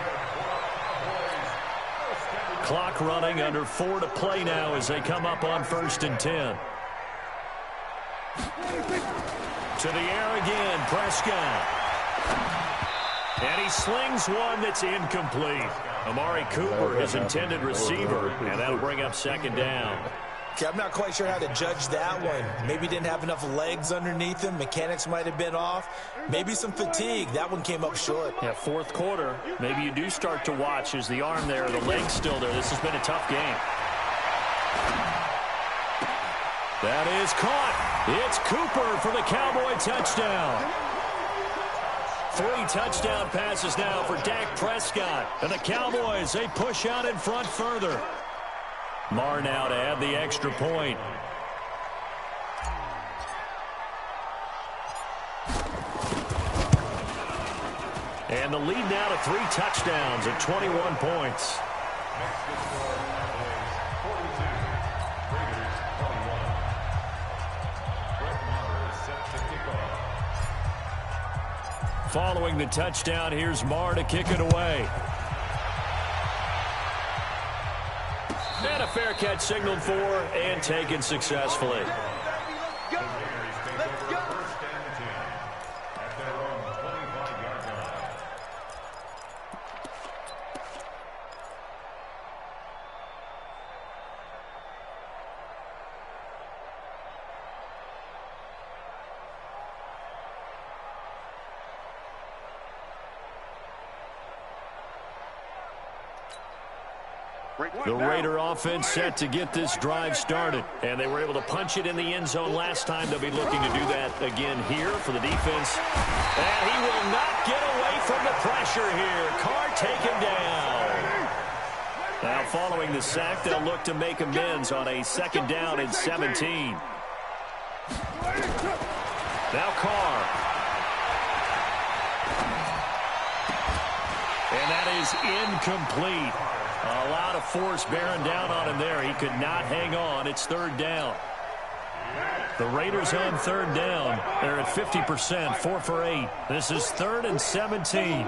Clock running, under 4 to play now as they come up on first and 10. To the air again, Prescott. And he slings one that's incomplete. Amari Cooper, his intended receiver, and that'll bring up second down. Okay, I'm not quite sure how to judge that one. Maybe didn't have enough legs underneath him. Mechanics might have been off. Maybe some fatigue. That one came up short. Yeah, fourth quarter. Maybe you do start to watch as the arm there, the leg's still there. This has been a tough game. That is caught. It's Cooper for the Cowboy touchdown. 3 touchdown passes now for Dak Prescott. And the Cowboys, they push out in front further. Marr now to add the extra point. And the lead now to 3 touchdowns at 21 points. Following the touchdown, here's Marr to kick it away. And a fair catch signaled for and taken successfully. The Raider offense set to get this drive started. And they were able to punch it in the end zone last time. They'll be looking to do that again here for the defense. And he will not get away from the pressure here. Carr taken down. Now following the sack, they'll look to make amends on a 2nd down and 17. Now Carr. And that is incomplete. A lot of force bearing down on him there. He could not hang on. It's 3rd down. The Raiders on 3rd down. They're at 50%, 4 for 8. This is 3rd and 17.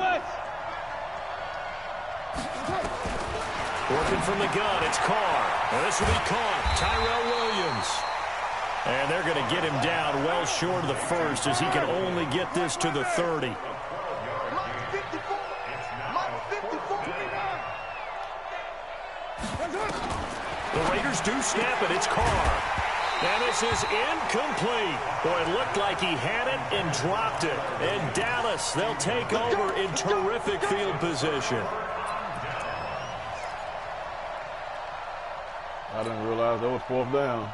Working from the gun, it's Carr. And this will be caught. Tyrell Williams. And they're going to get him down well short of the first as he can only get this to the 30. The Raiders do snap it. It's Carr. And this is incomplete. Boy, it looked like he had it and dropped it. And Dallas, they'll take over in terrific field position. I didn't realize that was 4th down.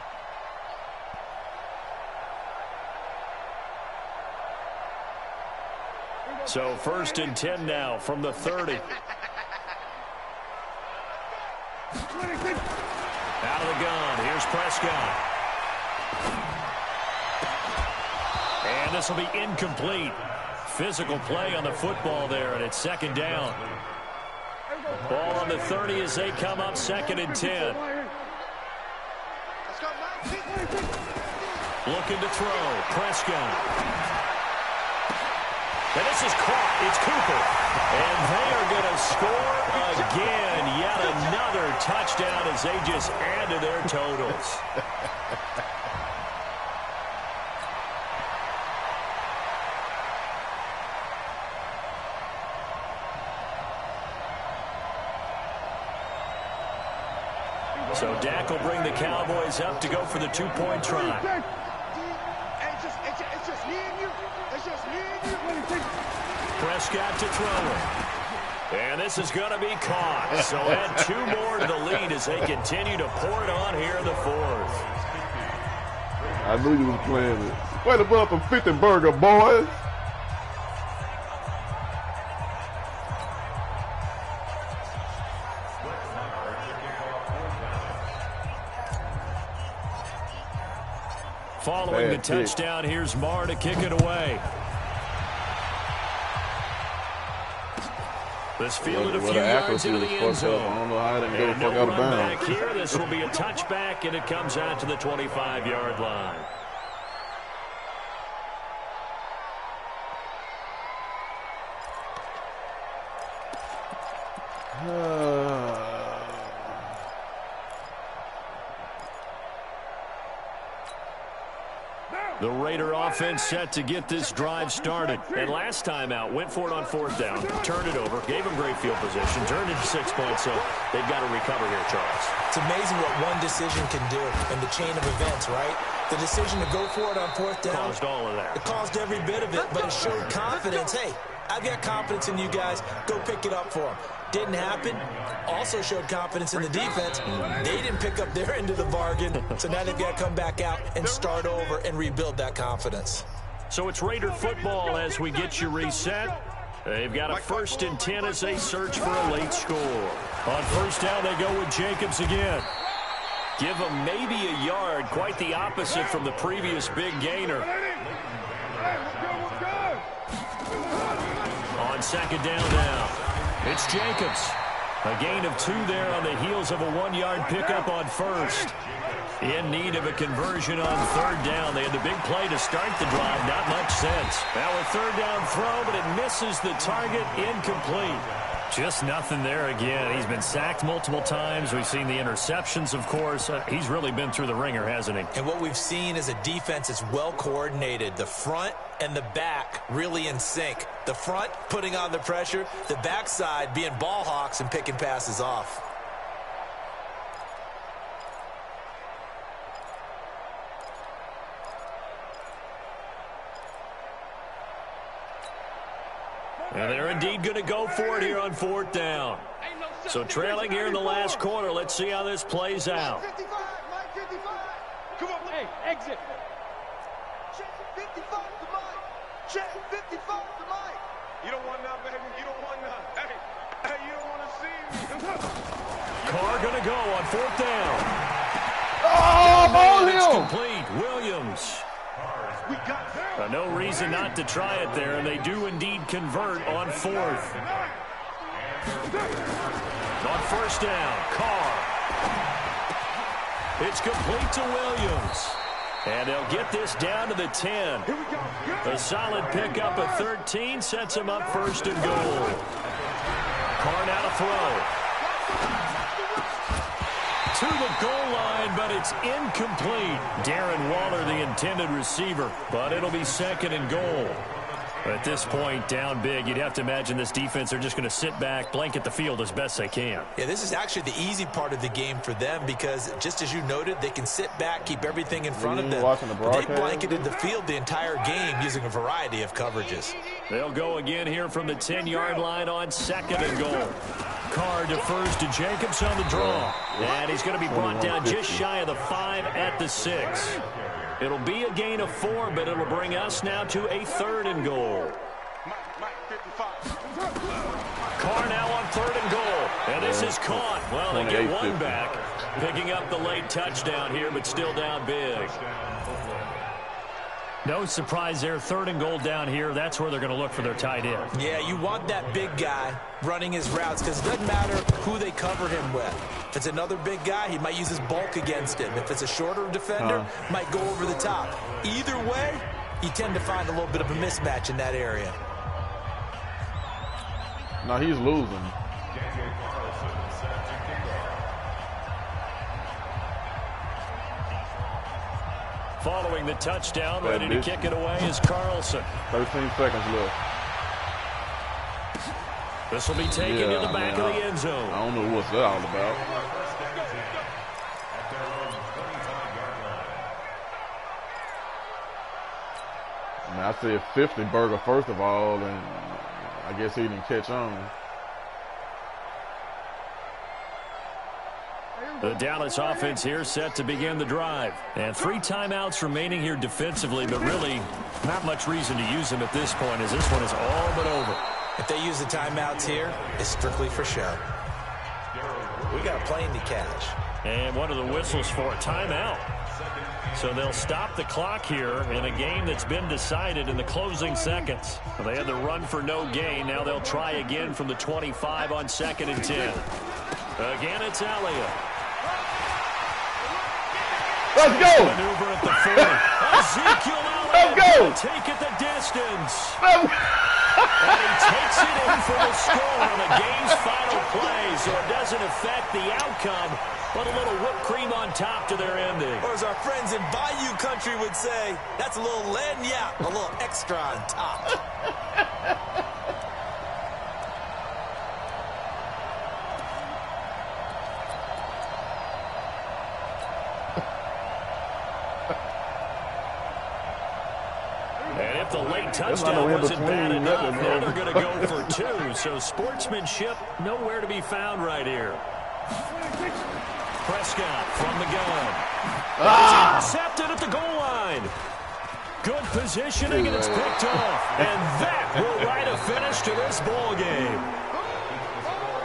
So 1st and 10 now from the 30. Out of the gun. Here's Prescott. And this will be incomplete. Physical play on the football there, and it's 2nd down. Ball on the 30 as they come up 2nd and 10. Looking to throw. Prescott. And this is caught. It's Cooper. And they are going to score again. Yet another touchdown as they just add to their totals. So Dak will bring the Cowboys up to go for the 2-point try. It's just me and you. It's just me and you. Prescott to throw it. And this is going to be caught. So add 2 more to the lead as they continue to pour it on here in the 4th. I knew you was playing it. Way to put up a 50 burger, boys. Following the touchdown, here's Marr to kick it away. This fielded a few yards into the end zone. I don't know how they And go no out of run bounds. back here. This will be a touchback, and it comes out to the 25-yard line. The Raider offense set to get this drive started. And last time out, went for it on 4th down, turned it over, gave them great field position, turned it to 6 points, so they've got to recover here, Charles. It's amazing what one decision can do in the chain of events, right? The decision to go for it on 4th down. Caused all of that. It caused every bit of it, but it showed confidence. Hey, I've got confidence in you guys. Go pick it up for them. Didn't happen. Also showed confidence in the defense. They didn't pick up their end of the bargain, so now they've got to come back out and start over and rebuild that confidence. So it's Raider football as we get you reset. They've got a 1st and 10 as they search for a late score. On 1st down, they go with Jacobs again. Give them maybe a yard, quite the opposite from the previous big gainer. On 2nd down now, it's Jacobs. A gain of 2 there on the heels of a 1-yard pickup on 1st. In need of a conversion on 3rd down. They had the big play to start the drive. Not much sense. Now a 3rd down throw, but it misses the target. Incomplete. Just nothing there again. He's been sacked multiple times. We've seen the interceptions, of course. He's really been through the ringer, hasn't he? And what we've seen is a defense that's well coordinated. The front and the back really in sync. The front putting on the pressure. The backside being ball hawks and picking passes off. And they're indeed going to go for it here on 4th down. So trailing here in the last quarter. Let's see how this plays out. 55, Mike 55. Come on, hey, exit. Check 55 to Mike. Check 55 to Mike. You don't want none, baby. You don't want none. Hey, you don't want to see me. Carr going to go on 4th down. Oh, It's him! complete. Williams. We got them. No reason not to try it there, and they do indeed convert on 4th. On 1st down, Carr. It's complete to Williams. And they'll get this down to the 10. Here we go. A solid pickup of 13 sets him up 1st and goal. Carr now to throw. To the goal line, but it's incomplete. Darren Waller, the intended receiver, but it'll be 2nd and goal. At this point, down big, you'd have to imagine this defense are just going to sit back, blanket the field as best they can. Yeah, this is actually the easy part of the game for them because, just as you noted, they can sit back, keep everything in front of them. They blanketed the field the entire game using a variety of coverages. They'll go again here from the 10-yard line on 2nd and goal. Carr defers to Jacobs on the draw. And he's going to be brought down just shy of the 5 at the 6. It'll be a gain of 4, but it'll bring us now to a 3rd and goal. Mike 55. Carr now on 3rd and goal. And this is caught. Well, they get one back. Picking up the late touchdown here, but still down big. No surprise there. 3rd and goal down here. That's where they're going to look for their tight end. Yeah, you want that big guy running his routes because it doesn't matter who they cover him with. If it's another big guy, he might use his bulk against him. If it's a shorter defender, might go over the top. Either way, you tend to find a little bit of a mismatch in that area. No, he's losing. Following the touchdown, ready to kick it away is Carlson. 13 seconds left. This will be taken in the back of the end zone. I don't know what's that all about. I mean, I said 50 burger first of all, and I guess he didn't catch on. The Dallas offense here set to begin the drive. And 3 timeouts remaining here defensively, but really not much reason to use them at this point as this one is all but over. If they use the timeouts here, it's strictly for show. We got a plane to catch. And one of the whistles for a timeout. So they'll stop the clock here in a game that's been decided in the closing seconds. Well, they had the run for no gain. Now they'll try again from the 25 on 2nd and 10. Again, it's Elliott. Let's go! Maneuver at the 40. Ezekiel Elliott will take it the distance. And he takes it in for the score on the game's final play, so it doesn't affect the outcome, but a little whipped cream on top to their ending. Or as our friends in Bayou Country would say, that's a little lagniappe, a little extra on top. And if the late touchdown wasn't bad enough, now they're going to go for 2. So sportsmanship nowhere to be found right here. Prescott from the gun. Intercepted at the goal line. Good positioning, and it's picked off. And that will write a finish to this ball game.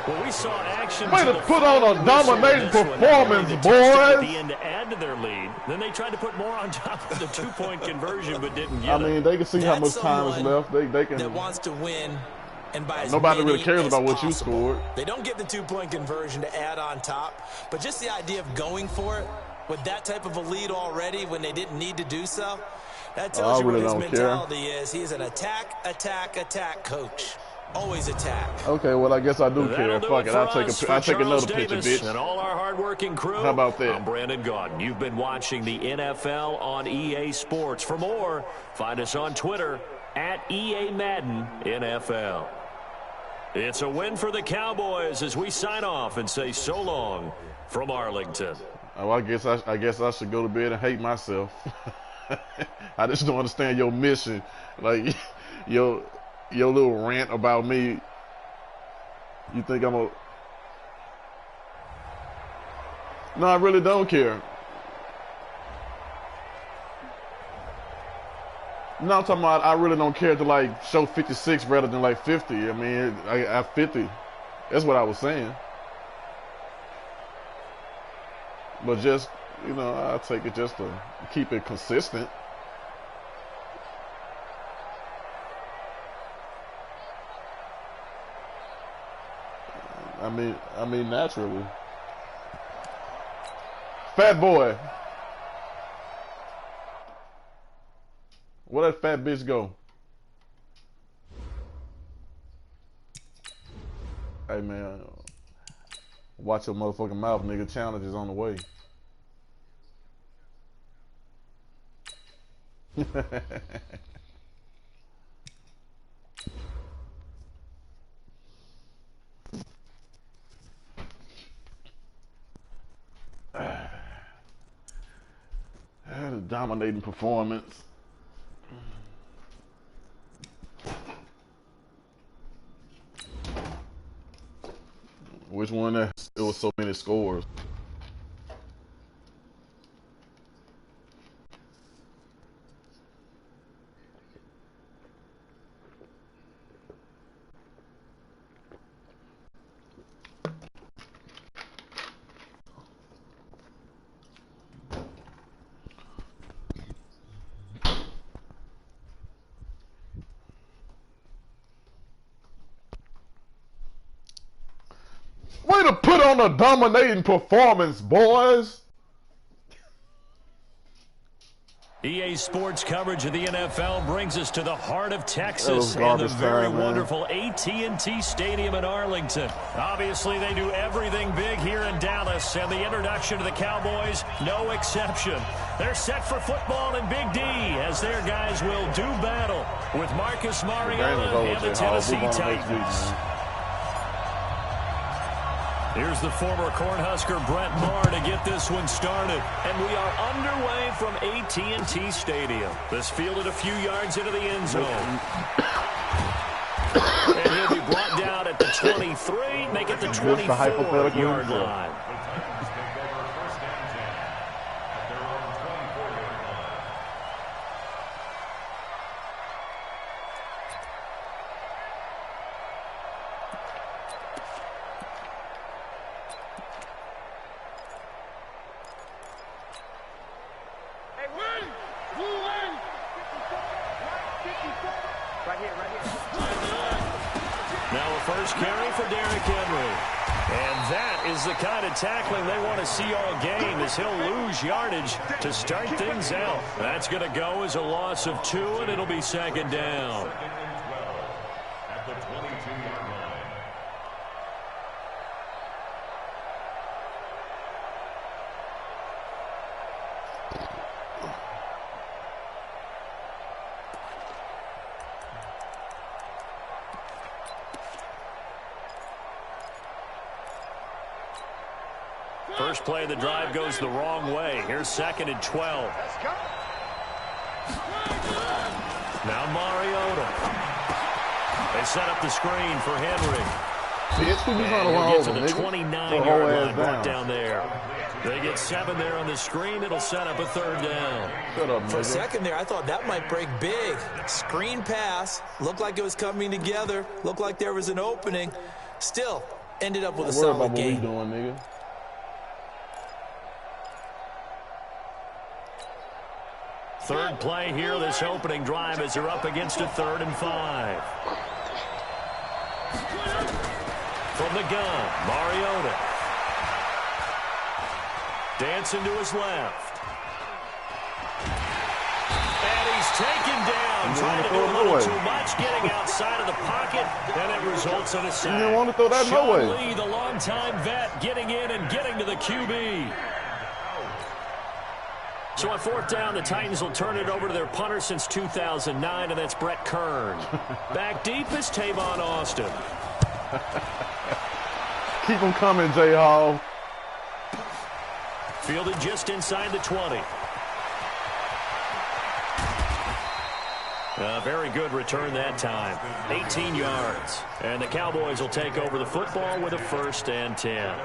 Well, we saw action. Way to put on a dominating performance, boys. At the end to add to their lead. Then they tried to put more on top of the 2-point conversion, but didn't get it. I mean, they can see how much time is left. They can. That wants to win. And by nobody really cares about what you scored. They don't get the 2-point conversion to add on top, but just the idea of going for it with that type of a lead already when they didn't need to do so, that tells you what his mentality is. He is an attack, attack, attack coach. Always attack. Okay, well, I guess I do care. Fuck it. I'll take another picture, bitch. And all our hardworking crew. How about that? I'm Brandon Gaudin. You've been watching the NFL on EA Sports. For more, find us on Twitter at EA Madden NFL. It's a win for the Cowboys as we sign off and say so long from Arlington. Oh, I guess I should go to bed and hate myself. I just don't understand your mission, like your little rant about me. You think I'm No, I really don't care. No, I'm talking about I really don't care to like show 56 rather than like 50. I mean, I have 50. That's what I was saying. But just, you know, I take it just to keep it consistent. I mean naturally. Fat boy. Where that fat bitch go? Hey man, watch your motherfucking mouth, nigga. Challenge is on the way. Had a dominating performance. Which one? It was so many scores. Way to put on a dominating performance, boys. EA Sports coverage of the NFL brings us to the heart of Texas and the very wonderful AT&T Stadium in Arlington. Obviously, they do everything big here in Dallas, and the introduction to the Cowboys, no exception. They're set for football in Big D as their guys will do battle with Marcus Mariota and the Tennessee Titans. Here's the former Cornhusker Brett Maher to get this one started. And we are underway from AT&T Stadium. This fielded a few yards into the end zone. And he'll be brought down at the 23, make it the 24-yard line. Tackling they want to see all game as he'll lose yardage to start things out. That's going to go as a loss of 2, and it'll be second down. At the 22-yard line. First play of the drive goes the wrong way. Here's 2nd and 12. Now Mariota. They set up the screen for Henry. See, it's who and he'll get to the 29-yard line, brought down there. They get 7 there on the screen. It'll set up a 3rd down. For a second there, I thought that might break big. Screen pass. Looked like it was coming together. Looked like there was an opening. Still, ended up with a solid game. What we doing, nigga? Third play here, this opening drive as they're up against a 3rd and 5. From the gun, Mariota. Dancing to his left. And he's taken down, trying to do a little too much, getting outside of the pocket, and it results in a sack. You didn't want to throw that no way. Lee, the longtime vet, getting in and getting to the QB. So on 4th down, the Titans will turn it over to their punter since 2009, and that's Brett Kern. Back deep is Tavon Austin. Keep them coming, J. Hall. Fielded just inside the 20. A very good return that time. 18 yards. And the Cowboys will take over the football with a 1st and 10.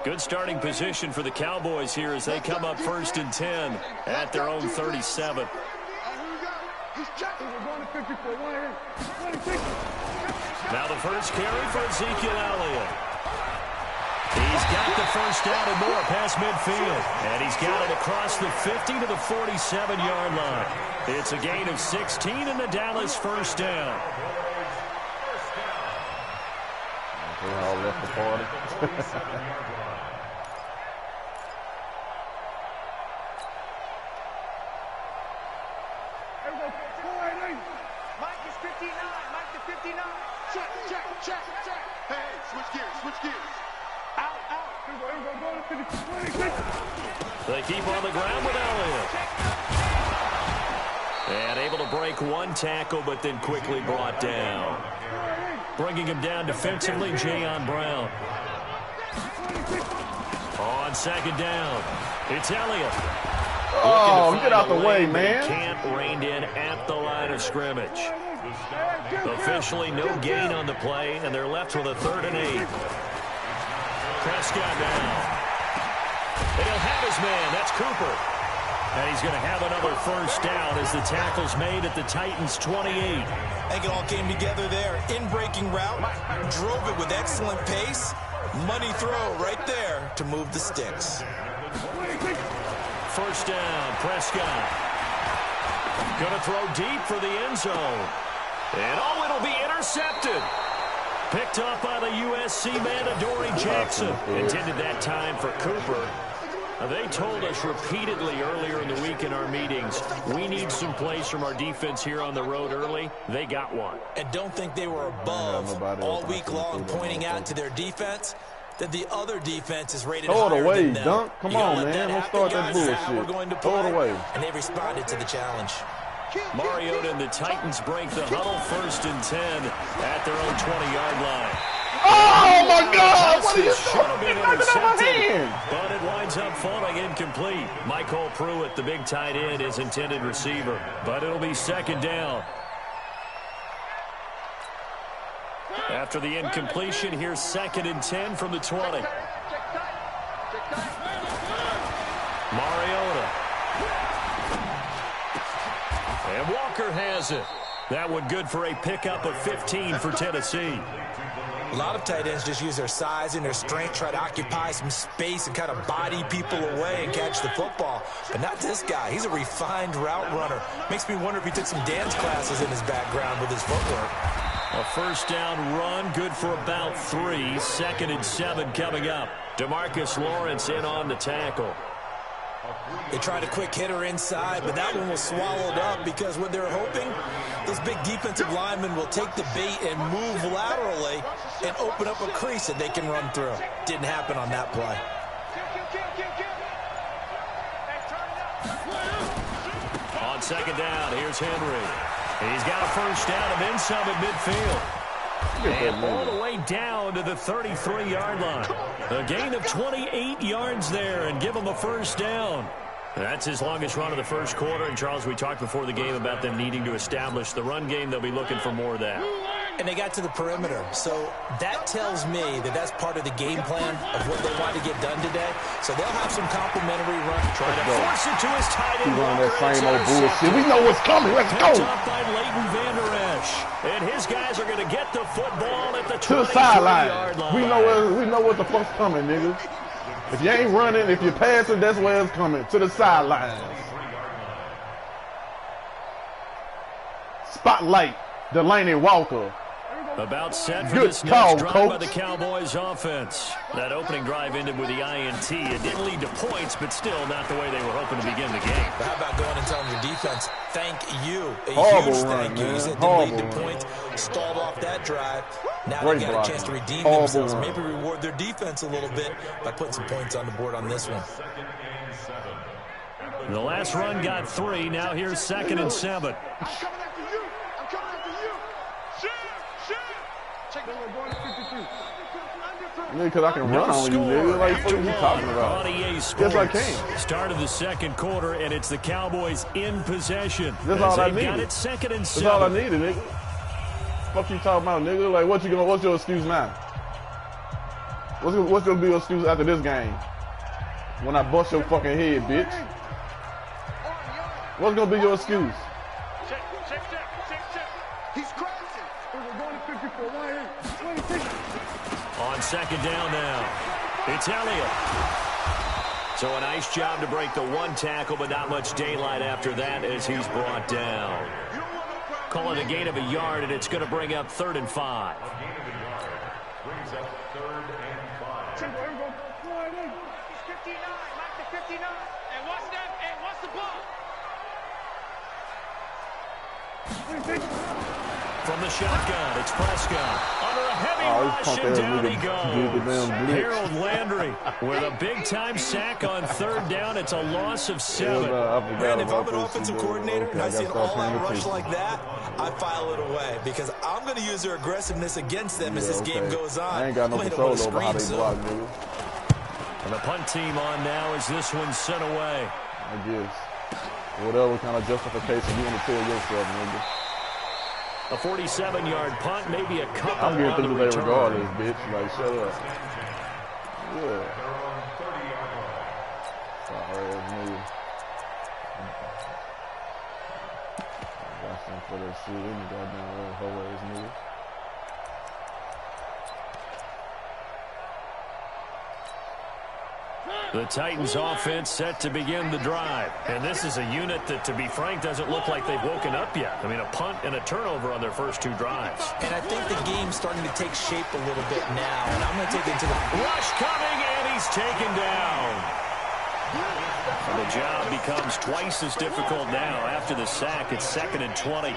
Good starting position for the Cowboys here as they come up 1st and 10 at their own 37. Now the first carry for Ezekiel Elliott. He's got the first down and more past midfield. And he's got it across the 50 to the 47-yard line. It's a gain of 16 and the Dallas first down. They all left the party. Mike is 59. Mike to 59. Check. Hey, switch gears. Out. They keep on the ground with Elliott. And able to break one tackle, but then quickly brought down. Bringing him down defensively, Jayon Brown. On 2nd down, it's Elliott. Oh, get out the way, man. Can't reined in at the line of scrimmage. Officially no gain on the play, and they're left with a 3rd and 8. Prescott now. And he'll have his man. That's Cooper. And he's going to have another first down as the tackle's made at the Titans' 28. I think it all came together there. In-breaking route, drove it with excellent pace. Money throw right there to move the sticks. First down, Prescott. Going to throw deep for the end zone. And it'll be intercepted. Picked up by the USC man, Adoree Jackson. Intended that time for Cooper. They told us repeatedly earlier in the week in our meetings, we need some plays from our defense here on the road early. They got one. And don't think they were above all week long pointing out to their defense that the other defense is rated higher than them. Throw it away, Dunk. Come on, man. Don't start that bullshit. Throw it away. And they responded to the challenge. Mariota and the Titans break the huddle 1st and 10 at their own 20-yard line. Oh, my God! What are you doing? Intercepted, but it winds up falling incomplete. Michael Pruitt, the big tight end, is intended receiver. But it'll be 2nd down. After the incompletion, here's 2nd and 10 from the 20. Mariota. And Walker has it. That one good for a pickup of 15 for Tennessee. A lot of tight ends just use their size and their strength, try to occupy some space and kind of body people away and catch the football. But not this guy. He's a refined route runner. Makes me wonder if he took some dance classes in his background with his footwork. A first down run, good for about 3. 2nd and 7 coming up. DeMarcus Lawrence in on the tackle. They tried a quick hitter inside, but that one was swallowed up because what they're hoping, those big defensive linemen will take the bait and move laterally and open up a crease that they can run through. Didn't happen on that play. On 2nd down, here's Henry. He's got a first down and then some at midfield. And all the way down to the 33-yard line. A gain of 28 yards there and give them a first down. That's his longest run of the first quarter. And, Charles, we talked before the game about them needing to establish the run game. They'll be looking for more of that. And they got to the perimeter. So that tells me that that's part of the game plan of what they want to get done today. So they'll have some complimentary run. Try to force it to his tight end. He's on that same old bullshit. We know what's coming. Let's go. Picked up by Leighton Vander Esch. And his guys are going to get the football at the 23-yard to the sideline. line. We know what the fuck's coming, nigga. If you ain't running, if you're passing, that's where it's coming. To the sidelines. Spotlight, Delaney Walker. About set for Good this call, next drive coach. by the Cowboys offense. That opening drive ended with the INT. It didn't lead to points, but still not the way they were hoping to begin the game. But how about going and telling your defense, thank you. A Horrible huge run, thank you. man. You said they Horrible lead to run. points, stalled off that drive. Now Great they got blocking. a chance to redeem Horrible themselves. run. Maybe reward their defense a little bit by putting some points on the board on this one. The last run got 3. Now here's 2nd and 7. I'm coming after you. I'm coming after you. Shit. Check that. We're going to 52. Nigga, because I can run on you, nigga. Like, what are you talking about? On EA Yes, Sports. I can. Start of the second quarter, and it's the Cowboys in possession. That's as all I they've got needed. it 2nd and 7. That's all I needed, nigga. Fuck you talking about, nigga? Like, what's your excuse now? What's gonna be your excuse after this game? When I bust your fucking head, bitch. What's gonna be your excuse? Check. He's crazy. We're going to 54. On second down now, it's Elliott. So a nice job to break the one tackle, but not much daylight after that as he's brought down. Call it a gain of a yard, and it's going to bring up 3rd and 5. Brings up 3rd and 5. 59, Mike to 59. And what's that? And what's the ball? From the shotgun, it's Prescott. Under a heavy rush, and down he goes. Harold Landry with a big-time sack on 3rd down. It's a loss of 7. Man, if I'm an offensive coordinator and I see an all-out rush like that, I file it away because I'm going to use their aggressiveness against them as this game goes on. I ain't got no control over how they block, nigga. And the punt team on now as this one's sent away. I guess. Whatever kind of justification you want to tell yourself, nigga. A 47-yard punt, maybe a couple I'm getting on the through today return. regardless, bitch. Like, shut up. Yeah. Sorry, ass nigga. Got something for that shit in the goddamn hoe ass nigga. The Titans offense set to begin the drive. And this is a unit that, to be frank, doesn't look like they've woken up yet. I mean, a punt and a turnover on their first 2 drives. And I think the game's starting to take shape a little bit now. And I'm going to take it to the... Rush coming, and he's taken down. And the job becomes twice as difficult now. After the sack, it's 2nd and 20.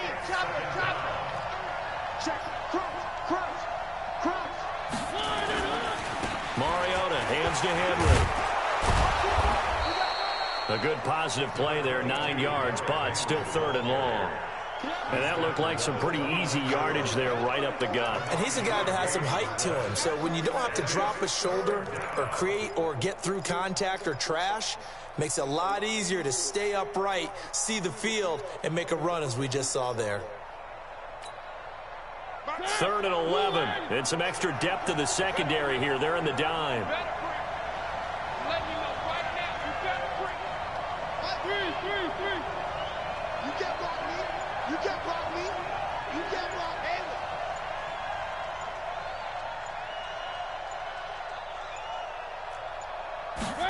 Mariota hands to Henry. A good positive play there, 9 yards, but still 3rd and long. And that looked like some pretty easy yardage there right up the gut. And he's a guy that has some height to him. So when you don't have to drop a shoulder or create or get through contact or trash, makes it a lot easier to stay upright, see the field, and make a run as we just saw there. 3rd and 11. And some extra depth to the secondary here. They're in the dime.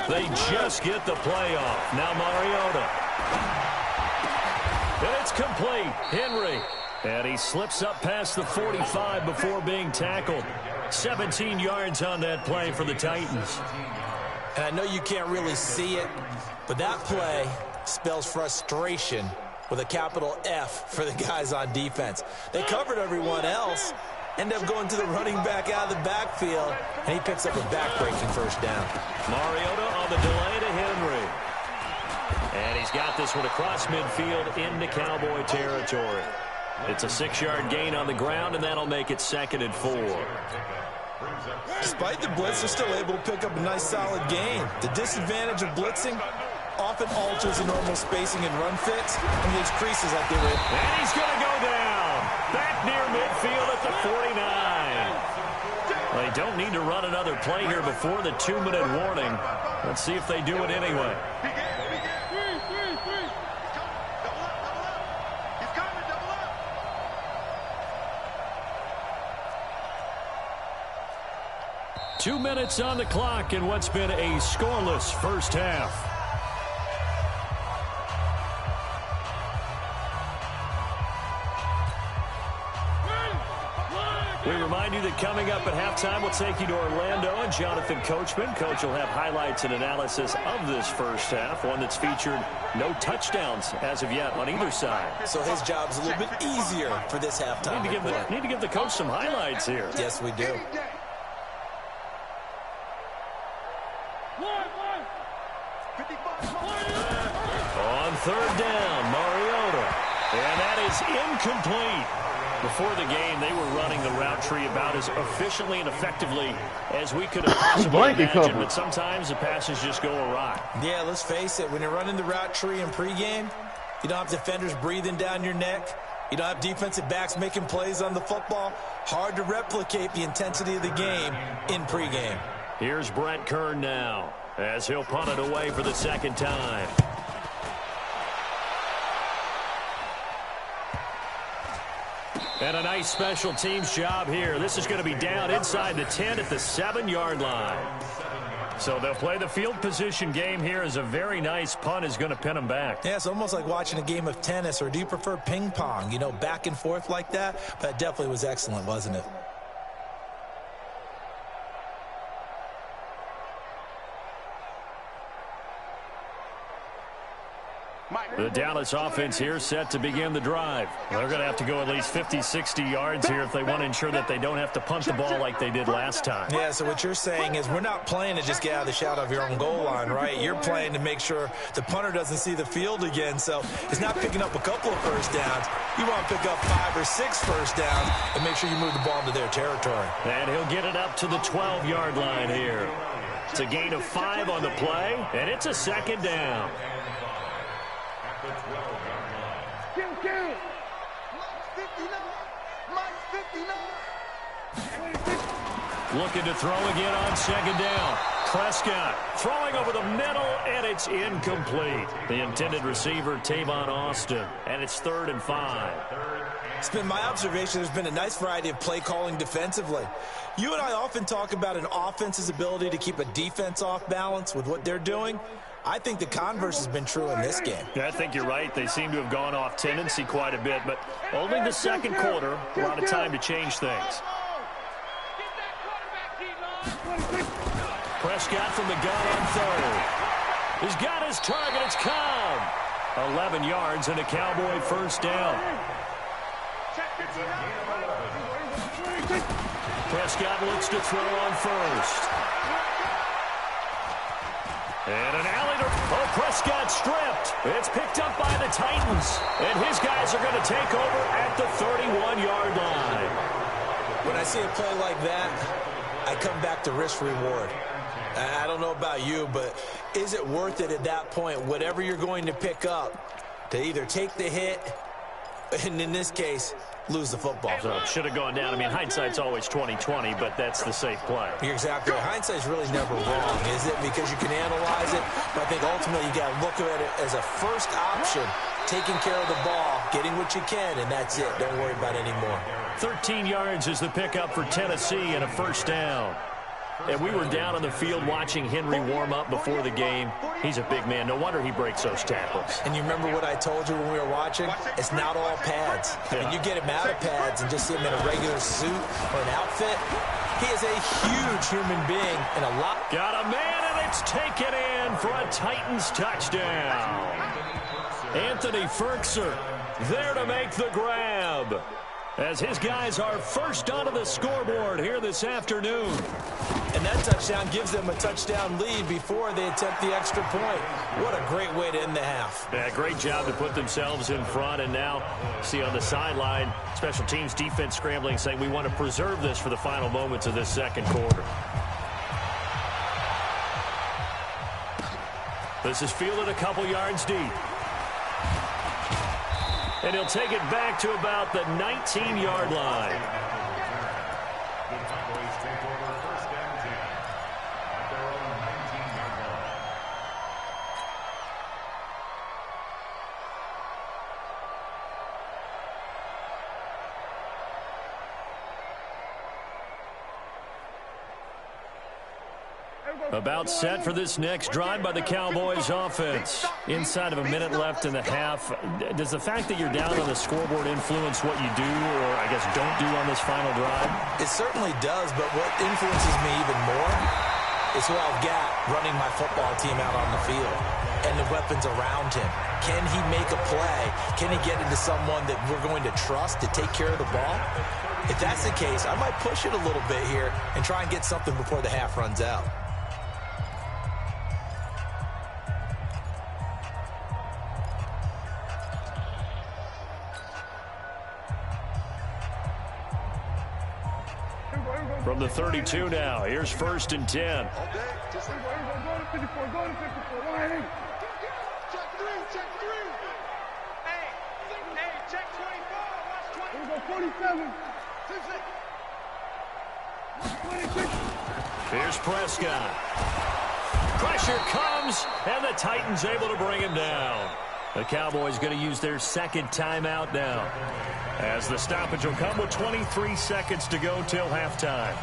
They just get the play off. Now Mariota. And it's complete. Henry. And he slips up past the 45 before being tackled. 17 yards on that play for the Titans. And I know you can't really see it, but that play spells frustration with a capital F for the guys on defense. They covered everyone else, end up going to the running back out of the backfield, and he picks up a back-breaking 1st down. Mariota on the delay to Henry. And he's got this one across midfield into Cowboy territory. It's a 6-yard gain on the ground, and that'll make it 2nd and 4. Despite the blitz, they're still able to pick up a nice, solid gain. The disadvantage of blitzing often alters the normal spacing and run fits and leaves creases like they were. And he's going to go down. Back near midfield at the 49. They don't need to run another play here before the 2-minute warning. Let's see if they do it anyway. Two minutes on the clock in what's been a scoreless first half. We remind you that coming up at halftime, we'll take you to Orlando and Jonathan Coachman. Coach will have highlights and analysis of this first half, one that's featured no touchdowns as of yet on either side. So his job's a little bit easier for this halftime. Need to give the coach some highlights here. Yes, we do. On 3rd down, Mariota. And that is incomplete. Before the game, they were running the route tree about as efficiently and effectively as we could have possibly imagined, but sometimes the passes just go awry. Yeah, let's face it. When you're running the route tree in pregame, you don't have defenders breathing down your neck. You don't have defensive backs making plays on the football. Hard to replicate the intensity of the game in pregame. Here's Brett Kern now, as he'll punt it away for the second time. And a nice special teams job here. This is going to be down inside the 10 at the 7-yard line. So they'll play the field position game here as a very nice punt is going to pin them back. Yeah, it's almost like watching a game of tennis, or do you prefer ping pong? You know, back and forth like that? But it definitely was excellent, wasn't it? The Dallas offense here set to begin the drive. They're going to have to go at least 50, 60 yards here if they want to ensure that they don't have to punt the ball like they did last time. Yeah, so what you're saying is we're not playing to just get out of the shadow of your own goal line, right? You're playing to make sure the punter doesn't see the field again. So it's not picking up a couple of first downs. You want to pick up 5 or 6 first downs and make sure you move the ball into their territory. And he'll get it up to the 12-yard line here. It's a gain of 5 on the play, and it's a second down. Looking to throw again on second down. Prescott throwing over the middle, and it's incomplete. The intended receiver, Tavon Austin, and it's 3rd and 5. It's been my observation there's been a nice variety of play calling defensively. You and I often talk about an offense's ability to keep a defense off balance with what they're doing. I think the converse has been true in this game. Yeah, I think you're right. They seem to have gone off tendency quite a bit, but only the second quarter, a lot of time to change things. Prescott from the gun on 3rd. He's got his target. It's Cobb. 11 yards and a Cowboy first down. Prescott looks to throw on 1st. And an alley to... Oh, Prescott stripped. It's picked up by the Titans. And his guys are going to take over at the 31-yard line. When I see a play like that, I come back to risk-reward. I don't know about you, but is it worth it at that point, whatever you're going to pick up, to either take the hit, and in this case, lose the football? So it should have gone down. I mean, hindsight's always 20/20, but that's the safe play. You're exactly right. Hindsight's really never wrong, is it? Because you can analyze it, but I think ultimately you got to look at it as a first option, taking care of the ball, getting what you can, and that's it. Don't worry about it anymore. 13 yards is the pickup for Tennessee and a first down. And we were down on the field watching Henry warm up before the game. He's a big man. No wonder he breaks those tackles. And you remember what I told you when we were watching? It's not all pads. I mean, you get him out of pads and just see him in a regular suit or an outfit. He is a huge human being and a lot. Got a man, and it's taken in for a Titans touchdown. Anthony Ferkser there to make the grab, as his guys are first onto the scoreboard here this afternoon. And that touchdown gives them a touchdown lead before they attempt the extra point. What a great way to end the half. Yeah, great job to put themselves in front. And now, see on the sideline, special teams defense scrambling, saying we want to preserve this for the final moments of this second quarter. This is fielded a couple yards deep. And he'll take it back to about the 19-yard line. The Cowboys take over 1st and 10 at their own 19-yard line. About set for this next drive by the Cowboys offense. Inside of a minute left in the half. Does the fact that you're down on the scoreboard influence what you do, or I guess don't do on this final drive? It certainly does, but what influences me even more is who I've got running my football team out on the field and the weapons around him. Can he make a play? Can he get into someone that we're going to trust to take care of the ball? If that's the case, I might push it a little bit here and try and get something before the half runs out. From the 32 now, here's 1st and 10. Go to 54, go to 54. Hey. Check 3, check 3. Hey, check 24. Watch 20. Here we go, 47. 26. Here's Prescott. Pressure comes, and the Titans able to bring him down. The Cowboys going to use their second timeout now, as the stoppage will come with 23 seconds to go till halftime.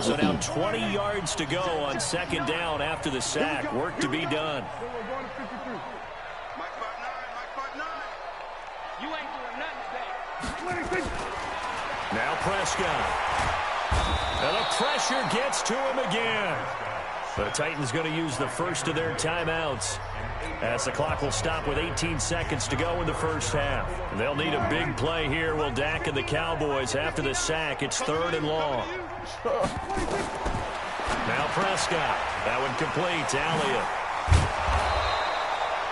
So now 20 yards to go on second down after the sack. Work to be done. You ain't doing nothing today. Now Prescott. And the pressure gets to him again. The Titans going to use the first of their timeouts, as the clock will stop with 18 seconds to go in the first half. They'll need a big play here, will Dak and the Cowboys after the sack. It's 3rd and long. Now Prescott. That one complete to Elliott.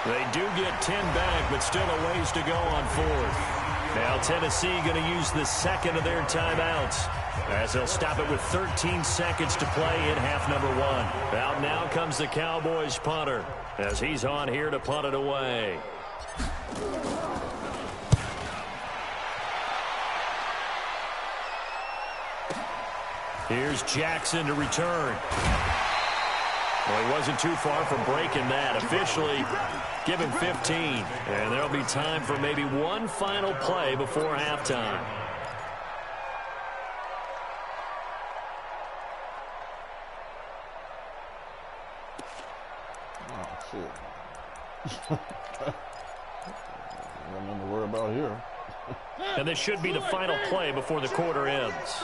They do get 10 back, but still a ways to go on 4th. Now Tennessee going to use the second of their timeouts, as they'll stop it with 13 seconds to play in half number 1. Out now comes the Cowboys punter, as he's on here to punt it away. Here's Jackson to return. Well, he wasn't too far from breaking that. Officially given 15. And there'll be time for maybe one final play before halftime. Oh, shit. Nothing to worry about here. And this should be the final play before the quarter ends.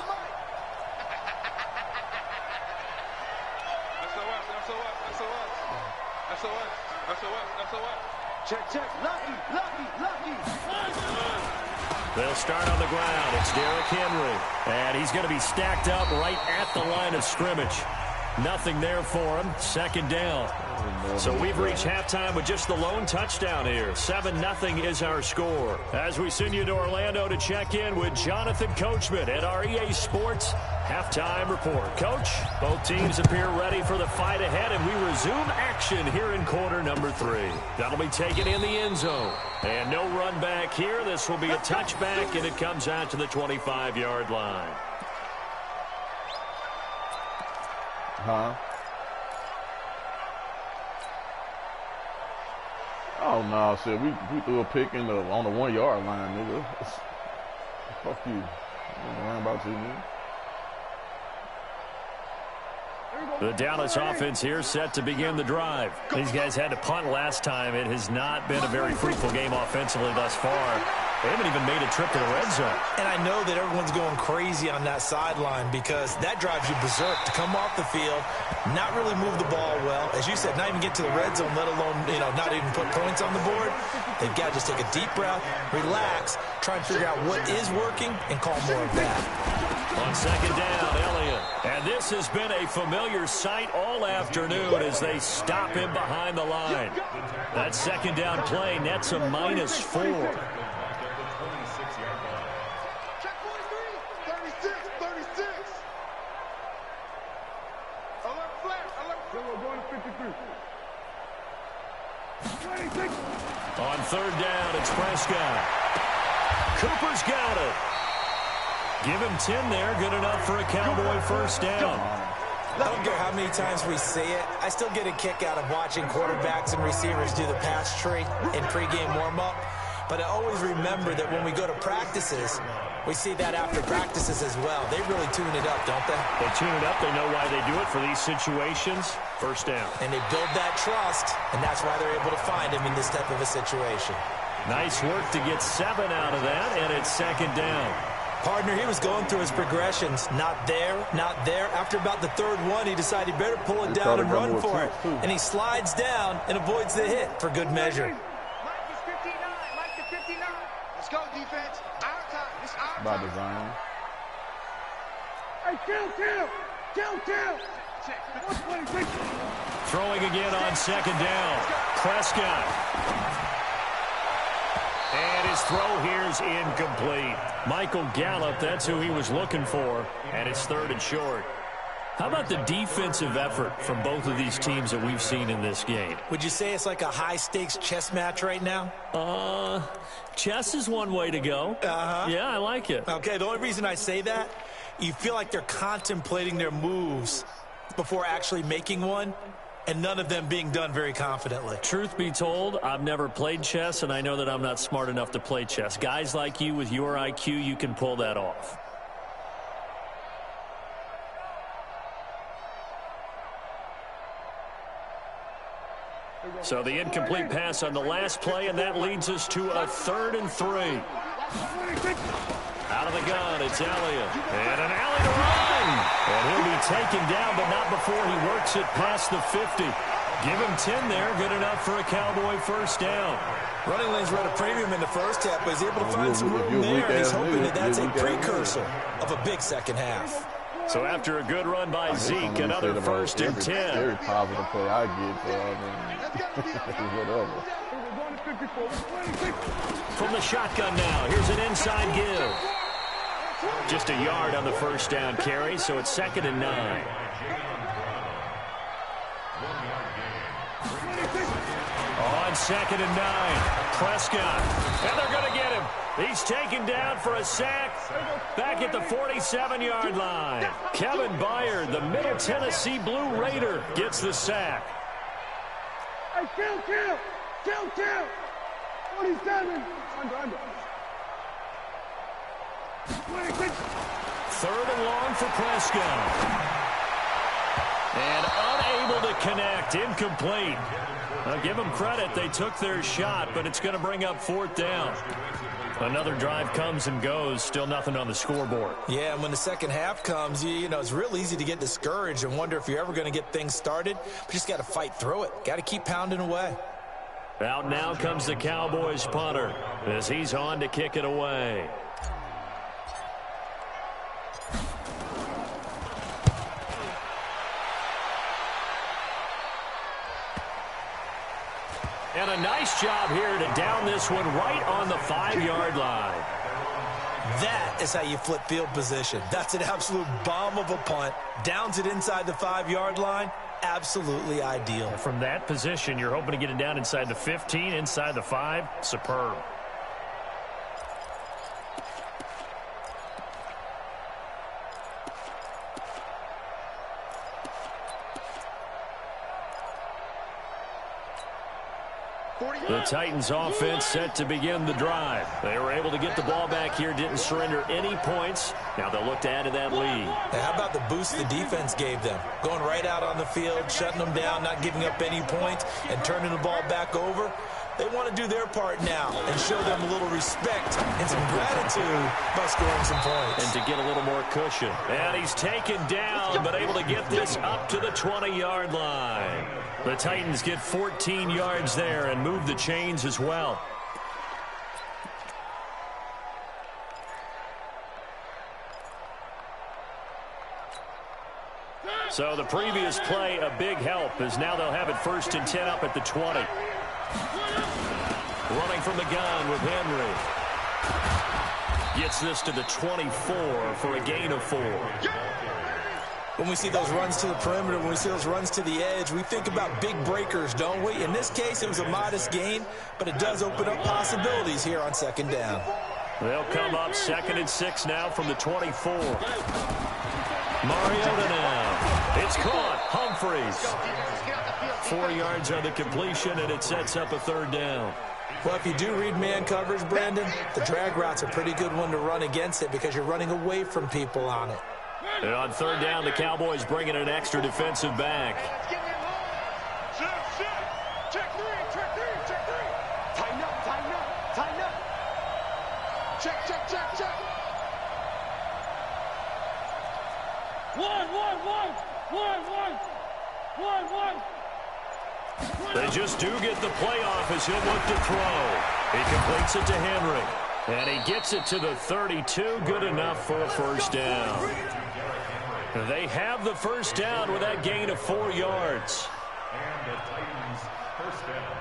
Check. Lucky. They'll start on the ground. It's Derrick Henry. And he's going to be stacked up right at the line of scrimmage. Nothing there for him. Second down. So we've reached halftime with just the lone touchdown here. 7-0 is our score. As we send you to Orlando to check in with Jonathan Coachman at our EA Sports Halftime Report. Coach, both teams appear ready for the fight ahead, and we resume action here in quarter number 3. That'll be taken in the end zone. And no run back here. This will be a touchback, and it comes out to the 25-yard line. Huh? Oh no, shit. We threw a pick on the 1-yard line, nigga. Fuck you. I don't worry about you, man. The Dallas offense here set to begin the drive. These guys had to punt last time. It has not been a very fruitful game offensively thus far. They haven't even made a trip to the red zone. And I know that everyone's going crazy on that sideline, because that drives you berserk to come off the field, not really move the ball well. As you said, not even get to the red zone, let alone, not even put points on the board. They've got to just take a deep breath, relax, try and figure out what is working, and call more of that. On second down, Elliott. And this has been a familiar sight all afternoon as they stop him behind the line. That second down play nets a -4. On third down, it's Prescott. Cooper's got it. Give him 10 there. Good enough for a Cowboy first down. I don't care how many times we say it, I still get a kick out of watching quarterbacks and receivers do the pass tree in pregame warm-up. But I always remember that when we go to practices, we see that after practices as well. They really tune it up, don't they? They tune it up. They know why they do it for these situations. First down. And they build that trust, and that's why they're able to find him in this type of a situation. Nice work to get 7 out of that, and it's second down. Partner, he was going through his progressions. Not there, not there. After about the third one, he decided he better pull it down and run for it. And he slides down and avoids the hit for good measure. Mike is 59. Mike is 59. Let's go, defense. Our time. It's our time. By design. Hey, kill. Throwing again on second down. Prescott. And his throw here is incomplete. Michael Gallup, that's who he was looking for. And it's third and short. How about the defensive effort from both of these teams that we've seen in this game? Would you say it's like a high-stakes chess match right now? Chess is one way to go. Yeah, I like it. Okay, the only reason I say that, you feel like they're contemplating their moves before actually making one, and none of them being done very confidently. Truth be told, I've never played chess, and I know that I'm not smart enough to play chess. Guys like you with your IQ, you can pull that off. So the incomplete pass on the last play, and that leads us to a 3rd and 3. Out of the gun, it's Elliott. And an alley to run. And he'll be taken down, but not before he works it past the 50. Give him 10 there, good enough for a Cowboy first down. Running lanes were at a premium in the first half, but he's able to find some room there, and he's hoping that that's a precursor of a big second half. So after a good run by Zeke, another 1st and 10. Very positive play I get, so I mean, whatever. From the shotgun now, here's an inside give. Just a yard on the first down carry, so it's 2nd and 9. On 2nd and 9, Prescott. And they're going to get him. He's taken down for a sack back at the 47-yard line. Kevin Byard, the Middle Tennessee Blue Raider, gets the sack. Hey, kill! 47. Under. 3rd and long for Prescott. And unable to connect, incomplete. Now give them credit, they took their shot, but it's going to bring up 4th down. Another drive comes and goes, still nothing on the scoreboard. Yeah, and when the second half comes, you know, it's real easy to get discouraged and wonder if you're ever going to get things started. But you just got to fight through it. Got to keep pounding away. Out now comes the Cowboys punter as he's on to kick it away. And a nice job here to down this one right on the 5-yard line. That is how you flip field position. That's an absolute bomb of a punt. Downs it inside the 5-yard line. Absolutely ideal. From that position, you're hoping to get it down inside the 15, inside the 5. Superb. The Titans offense set to begin the drive. They were able to get the ball back here, didn't surrender any points. Now they'll look to add to that lead. How about the boost the defense gave them? Going right out on the field, shutting them down, not giving up any points, and turning the ball back over. They want to do their part now and show them a little respect and some gratitude by scoring some points. And to get a little more cushion. And he's taken down, but able to get this up to the 20-yard line. The Titans get 14 yards there and move the chains as well. So the previous play, a big help, as now they'll have it 1st and 10 up at the 20. Running from the gun with Henry. Gets this to the 24 for a gain of 4. When we see those runs to the perimeter, when we see those runs to the edge, we think about big breakers, don't we? In this case, it was a modest gain, but it does open up possibilities here on 2nd down. They'll come up 2nd and 6 now from the 24. Mariota now. It's caught. Humphreys. 4 yards on the completion, and it sets up a 3rd down. Well, if you do read man coverage, Brandon, the drag route's a pretty good one to run against it because you're running away from people on it. And on 3rd down, the Cowboys bring in an extra defensive back. Check three. Tighten up. Check. One. They just do get the playoff as he'll look to throw. He completes it to Henry. And he gets it to the 32. Good enough for a 1st down. They have the 1st down with that gain of 4 yards. And the Titans' 1st down.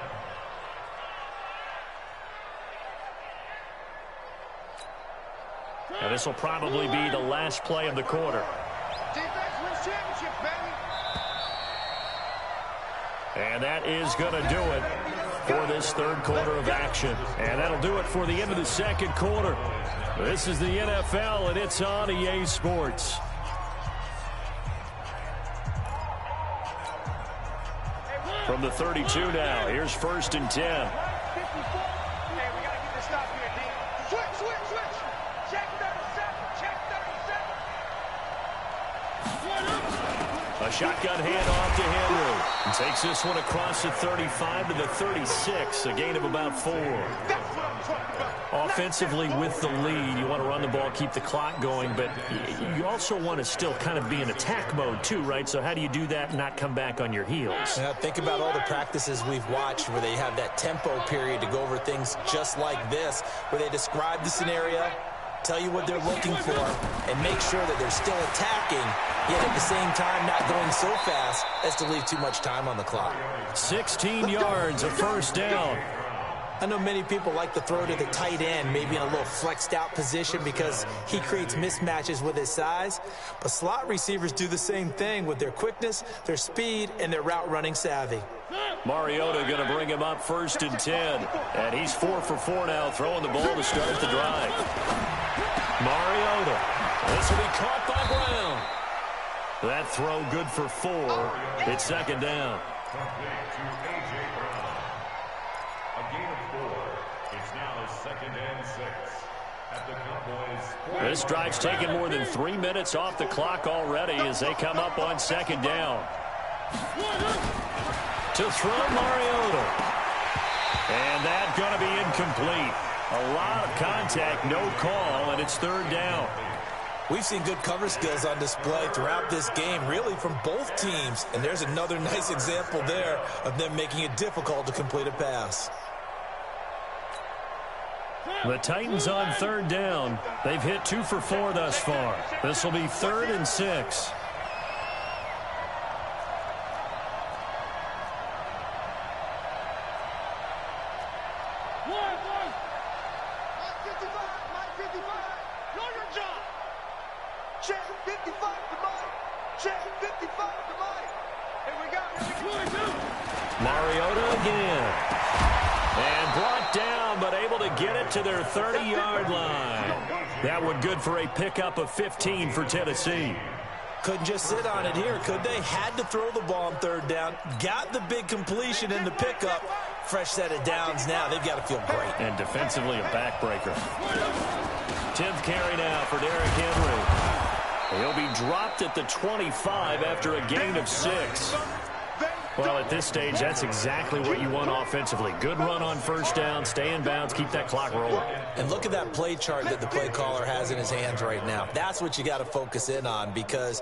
And this will probably be the last play of the quarter. Defense wins championship. And that is going to do it for this third quarter of action. And that'll do it for the end of the second quarter. This is the NFL, and it's on EA Sports. From the 32 now, here's 1st and 10. A shotgun handoff to Henry. And takes this one across the 35 to the 36, a gain of about 4. Offensively with the lead, you want to run the ball, keep the clock going, but you also want to still kind of be in attack mode too, right? So how do you do that and not come back on your heels? Now, think about all the practices we've watched where they have that tempo period to go over things just like this, where they describe the scenario, tell you what they're looking for, and make sure that they're still attacking, yet at the same time not going so fast as to leave too much time on the clock. 16 yards, a first down. I know many people like to throw to the tight end, maybe in a little flexed out position because he creates mismatches with his size. But slot receivers do the same thing with their quickness, their speed, and their route running savvy. Mariota going to bring him up 1st and 10. And he's 4 for 4 now, throwing the ball to start the drive. Mariota. This will be caught by Brown. That throw good for 4. It's 2nd down. This drive's taken more than 3 minutes off the clock already as they come up on 2nd down. To throw Mariota. And that's going to be incomplete. A lot of contact, no call, and it's 3rd down. We've seen good cover skills on display throughout this game, really from both teams. And there's another nice example there of them making it difficult to complete a pass. The Titans on 3rd down. They've hit 2 for 4 thus far. This will be 3rd and 6. Mariota again. And brought down, but able to get it to their 30-yard line. That one good for a pickup of 15 for Tennessee. Couldn't just sit on it here, could they? Had to throw the ball on 3rd down. Got the big completion in the pickup. Fresh set of downs now. They've got to feel great. And defensively a backbreaker. 10th carry now for Derrick Henry. He'll be dropped at the 25 after a gain of 6. Well, at this stage, that's exactly what you want offensively. Good run on 1st down, stay in bounds, keep that clock rolling. And look at that play chart that the play caller has in his hands right now. That's what you got to focus in on because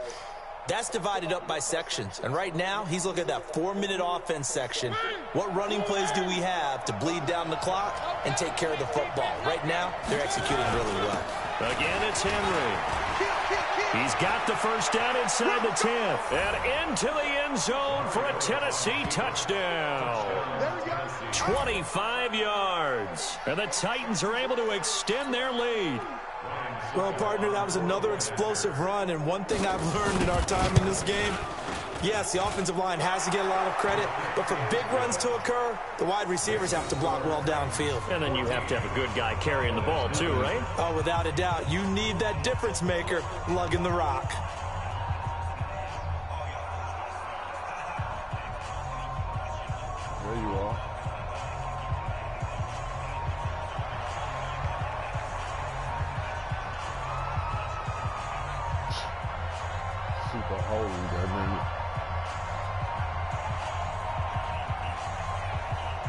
that's divided up by sections. And right now, he's looking at that 4-minute offense section. What running plays do we have to bleed down the clock and take care of the football? Right now, they're executing really well. Again, it's Henry. He's got the 1st down inside the 10th. And into the end zone for a Tennessee touchdown. 25 yards. And the Titans are able to extend their lead. Well, partner, that was another explosive run. And one thing I've learned in our time in this game, yes, the offensive line has to get a lot of credit, but for big runs to occur, the wide receivers have to block well downfield. And then you have to have a good guy carrying the ball too, right? Oh, without a doubt. You need that difference maker lugging the rock. There you are. Super holy, that nigga.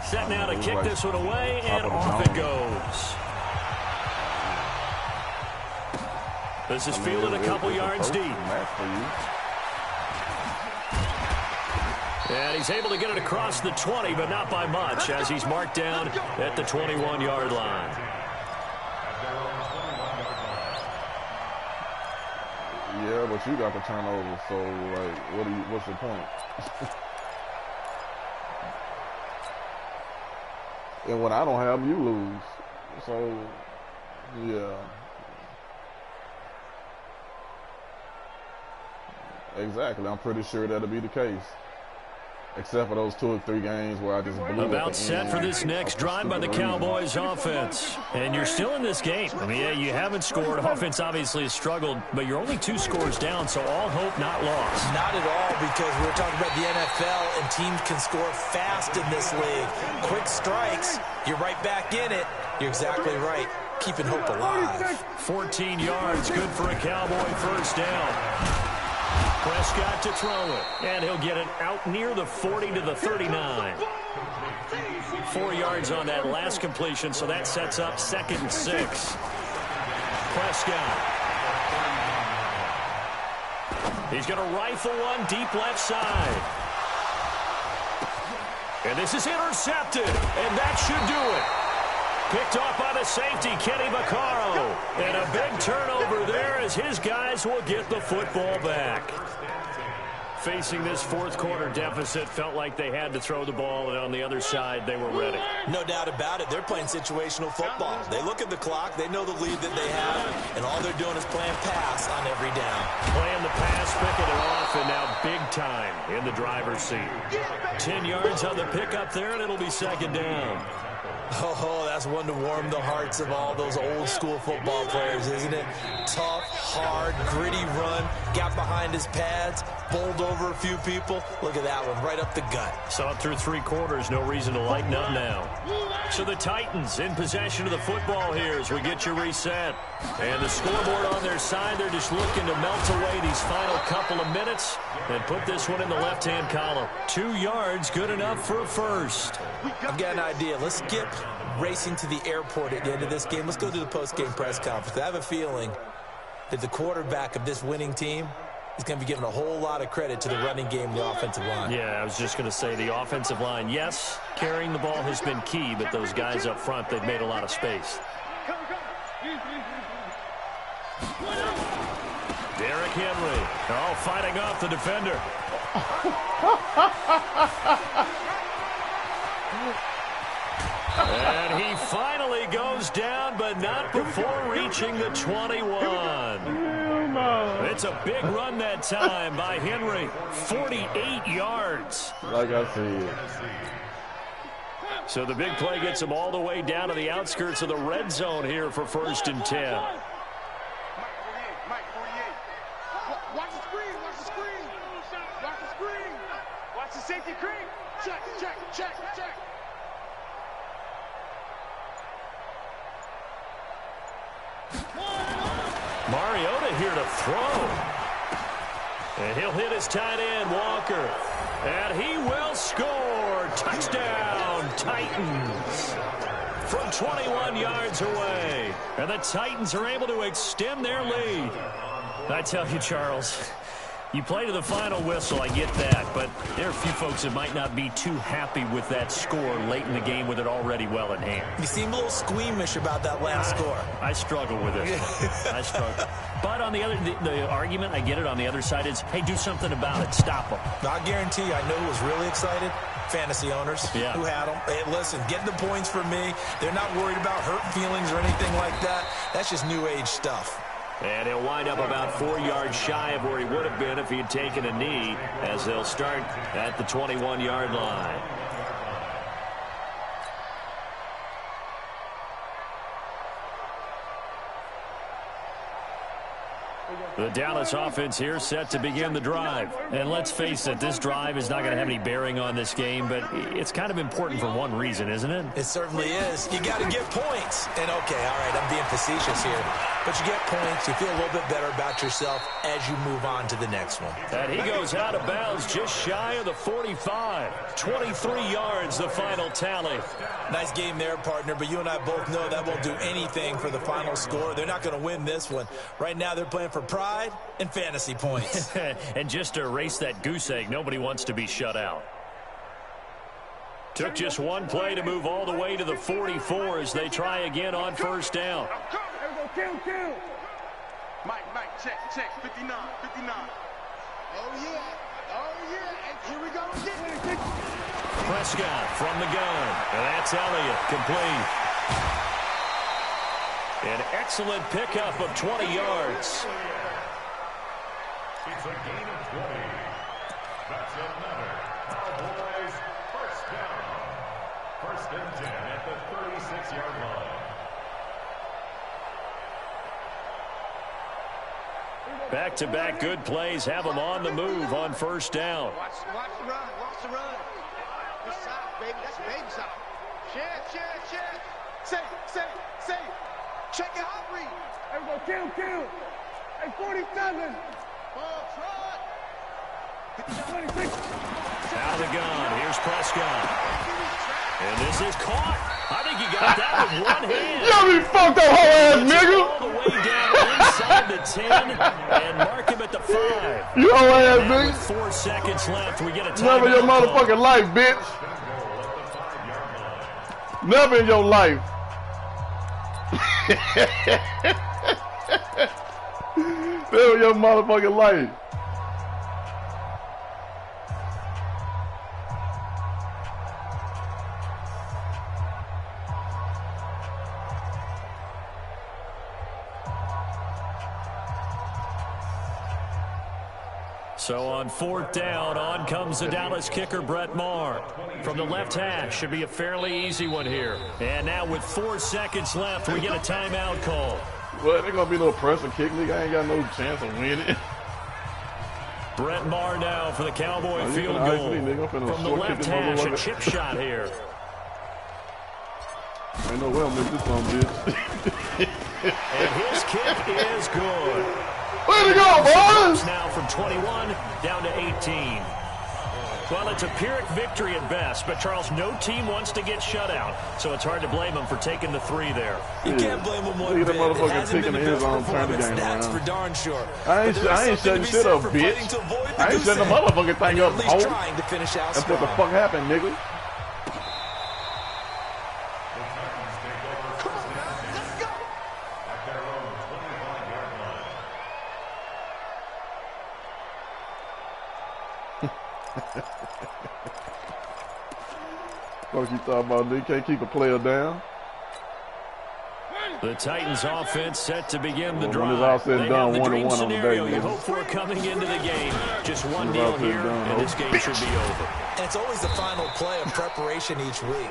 Set now to kick this one away, and off it goes. This is fielded a couple yards deep. And he's able to get it across the 20, but not by much, as he's marked down at the 21-yard line. Yeah, but you got the turnover, so, like, what's the point? And when I don't have them, you lose. So, yeah. Exactly. I'm pretty sure that'll be the case. except for those 2 or 3 games where I just blew About set for this next drive by the Cowboys offense. And you're still in this game. I mean, yeah, you haven't scored. Offense obviously has struggled, but you're only 2 scores down, so all hope not lost. Not at all, because we're talking about the NFL, and teams can score fast in this league. Quick strikes, you're right back in it. You're exactly right. Keeping hope alive. 14 yards, good for a Cowboy first down. Prescott to throw it, and he'll get it out near the 40 to the 39. 4 yards on that last completion, so that sets up 2nd and 6. Prescott. He's going to rifle one deep left side. And this is intercepted, and that should do it. Picked off by the safety, Kenny Vaccaro. And a big turnover there as his guys will get the football back. Facing this 4th quarter deficit, felt like they had to throw the ball, and on the other side, they were ready. No doubt about it. They're playing situational football. They look at the clock, they know the lead that they have, and all they're doing is playing pass on every down. Playing the pass, picking it off, and now big time in the driver's seat. 10 yards on the pickup there, and it'll be 2nd down. Oh, that's one to warm the hearts of all those old-school football players, isn't it? Tough, hard, gritty run, got behind his pads, bowled over a few people. Look at that one, right up the gut. Saw it through 3 quarters, no reason to lighten up now. So the Titans in possession of the football here as we get you reset. And the scoreboard on their side, they're just looking to melt away these final couple of minutes and put this one in the left-hand column. 2 yards, good enough for a first. I've got an idea. Let's skip racing to the airport at the end of this game. Let's go to the post-game press conference. I have a feeling that the quarterback of this winning team is going to be given a whole lot of credit to the running game and the offensive line. Yeah, I was just going to say the offensive line, yes, carrying the ball has been key, but those guys up front, they've made a lot of space. Derrick Henry, oh, fighting off the defender. And he finally goes down, but not before reaching the 21. It's a big run that time by Henry. 48 yards. Like I said. So the big play gets him all the way down to the outskirts of the red zone here for 1st and 10. Mike 48. Watch the screen, watch the screen. Watch the screen. Watch the safety screen. Check, check, check, check. Mariota here to throw. And he'll hit his tight end, Walker. And he will score. Touchdown, Titans. From 21 yards away. And the Titans are able to extend their lead. I tell you, Charles, you play to the final whistle, I get that, but there are a few folks that might not be too happy with that score late in the game with it already well in hand. You seem a little squeamish about that last score. I struggle with it. I struggle. But on the other, the argument, I get it, on the other side is, hey, do something about it. Stop them. I guarantee you, I know who was really excited. Fantasy owners who had them. Hey, listen, getting the points for me. They're not worried about hurt feelings or anything like that. That's just new age stuff. And he'll wind up about 4 yards shy of where he would have been if he had taken a knee, as they'll start at the 21-yard line. The Dallas offense here set to begin the drive. And let's face it, this drive is not going to have any bearing on this game, but it's kind of important for one reason, isn't it? It certainly is. You got to get points. And, okay, all right, I'm being facetious here. But you get points, you feel a little bit better about yourself as you move on to the next one. And he goes out of bounds just shy of the 45. 23 yards, the final tally. Nice game there, partner, but you and I both know that won't do anything for the final score. They're not going to win this one. Right now they're playing for pride and fantasy points. And just to erase that goose egg, nobody wants to be shut out. Took just one play to move all the way to the 44 as they try again on first down. Kill. Mike, check, 59. Oh, yeah, and here we go again. Prescott from the gun, and that's Elliott, complete. An excellent pickup of 20 yards. It's a gain of 20. That's another Cowboys, first down. First and 10 at the 36-yard line. Back-to-back good plays have them on the move on first down. Watch the run. Watch the run. Good side, baby. That's baby side. Share. Say. Check it out, read. There we go. Kill. Hey, 47. Ball trot. 26. Out of the gun. Here's Prescott. And this is caught. I think he got that with one hand. Yo, me fucked that whole ass nigga. All the way down inside the 10 and mark him at the 5. You whole ass And with nigga. 4 seconds left, we get a timeout. Never in your call. motherfucking life, bitch. Never in your life. Never in your motherfucking life. So on fourth down, on comes the Dallas kicker, Brett Maher. From the left hash, should be a fairly easy one here. And now with 4 seconds left, we get a timeout call. Well, there gonna be no pressure kick, nigga. I ain't got no chance of winning. Brett Maher now for the Cowboy you field finna ice goal. me, nigga. I'm finna From the short left kick this hash, a motherfucker. chip shot here. Ain't no way I'm making this one, bitch. And his kick is good. Way to go, boys! Now from 21 down to 18. Well, it's a Pyrrhic victory at best, but Charles, no team wants to get shut out, so it's hard to blame them for taking the 3 there. You can't blame them one Look bit. at that It motherfucker hasn't taking been the the end best zone, turn the performance, game that's around. for darn sure. I ain't But there is setting something to be shit said up, for bitch. fighting to avoid the I ain't goose setting the egg. motherfucking thing And up, at least hoe. trying to finish out That's what the strong. fuck happened, nigga. Fuck you talking about, nigga? Can't keep a player down. The Titans offense set to begin the Well, drive. when it's all said and They done, have the 1-1 dream on the scenario day, you nigga. hope for coming into the game. Just one When it's all deal said and here, done, and ho. this game should be over. And it's always the final play of preparation each week.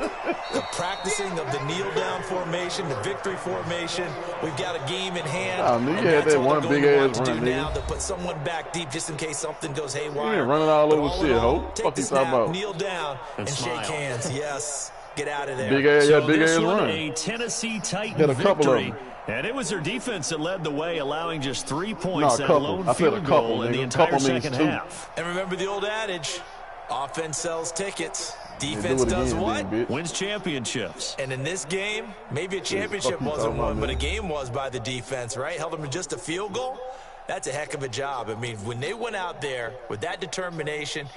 The practicing of the kneel-down formation, the victory formation. We've got a game in hand. Nah, nigga and had that's that all one they're going big to ass want to run, do now nigga. to put someone back deep just in case something goes haywire. You ain't running all But over in shit, all, ho. Take Fuck the you talking snap, about? kneel down, And and smile. shake hands. Yes. Get out of there. Big ass, So big this ass one, run. a Tennessee Titan Had a couple of victory. them. And it was their defense that led the way, allowing just 3 points, No, a that couple. lone I said a field couple, goal in the nigga. entire Couple means second 2. half. And remember the old adage, offense sells tickets. Yeah, Defense do it does again, what? then, bitch. Wins championships. And in this game, maybe a championship fuck you wasn't talking about, won, but a man? game was by the defense, right? Held them to just a field goal. That's a heck of a job. I mean, when they went out there with that determination.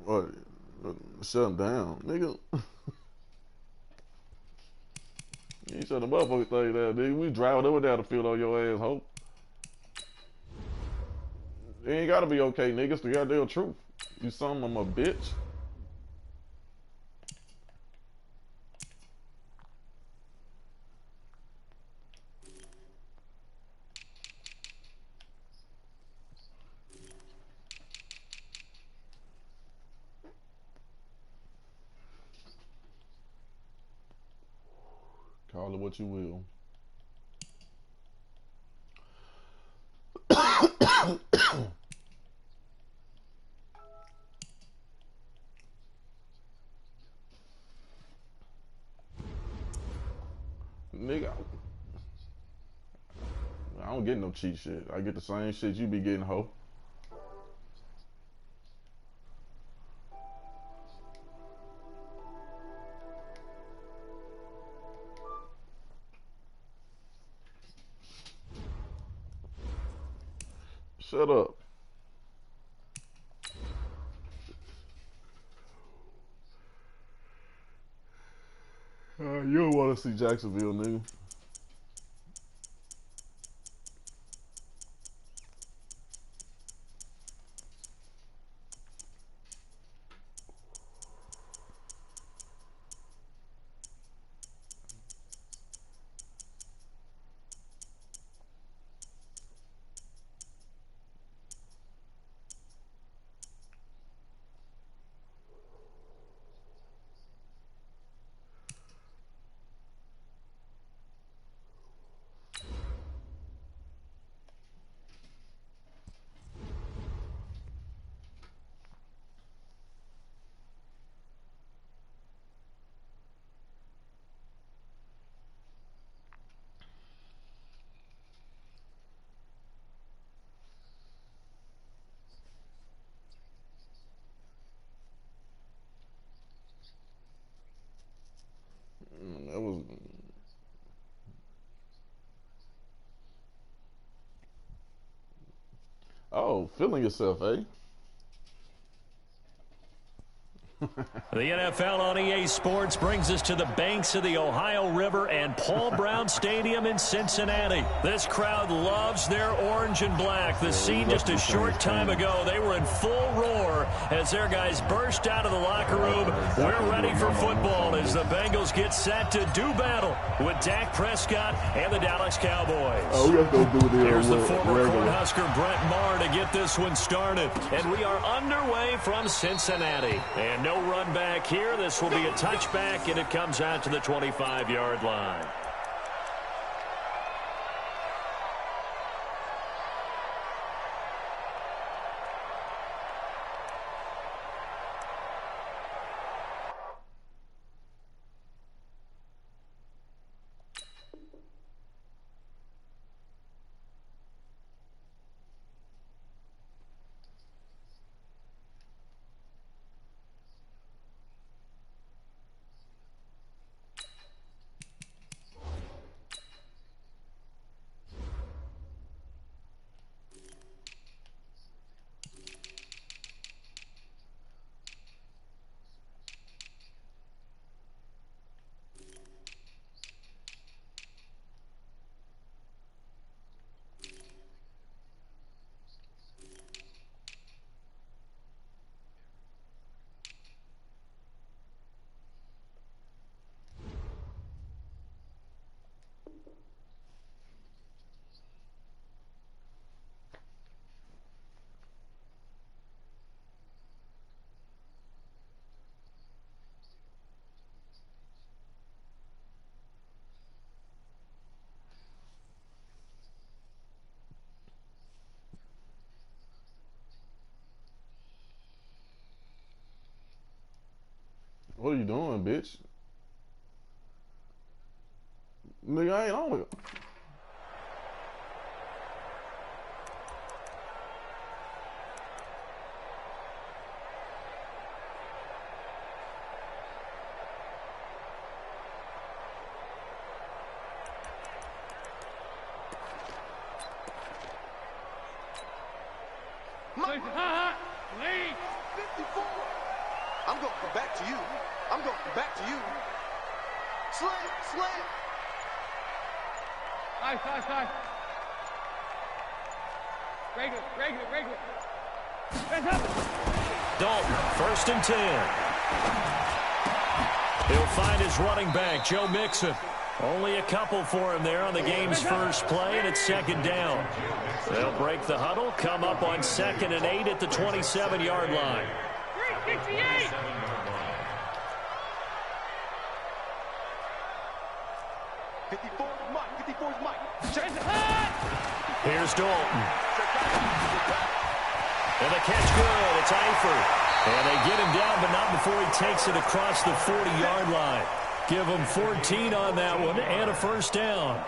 What? Shut him down, nigga. You ain't shut the motherfucking thing down, nigga. We driving over down the field on your ass, ho. It ain't gotta be okay, nigga. It's the goddamn truth. You son of a bitch. Call it what you will. Nigga, I don't get no cheat shit. I get the same shit you be getting, ho. Shut up. You don't want to see Jacksonville, nigga. Feeling yourself, eh? The NFL on EA Sports brings us to the banks of the Ohio River and Paul Brown Stadium in Cincinnati. This crowd loves their orange and black. The scene just a short time ago, they were in full roar as their guys burst out of the locker room. We're ready for football as the Bengals get set to do battle with Dak Prescott and the Dallas Cowboys. Oh, we have to do the Here's the former Cornhusker Brett Maher to get this one started. And we are underway from Cincinnati. And no run back here. This will be a touchback, and it comes out to the 25-yard line. What are you doing, bitch? Nigga, I ain't on it. I'm going to come back to you. I'm going to come back to you. Slam, slam. High. Regular. Hands up. Dalton, 1st and 10. He'll find his running back, Joe Mixon. Only a couple for him there on the game's first play, and it's 2nd down. They'll break the huddle, come up on 2nd and 8 at the 27-yard line. 368. Here's Dalton. And the catch good. It's Eifert. And they get him down, but not before he takes it across the 40-yard line. Give him 14 on that one and a 1st down.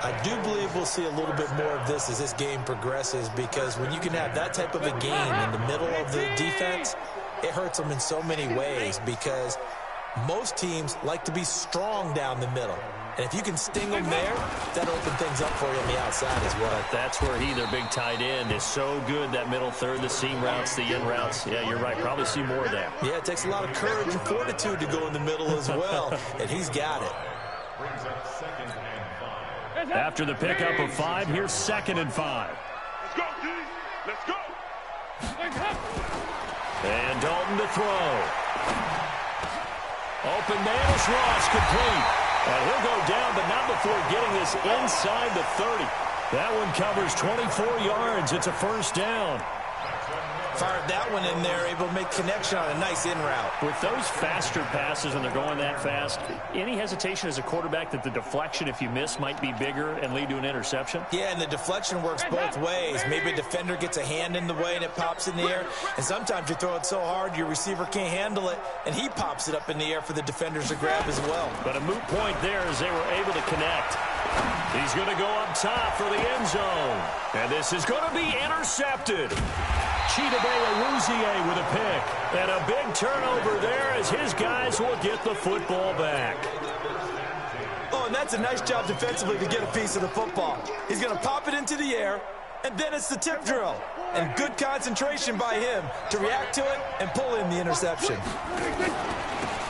I do believe we'll see a little bit more of this as this game progresses, because when you can have that type of a game in the middle of the defense, it hurts them in so many ways, because most teams like to be strong down the middle. And if you can sting them there, that'll open things up for you on the outside as well. But that's where their big tight end, is so good, that middle third, the seam routes, the in routes. Yeah, you're right. Probably see more of that. Yeah, it takes a lot of courage and fortitude to go in the middle as well, and he's got it. After the pickup of 5, here's 2nd and 5. Let's go, D. Let's go. And Dalton to throw. Open man is Ross, complete. And he'll go down, but not before getting this inside the 30. That one covers 24 yards. It's a 1st down. Fired that one in there, able to make connection on a nice in route. With those faster passes, when they're going that fast, any hesitation as a quarterback that the deflection, if you miss, might be bigger and lead to an interception? Yeah, and the deflection works both ways. Maybe a defender gets a hand in the way and it pops in the air, and sometimes you throw it so hard your receiver can't handle it, and he pops it up in the air for the defenders to grab as well. But a moot point there as they were able to connect. He's going to go up top for the end zone. And this is going to be intercepted. Chidobe with a pick. And a big turnover there as his guys will get the football back. Oh, and that's a nice job defensively to get a piece of the football. He's going to pop it into the air, And then it's the tip drill. And good concentration by him to react to it and pull in the interception.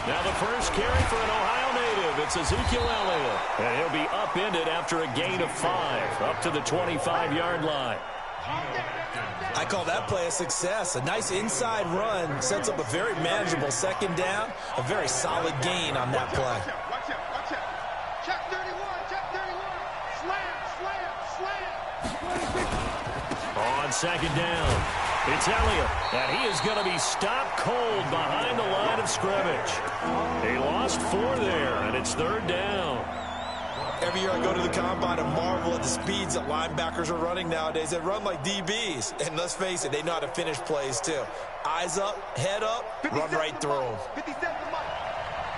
Now the first carry for an Ohio native. It's Ezekiel Elliott. And he'll be upended after a gain of 5, up to the 25-yard line. I call that play a success. A nice inside run sets up a very manageable second down. A very solid gain on that play. Watch out, watch out. Check 31, check 31. Slam. On second down, it's Elliott, and he is going to be stopped cold behind the line of scrimmage. He lost 4 there, and it's third down. Every year I go to the combine and marvel at the speeds that linebackers are running nowadays. They run like DBs. And let's face it, they know how to finish plays too. Eyes up, head up, run right through them. 57 to Mike.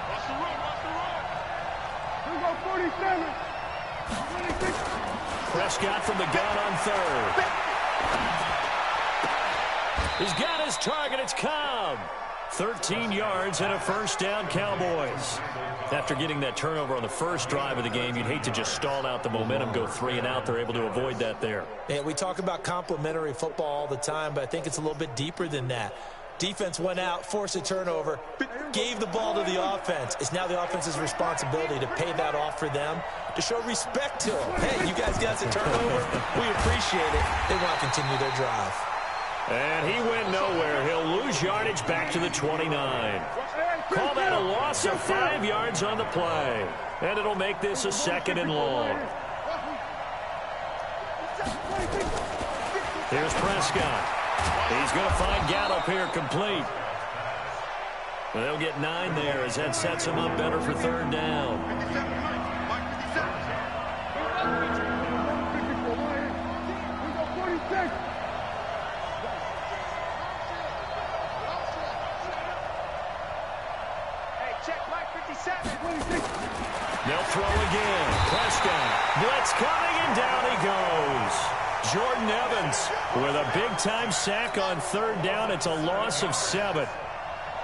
Watch the run, watch the run. We go 47. 26. Prescott from the gun on third. He's got his target. It's Cobb. 13 yards and a first down, Cowboys. After getting that turnover on the first drive of the game, you'd hate to just stall out the momentum, go 3 and out. They're able to avoid that there. Yeah, we talk about complementary football all the time, but I think it's a little bit deeper than that. Defense went out, forced a turnover, gave the ball to the offense. It's now the offense's responsibility to pay that off for them, to show respect to them. Hey, you guys got a turnover. We appreciate it. They want to continue their drive. And he went nowhere. He'll lose yardage back to the 29. Call that a loss of 5 yards on the play. And it'll make this a second and long. Here's Prescott. He's going to find Gallup here complete. They'll get 9 there as that sets him up better for third down. 57 Mike, 57. Check Mike 57. They'll throw again. Prescott. Blitz coming, and down he goes. Jordan Evans with a big-time sack on third down. It's a loss of 7.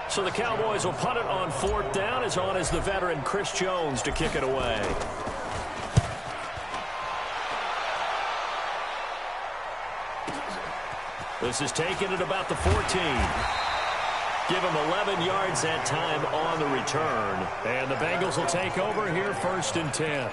So the Cowboys will punt it on fourth down. As on is the veteran Chris Jones to kick it away. This is taken at about the 14. Give him 11 yards that time on the return. And the Bengals will take over here first and 10.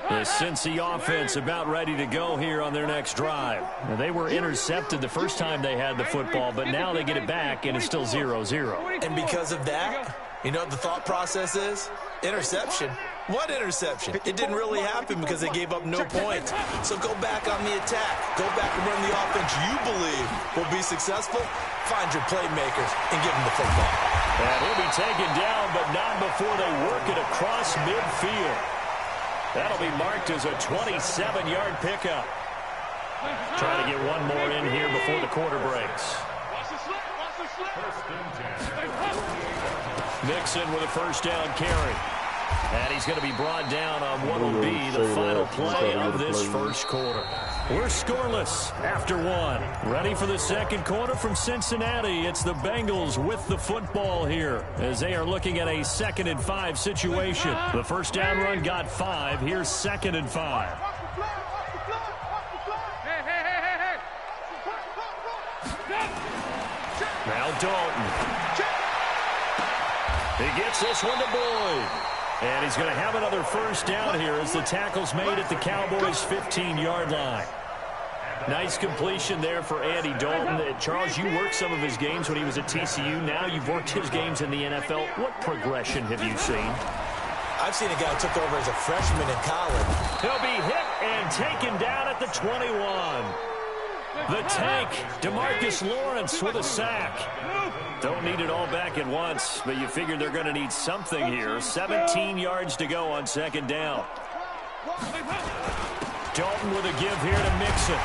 The Cincy offense about ready to go here on their next drive. Now, they were intercepted the first time they had the football, but now they get it back, and it's still 0-0. And because of that, you know what the thought process is? Interception. What interception? It didn't really happen because they gave up no points. So go back on the attack. Go back and run the offense you believe will be successful. Find your playmakers and give them the football. And he'll be taken down, but not before they work it across midfield. That'll be marked as a 27-yard pickup. Trying to get one more in here before the quarter breaks. Mixon with a first down carry. And he's going to be brought down on what will be the final play of this first quarter. We're scoreless after 1. Ready for the second quarter from Cincinnati. It's the Bengals with the football here as they are looking at a 2nd and 5 situation. The first down run got 5. Here's 2nd and 5. Now Dalton. He gets this one to Boyd. And he's going to have another first down here as the tackle's made at the Cowboys' 15-yard line. Nice completion there for Andy Dalton. Charles, you worked some of his games when he was at TCU. Now you've worked his games in the NFL. What progression have you seen? I've seen a guy who took over as a freshman in college. He'll be hit and taken down at the 21. The tank, DeMarcus Lawrence with a sack. Don't need it all back at once, but you figure they're going to need something here. 17 yards to go on second down. Dalton with a give here to Mixon.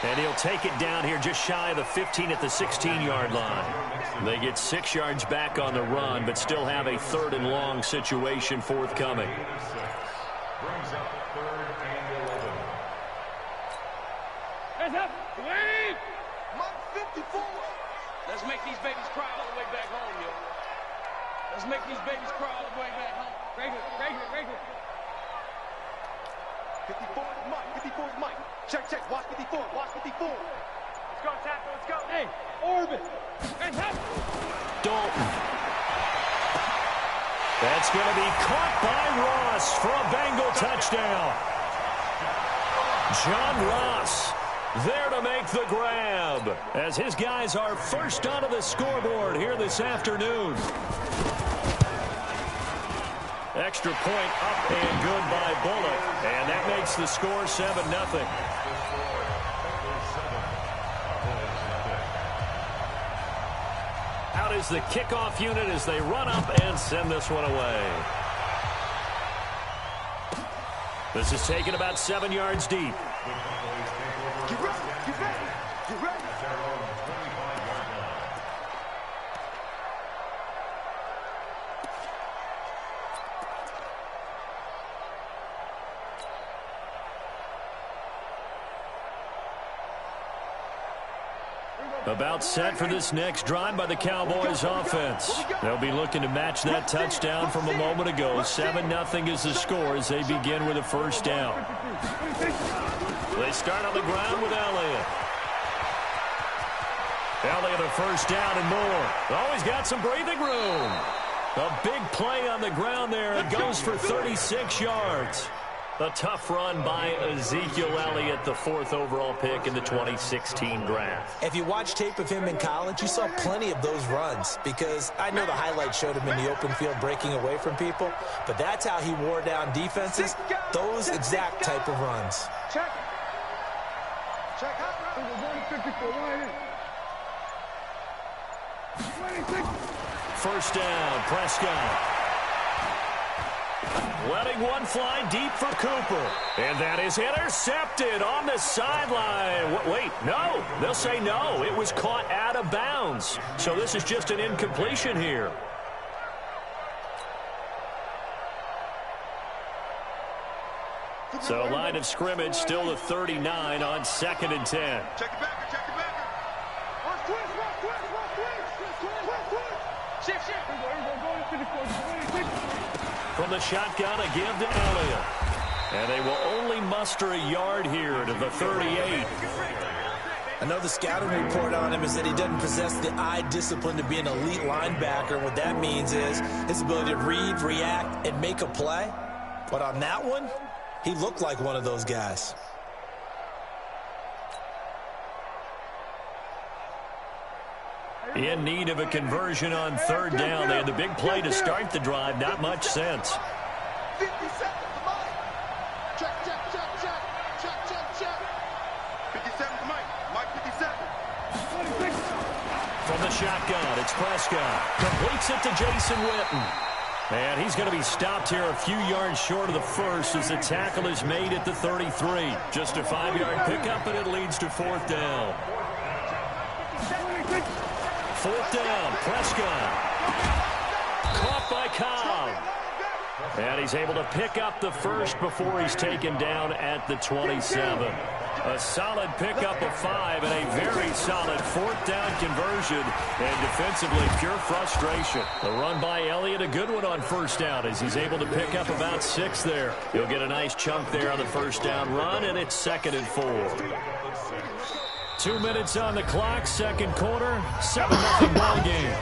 And he'll take it down here just shy of the 15 at the 16-yard line. They get 6 yards back on the run, but still have a 3rd and long situation forthcoming. Brings up 3rd and 11. Hands up. Wait. Mike 54. Let's Let's make these babies cry all the way back home, yo. Let's make these babies cry all the way back home. Right here, right here, right here. 54 is Mike. 54 is Mike. Check, check. Watch 54. Watch 54. Let's go, tackle. Let's go. Hey, Orbit. Hey, tackle. Dalton. That's going to be caught by Ross for a Bengal touchdown. John Ross there to make the grab as his guys are first onto the scoreboard here this afternoon. Extra point up and good by Bullock, and that makes the score 7-0. Out is the kickoff unit as they run up and send this one away. This is taken about 7 yards deep. Get ready. Get ready. Get ready. About set for this next drive by the Cowboys offense. They'll be looking to match that touchdown from a moment ago. 7-0 is the score as they begin with a first down. They start on the ground with Elliott. Elliott a first down and more. Always got some breathing room. A big play on the ground there. It goes for 36 yards. A tough run by Ezekiel Elliott, the 4th overall pick in the 2016 draft. If you watch tape of him in college, you saw plenty of those runs because I know the highlights showed him in the open field breaking away from people, but that's how he wore down defenses, those exact type of runs. Check. Check out. 154, line in. 26. First down, Prescott. Letting one fly deep for Cooper. And that is intercepted on the sideline. Wait, no. They'll say no. It was caught out of bounds. So this is just an incompletion here. So line of scrimmage still to 39 on 2nd and 10. Check it back. Check it back. Watch twist. Shift. From the shotgun, a give to Elliott. And they will only muster a yard here to the 38. I know the scouting report on him is that he doesn't possess the eye discipline to be an elite linebacker. What that means is his ability to read, react, and make a play. But on that one, he looked like one of those guys. In need of a conversion on 3rd down. They had the big play to start the drive. Not much sense. 50 seconds to Mike. Check. 57 to Mike. Mike 57. From the shotgun, it's Prescott. Completes it to Jason Witten. And he's going to be stopped here a few yards short of the first as the tackle is made at the 33. Just a 5-yard pickup, and it leads to 4th down. 4th down, Prescott. Caught by Cobb. And he's able to pick up the first before he's taken down at the 27. A solid pickup of 5 and a very solid 4th down conversion. And defensively, pure frustration. The run by Elliott, a good one on 1st down as he's able to pick up about 6 there. He'll get a nice chunk there on the 1st down run, and it's 2nd and 4. 2 minutes on the clock, 2nd quarter, 7-0 ball game.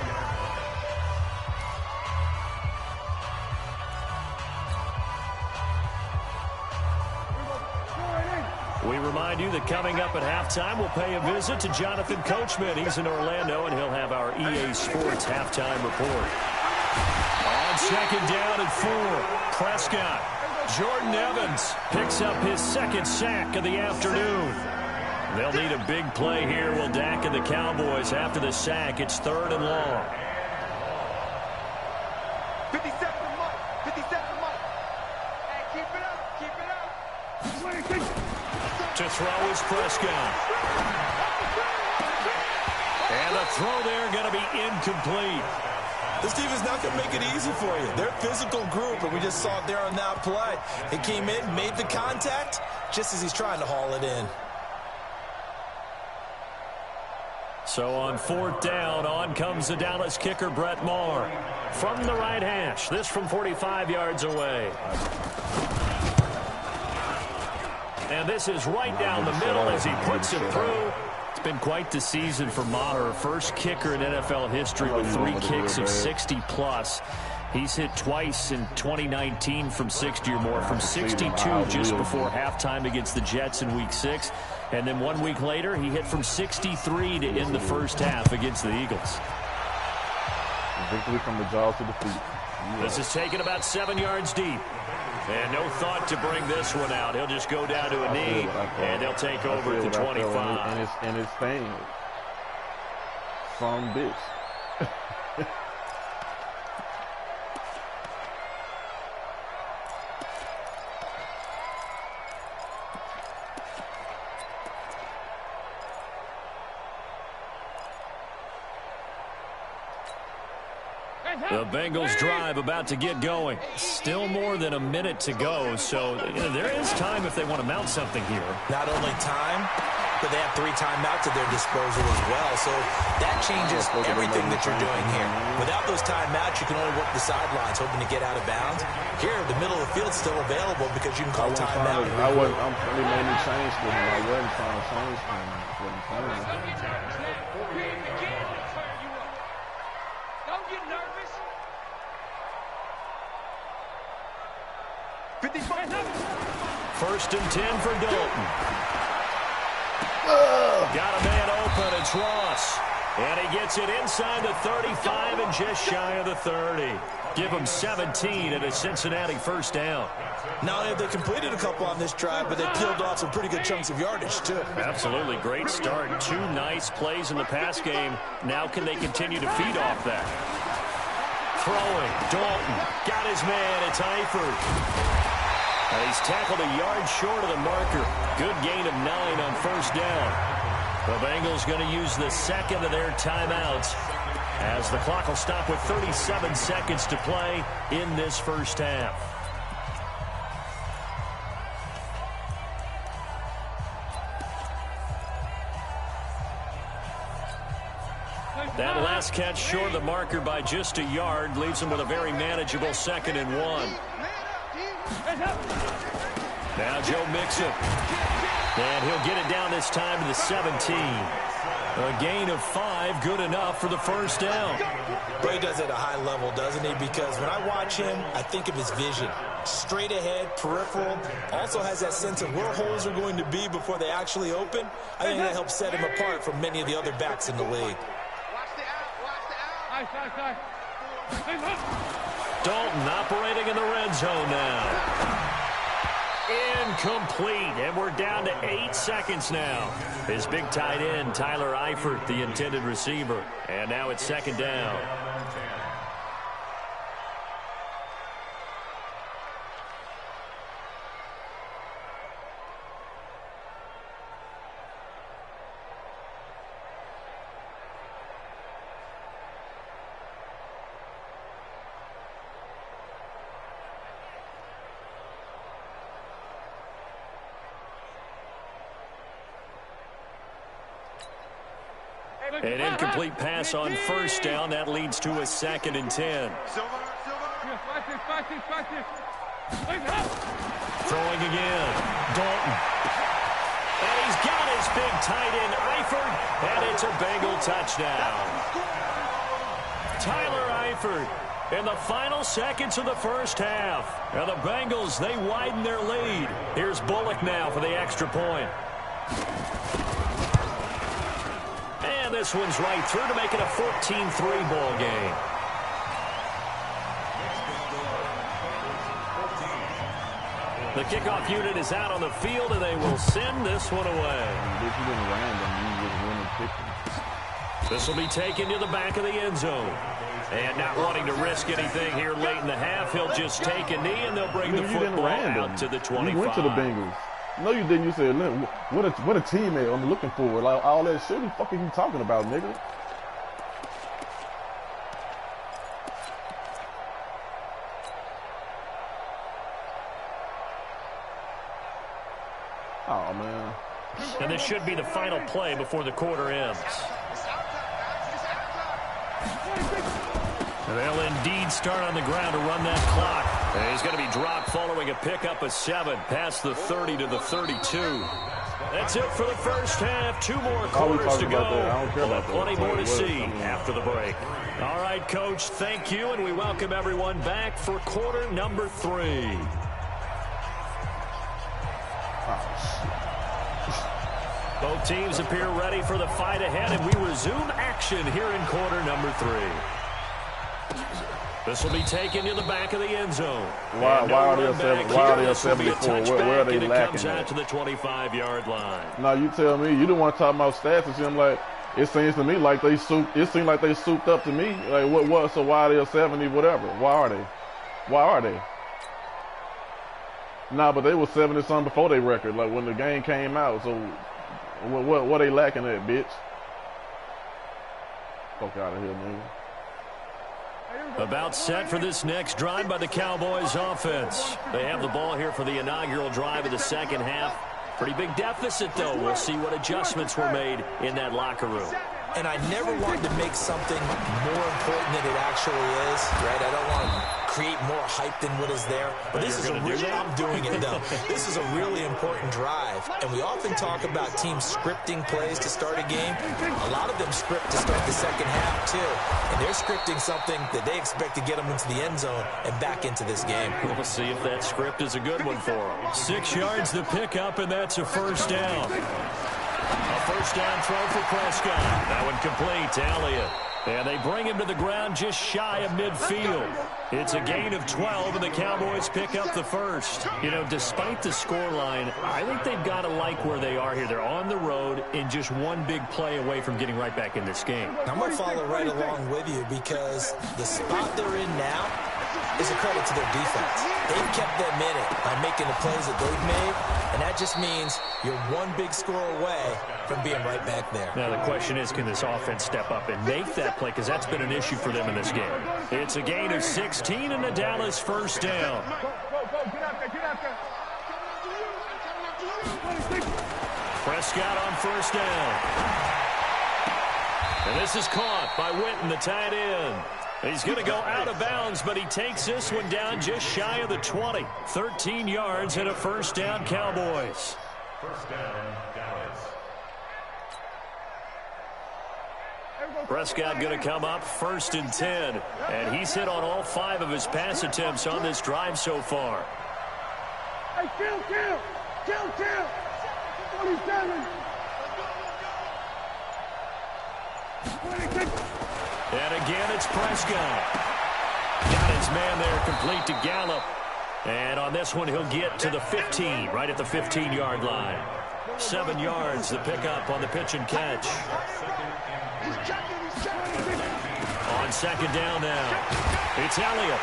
We remind you that coming up at halftime, we'll pay a visit to Jonathan Coachman. He's in Orlando, and he'll have our EA Sports halftime report. On 2nd down and 4, Prescott. Jordan Evans picks up his 2nd sack of the afternoon. They'll need a big play here, will Dak and the Cowboys. After the sack, it's 3rd and long. 57 to Mike. 57 to Mike. Hey, keep it up. To throw is Prescott. And the throw there going to be incomplete. This team is not going to make it easy for you. They're a physical group, and we just saw it there on that play. He came in, made the contact, just as he's trying to haul it in. So on 4th down, on comes the Dallas kicker, Brett Maher. From the right hash, this from 45 yards away. And this is right down the middle as he puts it through. It's been quite the season for Maher. First kicker in NFL history with 3 kicks of 60-plus. He's hit twice in 2019 from 60 or more, from 62 just before halftime against the Jets in Week 6. And then 1 week later, he hit from 63 to end the first half against the Eagles. Victory from the jaws to the feet. This is taken about 7 yards deep. And no thought to bring this one out. He'll just go down to a knee, and they'll take over at the 25. And it's staying. Some bitch. The Bengals drive about to get going. Still more than a minute to go, so there is time if they want to mount something here. Not only time, but they have 3 timeouts at their disposal as well, so that changes everything that you're doing here. Without those timeouts, you can only work the sidelines, hoping to get out of bounds. Here, the middle of the field's still available because you can call timeout. They made me change to him. I wasn't trying to change to him. Don't get nervous. 55. 1st and 10 for Dalton. Got a man open. It's Ross. And he gets it inside the 35 and just shy of the 30. Give him 17 and a Cincinnati first down. Not only have they completed a couple on this drive, but they peeled off some pretty good chunks of yardage, too. Absolutely. Great start. 2 nice plays in the pass game. Now can they continue to feed off that? Throwing. Dalton. Got his man. It's Eifert. And he's tackled a yard short of the marker. Good gain of 9 on first down. The Bengals going to use the second of their timeouts as the clock will stop with 37 seconds to play in this first half. That last catch short of the marker by just a yard leaves him with a very manageable 2nd and 1. Now Joe Mixon. And he'll get it down this time to the 17. A gain of 5, good enough for the first down. But he does it at a high level, doesn't he? Because when I watch him, I think of his vision. Straight ahead, peripheral. Also has that sense of where holes are going to be before they actually open. I think that helps set him apart from many of the other backs in the league. Dalton operating in the red zone now. Incomplete, and we're down to 8 seconds now. His big tight end, Tyler Eifert, the intended receiver. And now it's 2nd down. An incomplete pass on first down. That leads to a 2nd and 10. Throwing again. Dalton. And he's got his big tight end, Eifert, and it's a Bengal touchdown. Tyler Eifert in the final seconds of the first half. And the Bengals, they widen their lead. Here's Bullock now for the extra point. And this one's right through to make it a 14-3 ball game. The kickoff unit is out on the field, and they will send this one away. This will be taken to the back of the end zone. And not wanting to risk anything here late in the half, he'll just take a knee, and they'll bring the football out to the 25. You went to the Bengals. No, you didn't. You said, what a teammate I'm looking for. Like, all that shit, what the fuck are you talking about, nigga? Oh, man. And this should be the final play before the quarter ends. They'll indeed start on the ground to run that clock. And he's going to be dropped following a pickup of 7 past the 30 to the 32. That's it for the first half. 2 more quarters to go. We'll have plenty more to see after the break. All right, Coach, thank you, and we welcome everyone back for quarter number 3. Both teams appear ready for the fight ahead, and we resume action here in quarter number 3. This will be taken to the back of the end zone. Why are they 74? Where are they lacking comes out to the 25-yard line. Now you tell me. You don't want to talk about stats and shit. I'm like, it seems to me like they souped. It seems like they souped up to me. Like what? So why are they 70? Whatever. Why are they? Why are they? Nah, but they were 70 something before they record. Like when the game came out. So what they lacking at, bitch? Fuck out of here, man. About set for this next drive by the Cowboys offense. They have the ball here for the inaugural drive of the second half. Pretty big deficit, though. We'll see what adjustments were made in that locker room. And I never wanted to make something more important than it actually is, right? I don't want to create more hype than what is there. But this is a really, I'm doing it, though. This is a really important drive. And we often talk about teams scripting plays to start a game. A lot of them script to start the second half, too. And they're scripting something that they expect to get them into the end zone and back into this game. We'll see if that script is a good one for them. 6 yards to pick up, and that's a first down. A first down throw for Prescott. That one complete to Elliott. And they bring him to the ground just shy of midfield. It's a gain of 12, and the Cowboys pick up the first. You know, despite the scoreline, I think they've got to like where they are here. They're on the road and just one big play away from getting right back in this game. I'm going to follow right along with you because the spot they're in now is a credit to their defense. They've kept them in it by making the plays that they've made, and that just means you're one big score away from being right back there. Now the question is, can this offense step up and make that play? Because that's been an issue for them in this game. It's a gain of 16 and a Dallas first down. Prescott on first down. And this is caught by Witten, the tight end. He's going to go out of bounds, but he takes this one down just shy of the 20. 13 yards and a first down, Cowboys. First down, Dallas. Prescott going to come up first and 10. And he's hit on all 5 of his pass attempts on this drive so far. Hey, kill! 47. 26. And again, it's Prescott. Got his man there, complete to Gallup. And on this one, he'll get to the 15, right at the 15-yard line. 7 yards, the pickup on the pitch and catch. On second down now, it's Elliott.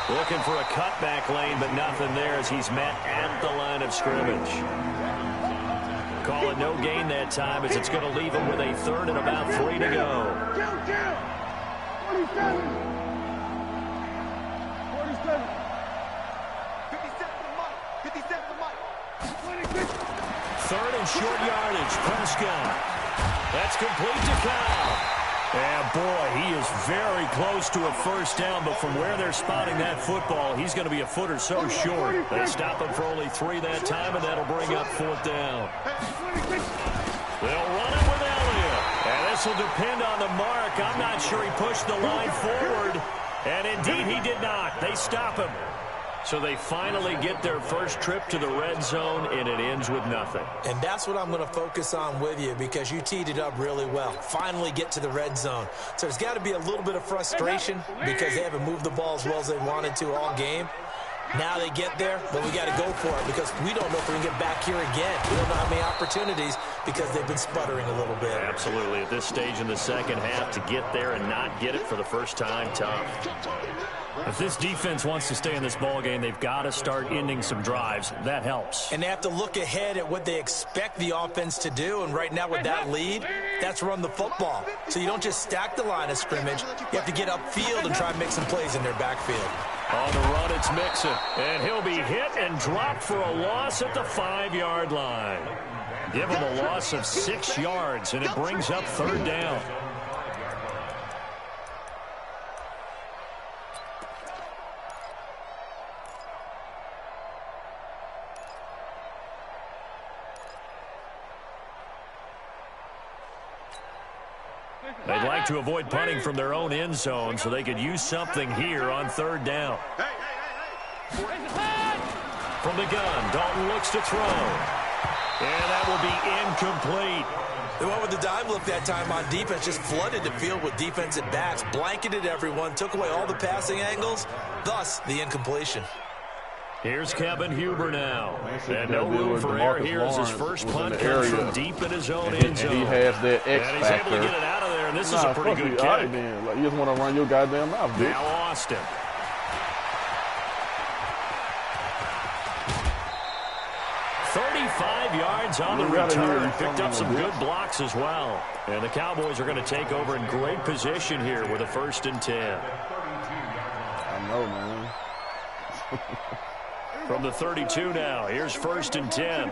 Looking for a cutback lane, but nothing there as he's met at the line of scrimmage. Call it no gain that time as it's going to leave him with a third and about 3 to go. 47. 47. 57 to Mike. 26. Third and short yardage, Prescott. That's complete to Kyle. And boy, he is very close to a first down, but from where they're spotting that football, he's going to be a foot or so short. They stop him for only 3 that time, and that'll bring up 4th down. They'll run it with Elliott. And this will depend on the mark. I'm not sure he pushed the line forward. And indeed, he did not. They stop him. So they finally get their first trip to the red zone, and it ends with nothing. And that's what I'm going to focus on with you because you teed it up really well. Finally get to the red zone. So there's got to be a little bit of frustration because they haven't moved the ball as well as they wanted to all game. Now they get there, but we got to go for it because we don't know if we can get back here again. We don't know how many opportunities because they've been sputtering a little bit. Absolutely. At this stage in the second half, to get there and not get it for the first time, tough. If this defense wants to stay in this ballgame, they've got to start ending some drives. That helps. And they have to look ahead at what they expect the offense to do. And right now with that lead, that's run the football. So you don't just stack the line of scrimmage. You have to get upfield and try and make some plays in their backfield. On the run, it's Mixon. And he'll be hit and dropped for a loss at the 5-yard line. Give him a loss of 6 yards, and it brings up 3rd down. They'd like to avoid punting from their own end zone so they could use something here on third down. From the gun, Dalton looks to throw. And that will be incomplete. They went with the dime look that time on defense, just flooded the field with defensive backs, blanketed everyone, took away all the passing angles, thus the incompletion. Here's Kevin Huber now. And no room for error here as his first punt comes from deep in his own end zone. And he has that X factor. And he's able to get it out of there, and this is a pretty good kick. Right, man. Like, you just want to run your goddamn mouth, dude. Now Austin. 35 yards on the return. Picked up some good blocks as well. And the Cowboys are going to take over in great position here with a 1st and 10. I know, man. From the 32 now, here's 1st and 10.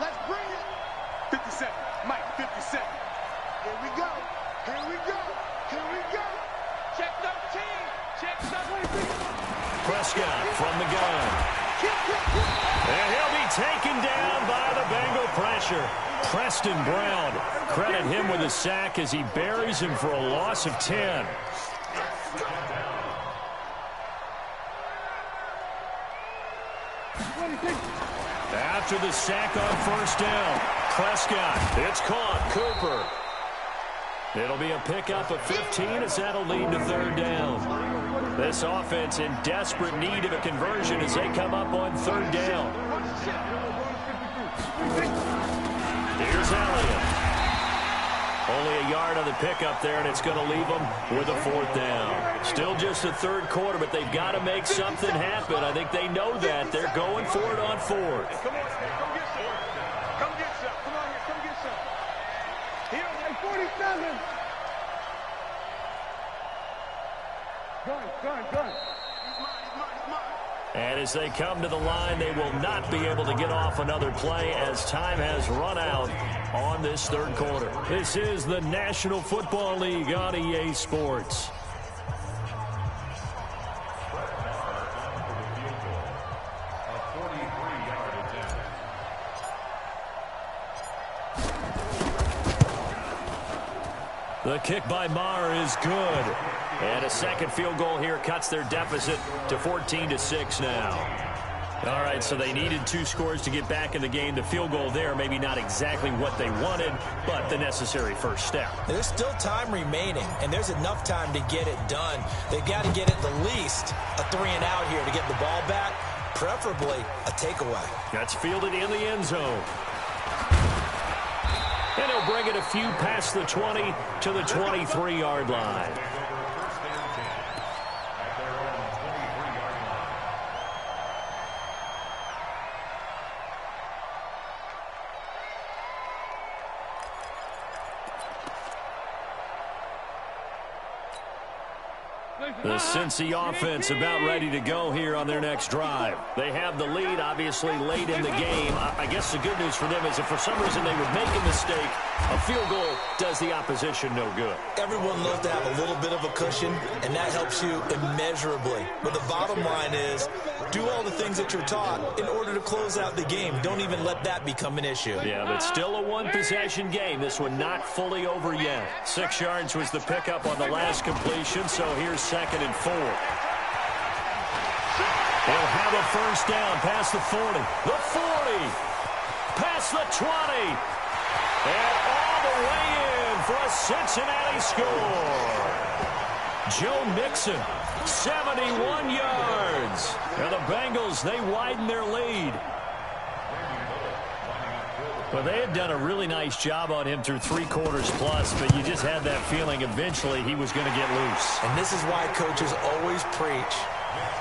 Let's bring it. 57. Mike, 57. Here we go. Here we go. Here we go. Check 13. Check 13. Prescott from the gun. And he'll be taken down by the Bengal pressure. Preston Brown, credit him with a sack as he buries him for a loss of 10. After the sack on 1st down, Prescott, it's caught. Cooper. It'll be a pickup of 15 as that'll lead to 3rd down. This offense in desperate need of a conversion as they come up on 3rd down. Here's Elliott. Only a yard on the pickup there, and it's going to leave them with a 4th down. Still just the 3rd quarter, but they've got to make something happen. I think they know that. They're going for it on 4th. Come on, come get some. Come get some. Come on here, come get some. Here, 47. Gun. And as they come to the line, they will not be able to get off another play as time has run out on this 3rd quarter. This is the National Football League on EA Sports. The kick by Maher is good. And a 2nd field goal here cuts their deficit to 14-6 now. All right, so they needed 2 scores to get back in the game. The field goal there, maybe not exactly what they wanted, but the necessary first step. There's still time remaining, and there's enough time to get it done. They've got to get at the least a 3-and-out here to get the ball back, preferably a takeaway. That's fielded in the end zone. And he'll bring it a few past the 20 to the 23-yard line. The Cincy offense about ready to go here on their next drive. They have the lead, obviously, late in the game. I guess the good news for them is if for some reason they would make a mistake, a field goal does the opposition no good. Everyone loves to have a little bit of a cushion, and that helps you immeasurably. But the bottom line is, do all the things that you're taught in order to close out the game. Don't even let that become an issue. Yeah, but still a one-possession game. This one not fully over yet. 6 yards was the pickup on the last completion, so here's 2nd and 4. They'll have a 1st down past the 40. The 40. Past the 20. And all the way in for a Cincinnati score. Joe Mixon, 71 yards. And the Bengals, they widen their lead. Well, they had done a really nice job on him through 3 quarters plus, but you just had that feeling eventually he was going to get loose. And this is why coaches always preach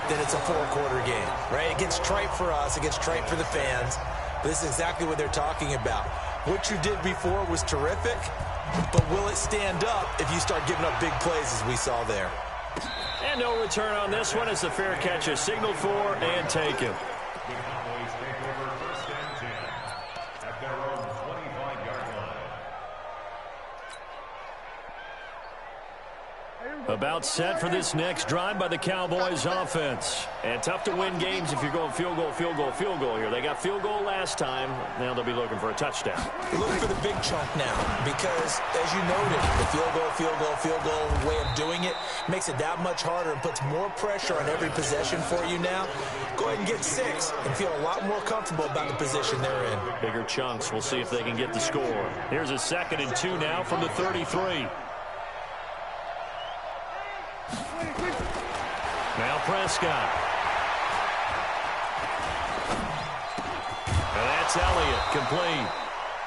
that it's a 4-quarter game, right? It gets trite for us. It gets trite for the fans. But this is exactly what they're talking about. What you did before was terrific, but will it stand up if you start giving up big plays as we saw there? And no return on this one as the fair catch is signaled for and taken. About set for this next drive by the Cowboys offense. And tough to win games if you're going field goal, field goal, field goal here. They got field goal last time. Now they'll be looking for a touchdown. They're looking for the big chunk now because, as you noted, the field goal, field goal, field goal way of doing it makes it that much harder and puts more pressure on every possession for you now. Go ahead and get 6 and feel a lot more comfortable about the position they're in. Bigger chunks. We'll see if they can get the score. Here's a 2nd and 2 now from the 33. Now Prescott. And that's Elliott, complete.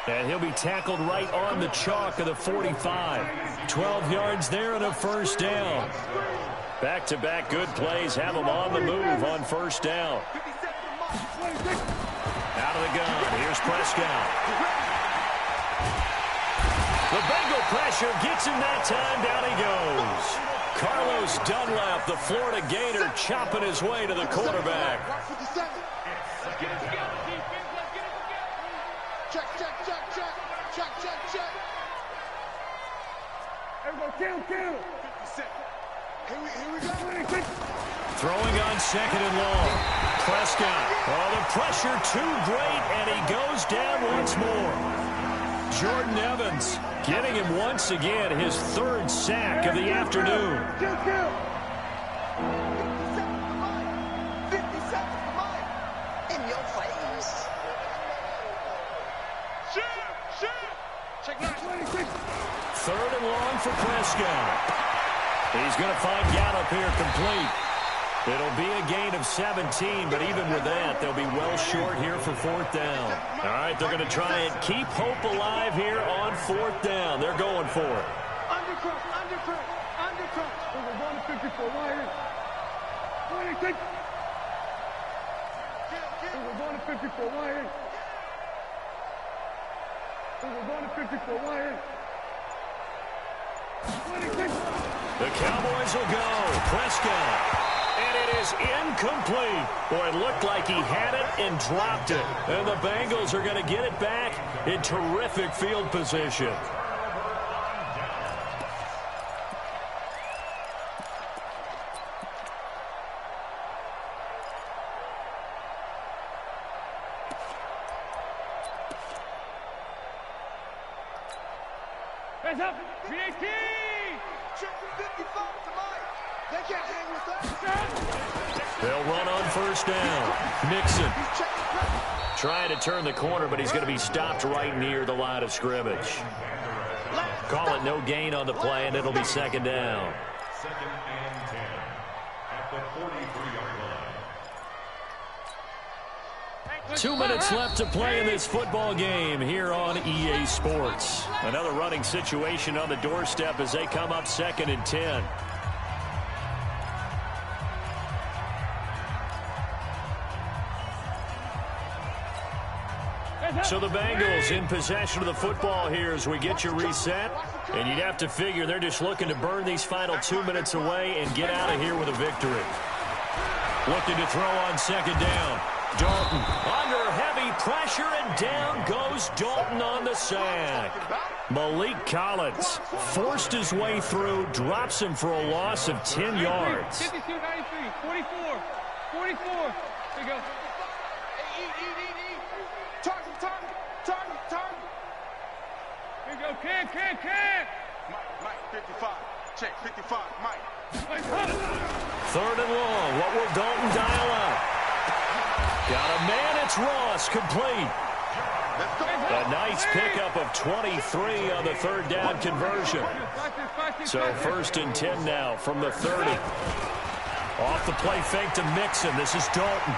And he'll be tackled right on the chalk of the 45. 12 yards there and a first down. Back-to-back good plays have them on the move on first down. Out of the gun, here's Prescott. The Bengal pressure gets him that time, down he goes. Carlos Dunlap, the Florida Gator, chopping his way to the quarterback. Check, check, check, check, check, check, check. Everybody count. Here we go. Throwing on 2nd and long. Prescott. Oh, the pressure too great, and he goes down once more. Jordan Evans getting him once again, his 3rd sack of the afternoon. 50 seconds for Mike. In your face. Shoot. Check 9. 3rd and long for Prescott. He's going to find Gallup here complete. It'll be a gain of 17, but even with that, they'll be well short here for 4th down. All right, they're going to try and keep hope alive here on 4th down. They're going for it. Undercrunch. We're going to 54 wide. 26. We're going to 54 wide. We're going to 54 wide. 26. The Cowboys will go. Prescott. And it is incomplete. Boy, it looked like he had it and dropped it. And the Bengals are going to get it back in terrific field position. Hands up. 318. Check the 55 to Mike. They can't hang with that. They'll run on first down. Mixon trying to turn the corner, but he's going to be stopped right near the line of scrimmage. Call it no gain on the play, and it'll be 2nd down. 2nd and 10 at the 43-yard line. 2 minutes left to play in this football game here on EA Sports. Another running situation on the doorstep as they come up 2nd and 10. So the Bengals in possession of the football here as we get you reset. And you'd have to figure they're just looking to burn these final 2 minutes away and get out of here with a victory. Looking to throw on 2nd down. Dalton under heavy pressure, and down goes Dalton on the sack. Malik Collins forced his way through, drops him for a loss of 10 yards. 52, 93, 44, 44. There you go. Target. Here you go, can. Mike, 55. Check, 55, Mike. 3rd and long. What will Dalton dial up? Got a man. It's Ross, complete. A nice pickup of 23 on the 3rd down conversion. So 1st and 10 now from the 30. Off the play fake to Mixon. This is Dalton.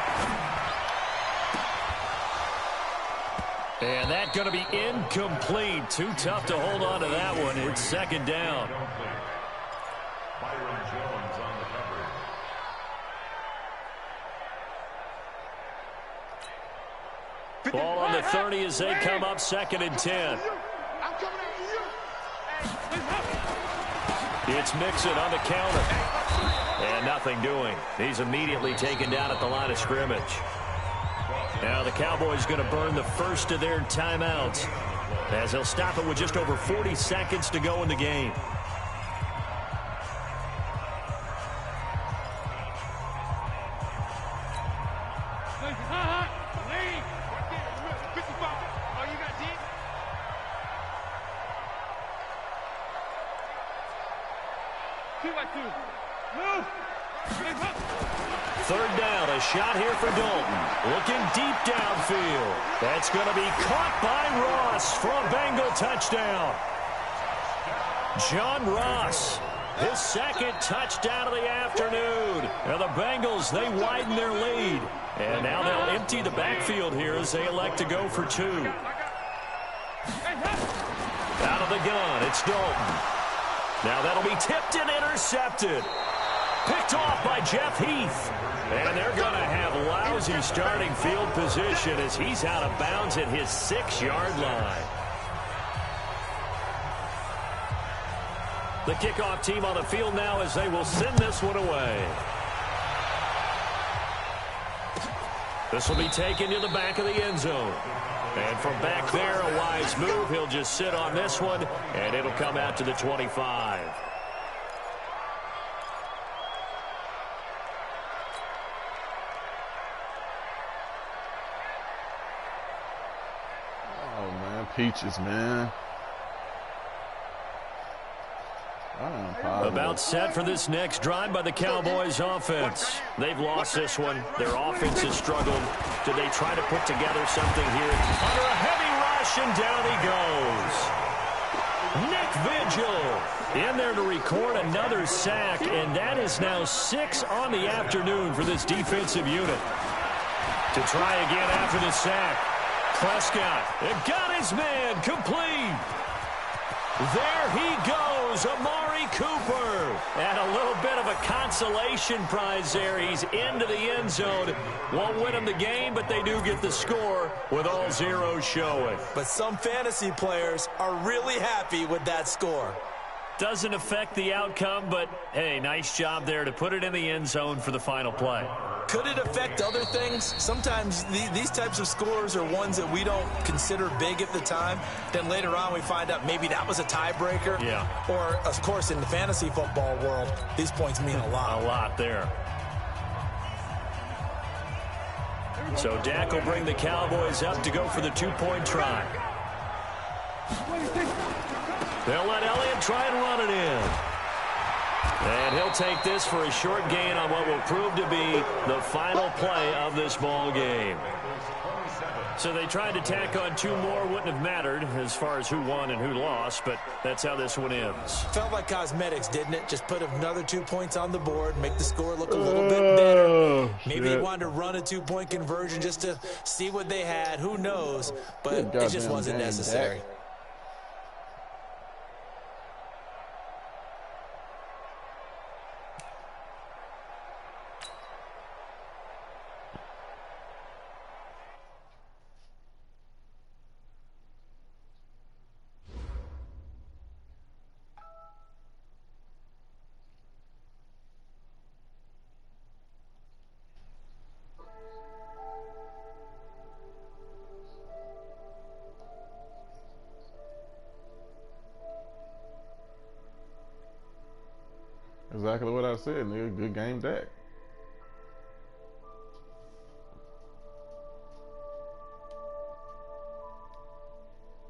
And that's going to be incomplete. Too tough to hold on to that one. It's 2nd down. Byron Jones on the coverage. Ball on the 30 as they come up 2nd and 10. I'm coming after you. It's Mixon on the counter. And nothing doing. He's immediately taken down at the line of scrimmage. Now the Cowboys going to burn the first of their timeouts as they'll stop it with just over 40 seconds to go in the game. Lean. Right there in the middle. 55. Oh, you got deep? Two by two. Move. Third down, a shot here for Dalton. Looking deep downfield. That's going to be caught by Ross for a Bengal touchdown. John Ross, his second touchdown of the afternoon. And the Bengals, they widen their lead. And now they'll empty the backfield here as they elect to go for two. Out of the gun, it's Dalton. Now that'll be tipped and intercepted. Picked off by Jeff Heath. And they're going to have lousy starting field position as he's out of bounds at his 6-yard line. The kickoff team on the field now as they will send this one away. This will be taken to the back of the end zone. And from back there, a wise move. He'll just sit on this one, and it'll come out to the 25. Oh, man. Peaches, man. About set for this next drive by the Cowboys offense. They've lost this one. Their offense has struggled. Did they try to put together something here? Under a heavy rush, and down he goes. Nick Vigil in there to record another sack, and that is now 6 on the afternoon for this defensive unit. To try again after the sack. Prescott, it got his man complete. There he goes, Amari Cooper. And a little bit of a consolation prize there. He's into the end zone. Won't win him the game, but they do get the score with all zeros showing. But some fantasy players are really happy with that score. Doesn't affect the outcome, but, hey, nice job there to put it in the end zone for the final play. Could it affect other things? Sometimes these types of scores are ones that we don't consider big at the time. Then later on we find out maybe that was a tiebreaker. Yeah. Or, of course, in the fantasy football world, these points mean a lot. A lot there. So Dak will bring the Cowboys up to go for the 2-point try. They'll let Elliott try and run it in. And he'll take this for a short gain on what will prove to be the final play of this ball game. So they tried to tack on 2 more. Wouldn't have mattered as far as who won and who lost, but that's how this one ends. Felt like cosmetics, didn't it? Just put another 2 points on the board, make the score look a little bit better. Maybe they wanted to run a 2-point conversion just to see what they had. Who knows? But it just wasn't necessary. Exactly what I said, nigga. Good game, Dak.